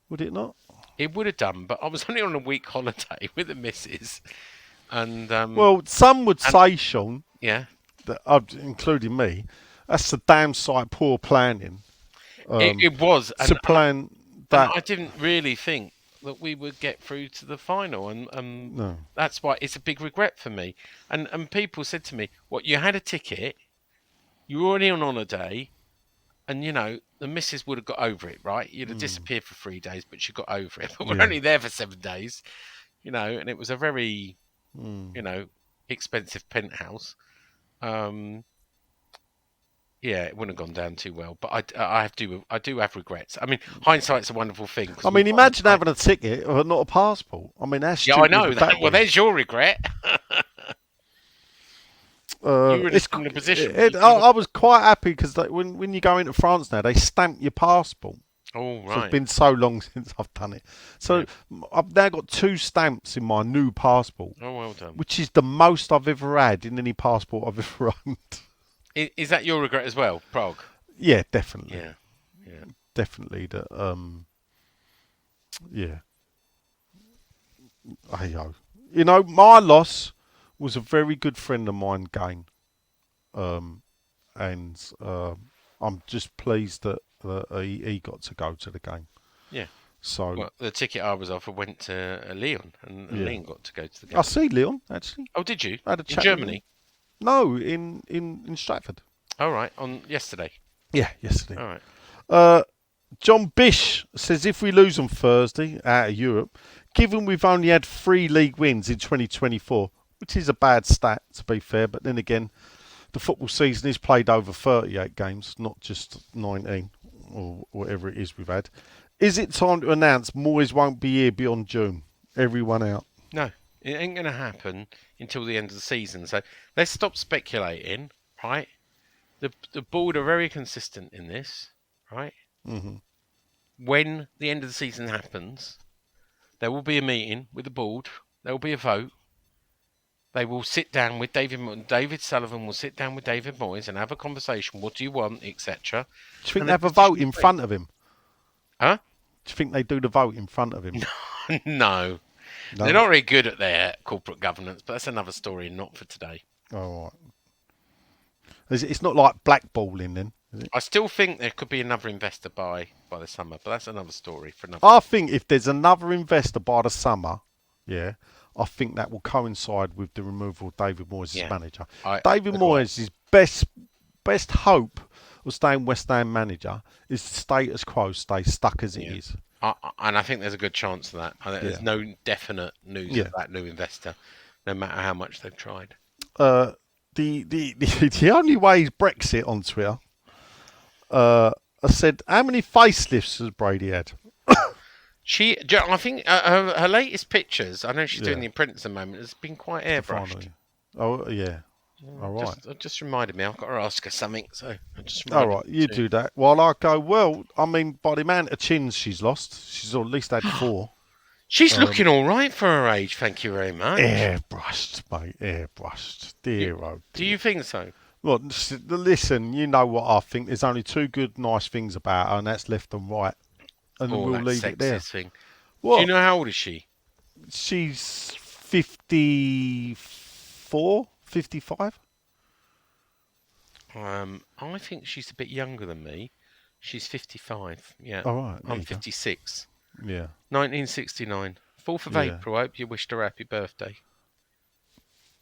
Would it not? It would have done, but I was only on a week holiday with the missus. And well, some would say, Sean, yeah, that including me, that's the damn sight poor planning. It was to plan that. I didn't really think that we would get through to the final, and No. that's why it's a big regret for me. And people said to me, "What, you had a ticket, you were already on holiday, and you know the missus would have got over it, right? You'd have disappeared for 3 days, but she got over it. But we're only there for 7 days, you know, and it was a very, you know, expensive penthouse. Yeah, it wouldn't have gone down too well, but I do have regrets. I mean, hindsight's a wonderful thing. I mean, imagine having a ticket but not a passport. I mean, that's I know that. Well, there's your regret. You were in a similar position. I was quite happy because when you go into France now, they stamp your passport. Oh, right. So it's been so long since I've done it. So I've now got 2 stamps in my new passport. Oh, well done. Which is the most I've ever had in any passport I've ever owned. Is that your regret as well, Prague? Yeah, definitely. Yeah. Definitely. That. Yeah. You know, my loss was a very good friend of mine gain. And I'm just pleased that he got to go to the game. Yeah. So well, the ticket I was offered went to Leon, and Leon got to go to the game. I see Leon actually. Oh, did you? I had a chat in Germany? No, in Stratford. Oh, right. On yesterday. Yeah, yesterday. All right. John Bish says if we lose on Thursday out of Europe, given we've only had 3 league wins in 2024, which is a bad stat to be fair, but then again, the football season is played over 38 games, not just 19. or whatever it is we've had. Is it time to announce Moyes won't be here beyond June? Everyone out. No, it ain't going to happen until the end of the season. So let's stop speculating, right? The board are very consistent in this, right? Mm-hmm. When the end of the season happens, there will be a meeting with the board. There will be a vote. They will sit down with David Sullivan will sit down with David Moyes and have a conversation. What do you want, etc. Do you think And they a have a decision vote in is made. front of him? Huh? Do you think they do the vote in front of him? No. They're not very good at their corporate governance, but that's another story, not for today. All right. It's not like blackballing then, is it? I still think there could be another investor by the summer, but that's another story for another. I think if there's another investor by the summer, yeah, I think that will coincide with the removal of David Moyes as manager. David Moyes' best hope of staying West Ham manager is the status quo stay stuck as it is. And I think there's a good chance of that. There's no definite news of that new investor, no matter how much they've tried. The only way is Brexit on Twitter. I said, how many facelifts has Brady had? I think her latest pictures, I know she's doing The Apprentice at the moment, has been quite airbrushed. Oh, yeah. All right. Just reminded me, I've got to ask her something, so I just all right, you do that. While I go, well, I mean, by the amount of chins she's lost, she's at least had 4. She's looking all right for her age, thank you very much. Airbrushed, mate, airbrushed. Dear, oh dear. Do you think so? Well, listen, you know what I think. There's only 2 good, nice things about her, and that's left and right. And we'll leave it there. Thing. What? Do you know how old is she? She's 54, 55. I think she's a bit younger than me. She's 55. Yeah. All right. I'm 56. Yeah. 1969. 4th of April. I hope you wished her happy birthday.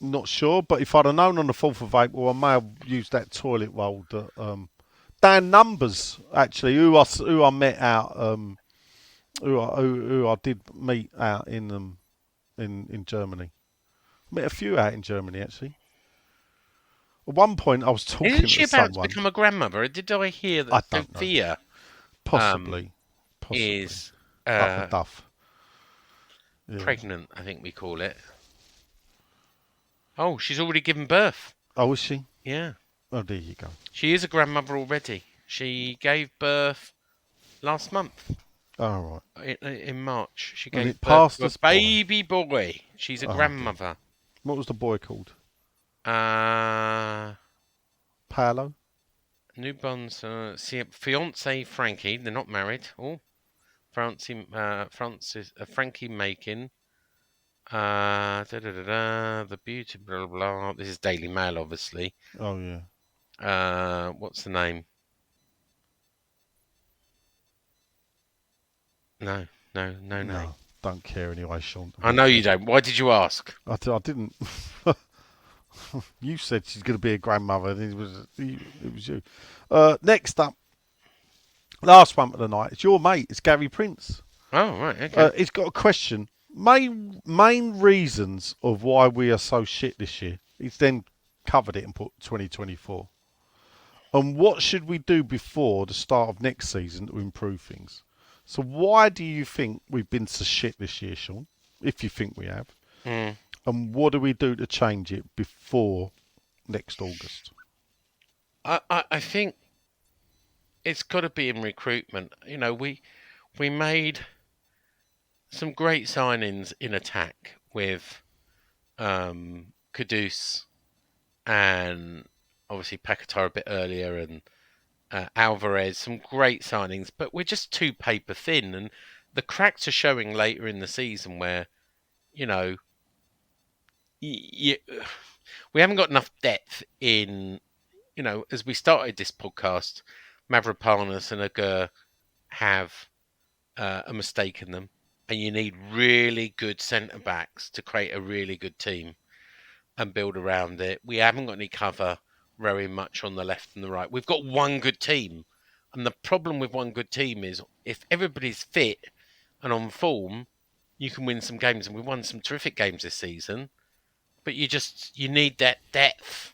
Not sure, but if I'd have known on the 4th of April, I may have used that toilet roll that Dan Numbers, actually, who I met out, who I did meet out in Germany. Met a few out in Germany, actually. At one point, I was talking Isn't she to about someone. to become a grandmother? Did I hear that Sophia possibly is up a duff. Yeah. Pregnant, I think we call it. Oh, she's already given birth. Oh, is she? Yeah. Oh, there you go. She is a grandmother already. She gave birth last month. Oh, right. In March. She gave birth to a baby boy. She's a grandmother. What was the boy called? Paolo. Newborn's fiance Frankie. They're not married. Oh, Frankie Makin. The beauty. Blah blah. This is Daily Mail, obviously. Oh yeah. What's the name? No. Don't care anyway, Sean. I know you don't. Why did you ask? I didn't. You said she's going to be a grandmother, and it was you. Next up, last one of the night. It's your mate. It's Gary Prince. Oh right, okay. He's got a question. Main reasons of why we are so shit this year. He's then covered it and put 2024. And what should we do before the start of next season to improve things? So why do you think we've been so shit this year, Sean? If you think we have. And what do we do to change it before next August? I think it's got to be in recruitment. You know, we made some great signings in attack with Kudus and obviously Paquetá a bit earlier and Alvarez. Some great signings, but we're just too paper thin. And the cracks are showing later in the season where, you know, we haven't got enough depth in, you know, as we started this podcast, Mavropanos and Agur have a mistake in them, and you need really good centre-backs to create a really good team and build around it. We haven't got any cover very much on the left and the right. We've got one good team, and the problem with one good team is if everybody's fit and on form, you can win some games, and we've won some terrific games this season. But you need that depth,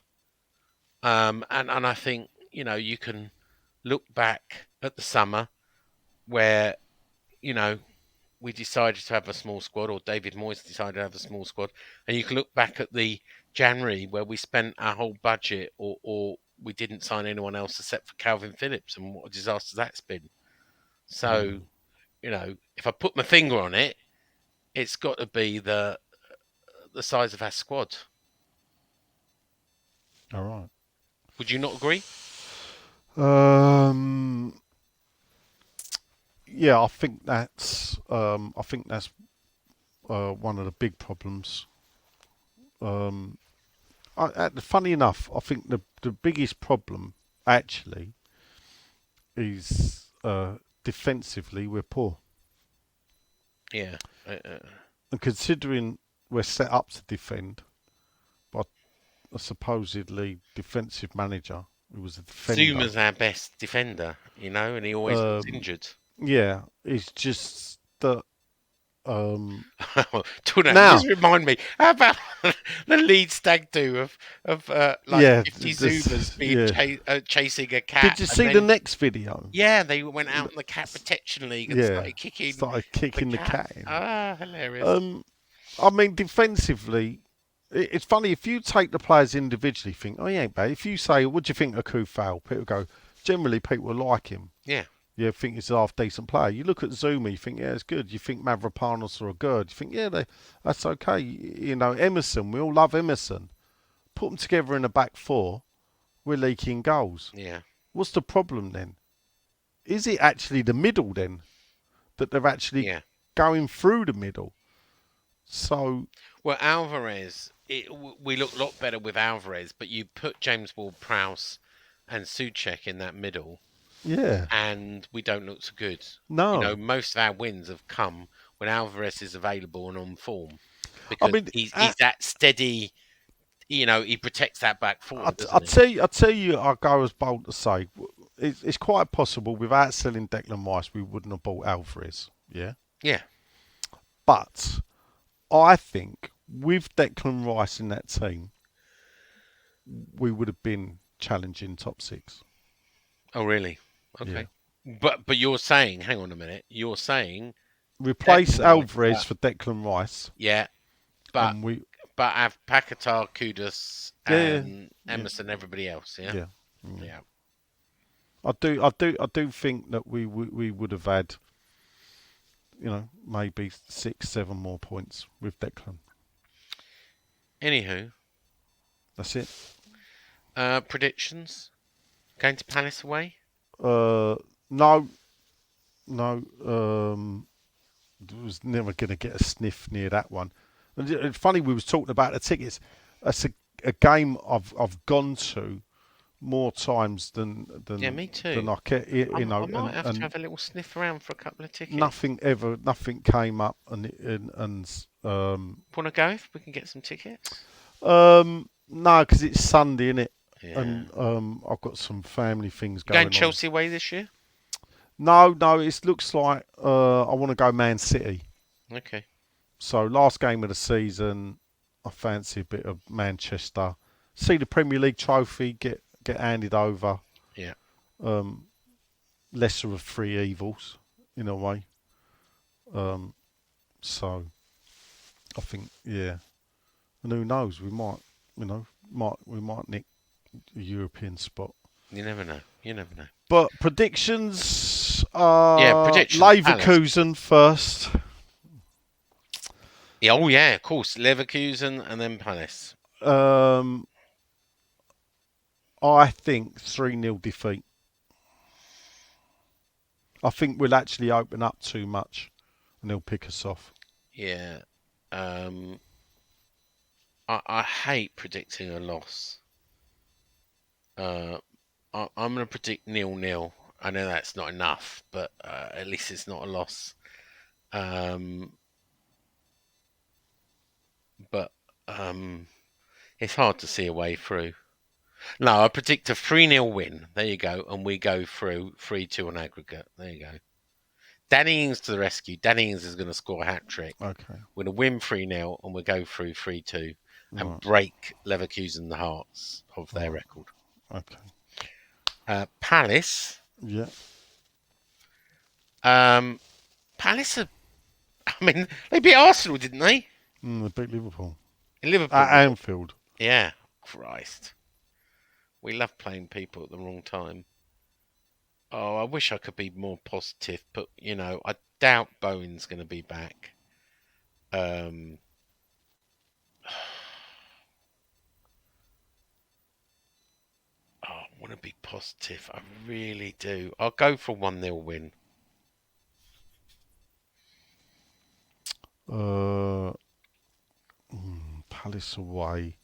and I think, you know, you can look back at the summer where, we decided to have a small squad, or David Moyes decided to have a small squad, and you can look back at the January where we spent our whole budget, or we didn't sign anyone else except for Calvin Phillips, and what a disaster that's been. So, if I put my finger on it, it's got to be the size of our squad. All right. Would you not agree? Yeah, I think that's one of the big problems. Funny enough, I think the biggest problem actually is defensively we're poor. Yeah. And considering we're set up to defend by a supposedly defensive manager who was a defender. Zuma's our best defender, and he always gets injured. Yeah, it's just that. Just remind me, how about the lead stag do of 50 Zumas being chasing a cat? Did you see the next video? Yeah, they went out in the cat protection league and started kicking the cat in. Ah, hilarious. I mean, defensively, it's funny if you take the players individually. Think, oh, he ain't bad. If you say, what do you think of Kufal? People go, generally people like him. Yeah. You think he's a half decent player. You look at Zuma, you think, yeah, it's good. You think Mavropanos are good. You think, yeah, that's okay. Emerson, we all love Emerson. Put them together in a back four, we're leaking goals. Yeah. What's the problem then? Is it actually the middle then? That they're actually going through the middle? So... Well, Alvarez, we look a lot better with Alvarez, but you put James Ward-Prowse and Souček in that middle... Yeah. And we don't look so good. No. Most of our wins have come when Alvarez is available and on form. Because he's that steady, he protects that back forward. I'll tell you, I'll go as bold to say, it's quite possible without selling Declan Rice, we wouldn't have bought Alvarez. Yeah? Yeah. But I think with Declan Rice in that team, we would have been challenging top six. Oh, really? Okay. Yeah. But you're saying, hang on a minute, replace Alvarez for Declan Rice. Yeah. But have Paquetá, Kudus and Emerson, everybody else, yeah? Yeah. I do think that we would have had maybe 6-7 more points with Declan. Anywho. That's it. Predictions? Going to Palace away? No. Was never going to get a sniff near that one. And it's funny, we was talking about the tickets. That's a game I've gone to more times than me too. Than I might have to have a little sniff around for a couple of tickets. Nothing came up, and want to go if we can get some tickets? No, because it's Sunday, innit? Yeah. And I've got some family things going on. Going Chelsea away this year? No, it looks like I want to go Man City. Okay. So last game of the season, I fancy a bit of Manchester. See the Premier League trophy get handed over. Yeah. Lesser of three evils, in a way. So I think, yeah. And who knows? We might nick a European spot. You never know. But predictions. Predictions. Leverkusen first. Yeah, of course. Leverkusen and then Palace. I think 3-0 defeat. I think we'll actually open up too much and they'll pick us off. Yeah. I hate predicting a loss. I'm going to predict 0-0. I know that's not enough, but at least it's not a loss. But it's hard to see a way through. No, I predict a 3-0 win. There you go. And we go through 3-2 on aggregate. There you go. Danny Ings to the rescue. Danny Ings is going to score a hat-trick. Okay. We're going to win 3-0 and we'll go through 3-2 and break Leverkusen the hearts of their record. Okay. Palace, Yeah. Palace are, I mean, they beat Arsenal, didn't they? They beat Liverpool. In Liverpool. At Anfield. Yeah. Christ. We love playing people at the wrong time. Oh, I wish I could be more positive, but, I doubt Bowen's going to be back. I want to be positive. I really do. I'll go for 1-0 win. Palace away.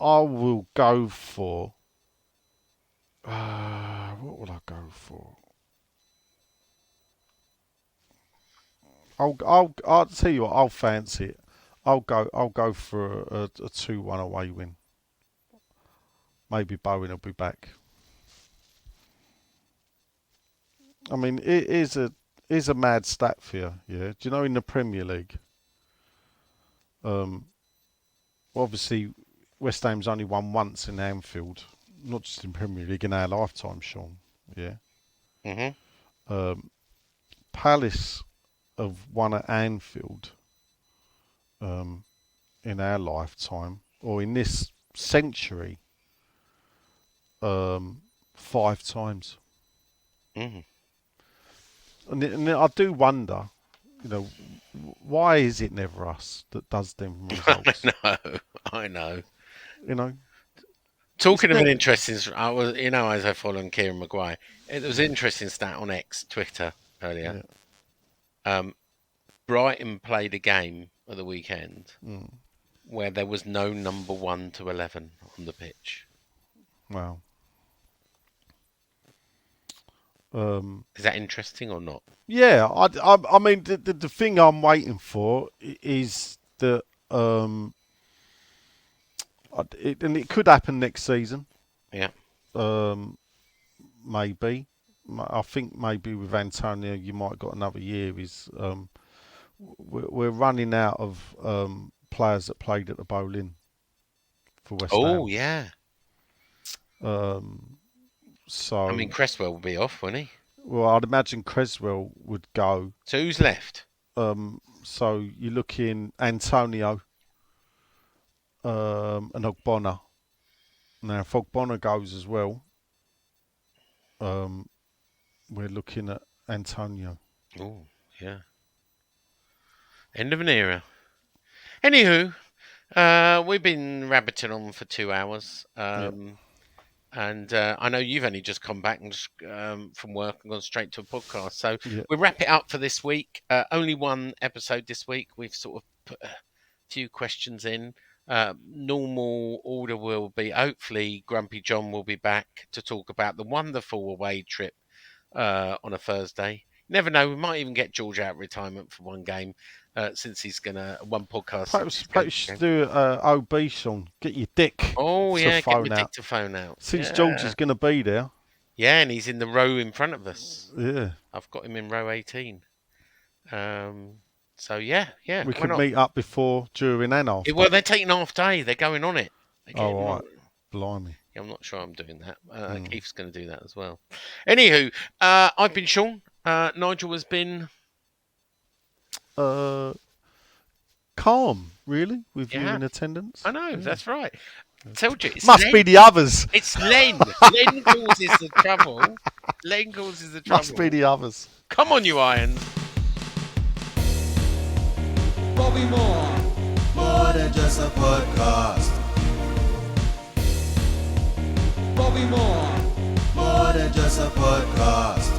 I will go for. What will I go for? I'll tell you what. I'll fancy it. I'll go for a 2-1 away win. Maybe Bowen will be back. I mean, it is a mad stat for you. Yeah. Do you know in the Premier League? Obviously, West Ham's only won once in Anfield, not just in Premier League, in our lifetime, Sean. Yeah. Palace have won at Anfield in our lifetime, or in this century, 5 times. And I do wonder, why is it never us that does them results? I know. It's Talking of an not- interesting, as I follow Kieran Maguire, it was an interesting stat on X, Twitter, earlier. Yeah. Brighton played a game at the weekend where there was no number 1 to 11 on the pitch. Wow. Is that interesting or not? Yeah, I mean, the thing I'm waiting for is that, and it could happen next season. Yeah. Maybe. I think maybe with Antonio, you might have got another year. We're running out of players that played at the Boleyn for West Ham. Oh, yeah. So I mean, Cresswell will be off, won't he? Well, I'd imagine Cresswell would go. So who's left? So you're looking Antonio and Ogbonna. Now, if Ogbonna goes as well, we're looking at Antonio. Oh, yeah. End of an era. Anywho, we've been rabbiting on for 2 hours. And I know you've only just come back and from work and gone straight to a podcast. So we'll wrap it up for this week. Only one episode this week. We've sort of put a few questions in. Normal order will be, hopefully, Grumpy John will be back to talk about the wonderful away trip on a Thursday. Never know, we might even get George out of retirement for one game since he's going to, one podcast. Perhaps you should do OB, Sean. Get your dick. Oh, yeah, get my out. dick to phone out. Since George is going to be there. Yeah, and he's in the row in front of us. Yeah. I've got him in row 18. So, yeah. We could meet up before, during, and after. Well, they're taking half day. They're going on it. Oh, right. Blimey. Yeah, I'm not sure I'm doing that. Keith's going to do that as well. Anywho, I've been Sean. Nigel has been... calm, really, with you in attendance. I know, that's right. I told you. Must Len. be the others. It's Len. Len causes the trouble. Len causes the trouble. Must be the others. Come on, you Irons. Bobby Moore. More than just a podcast. Bobby Moore. More than just a podcast.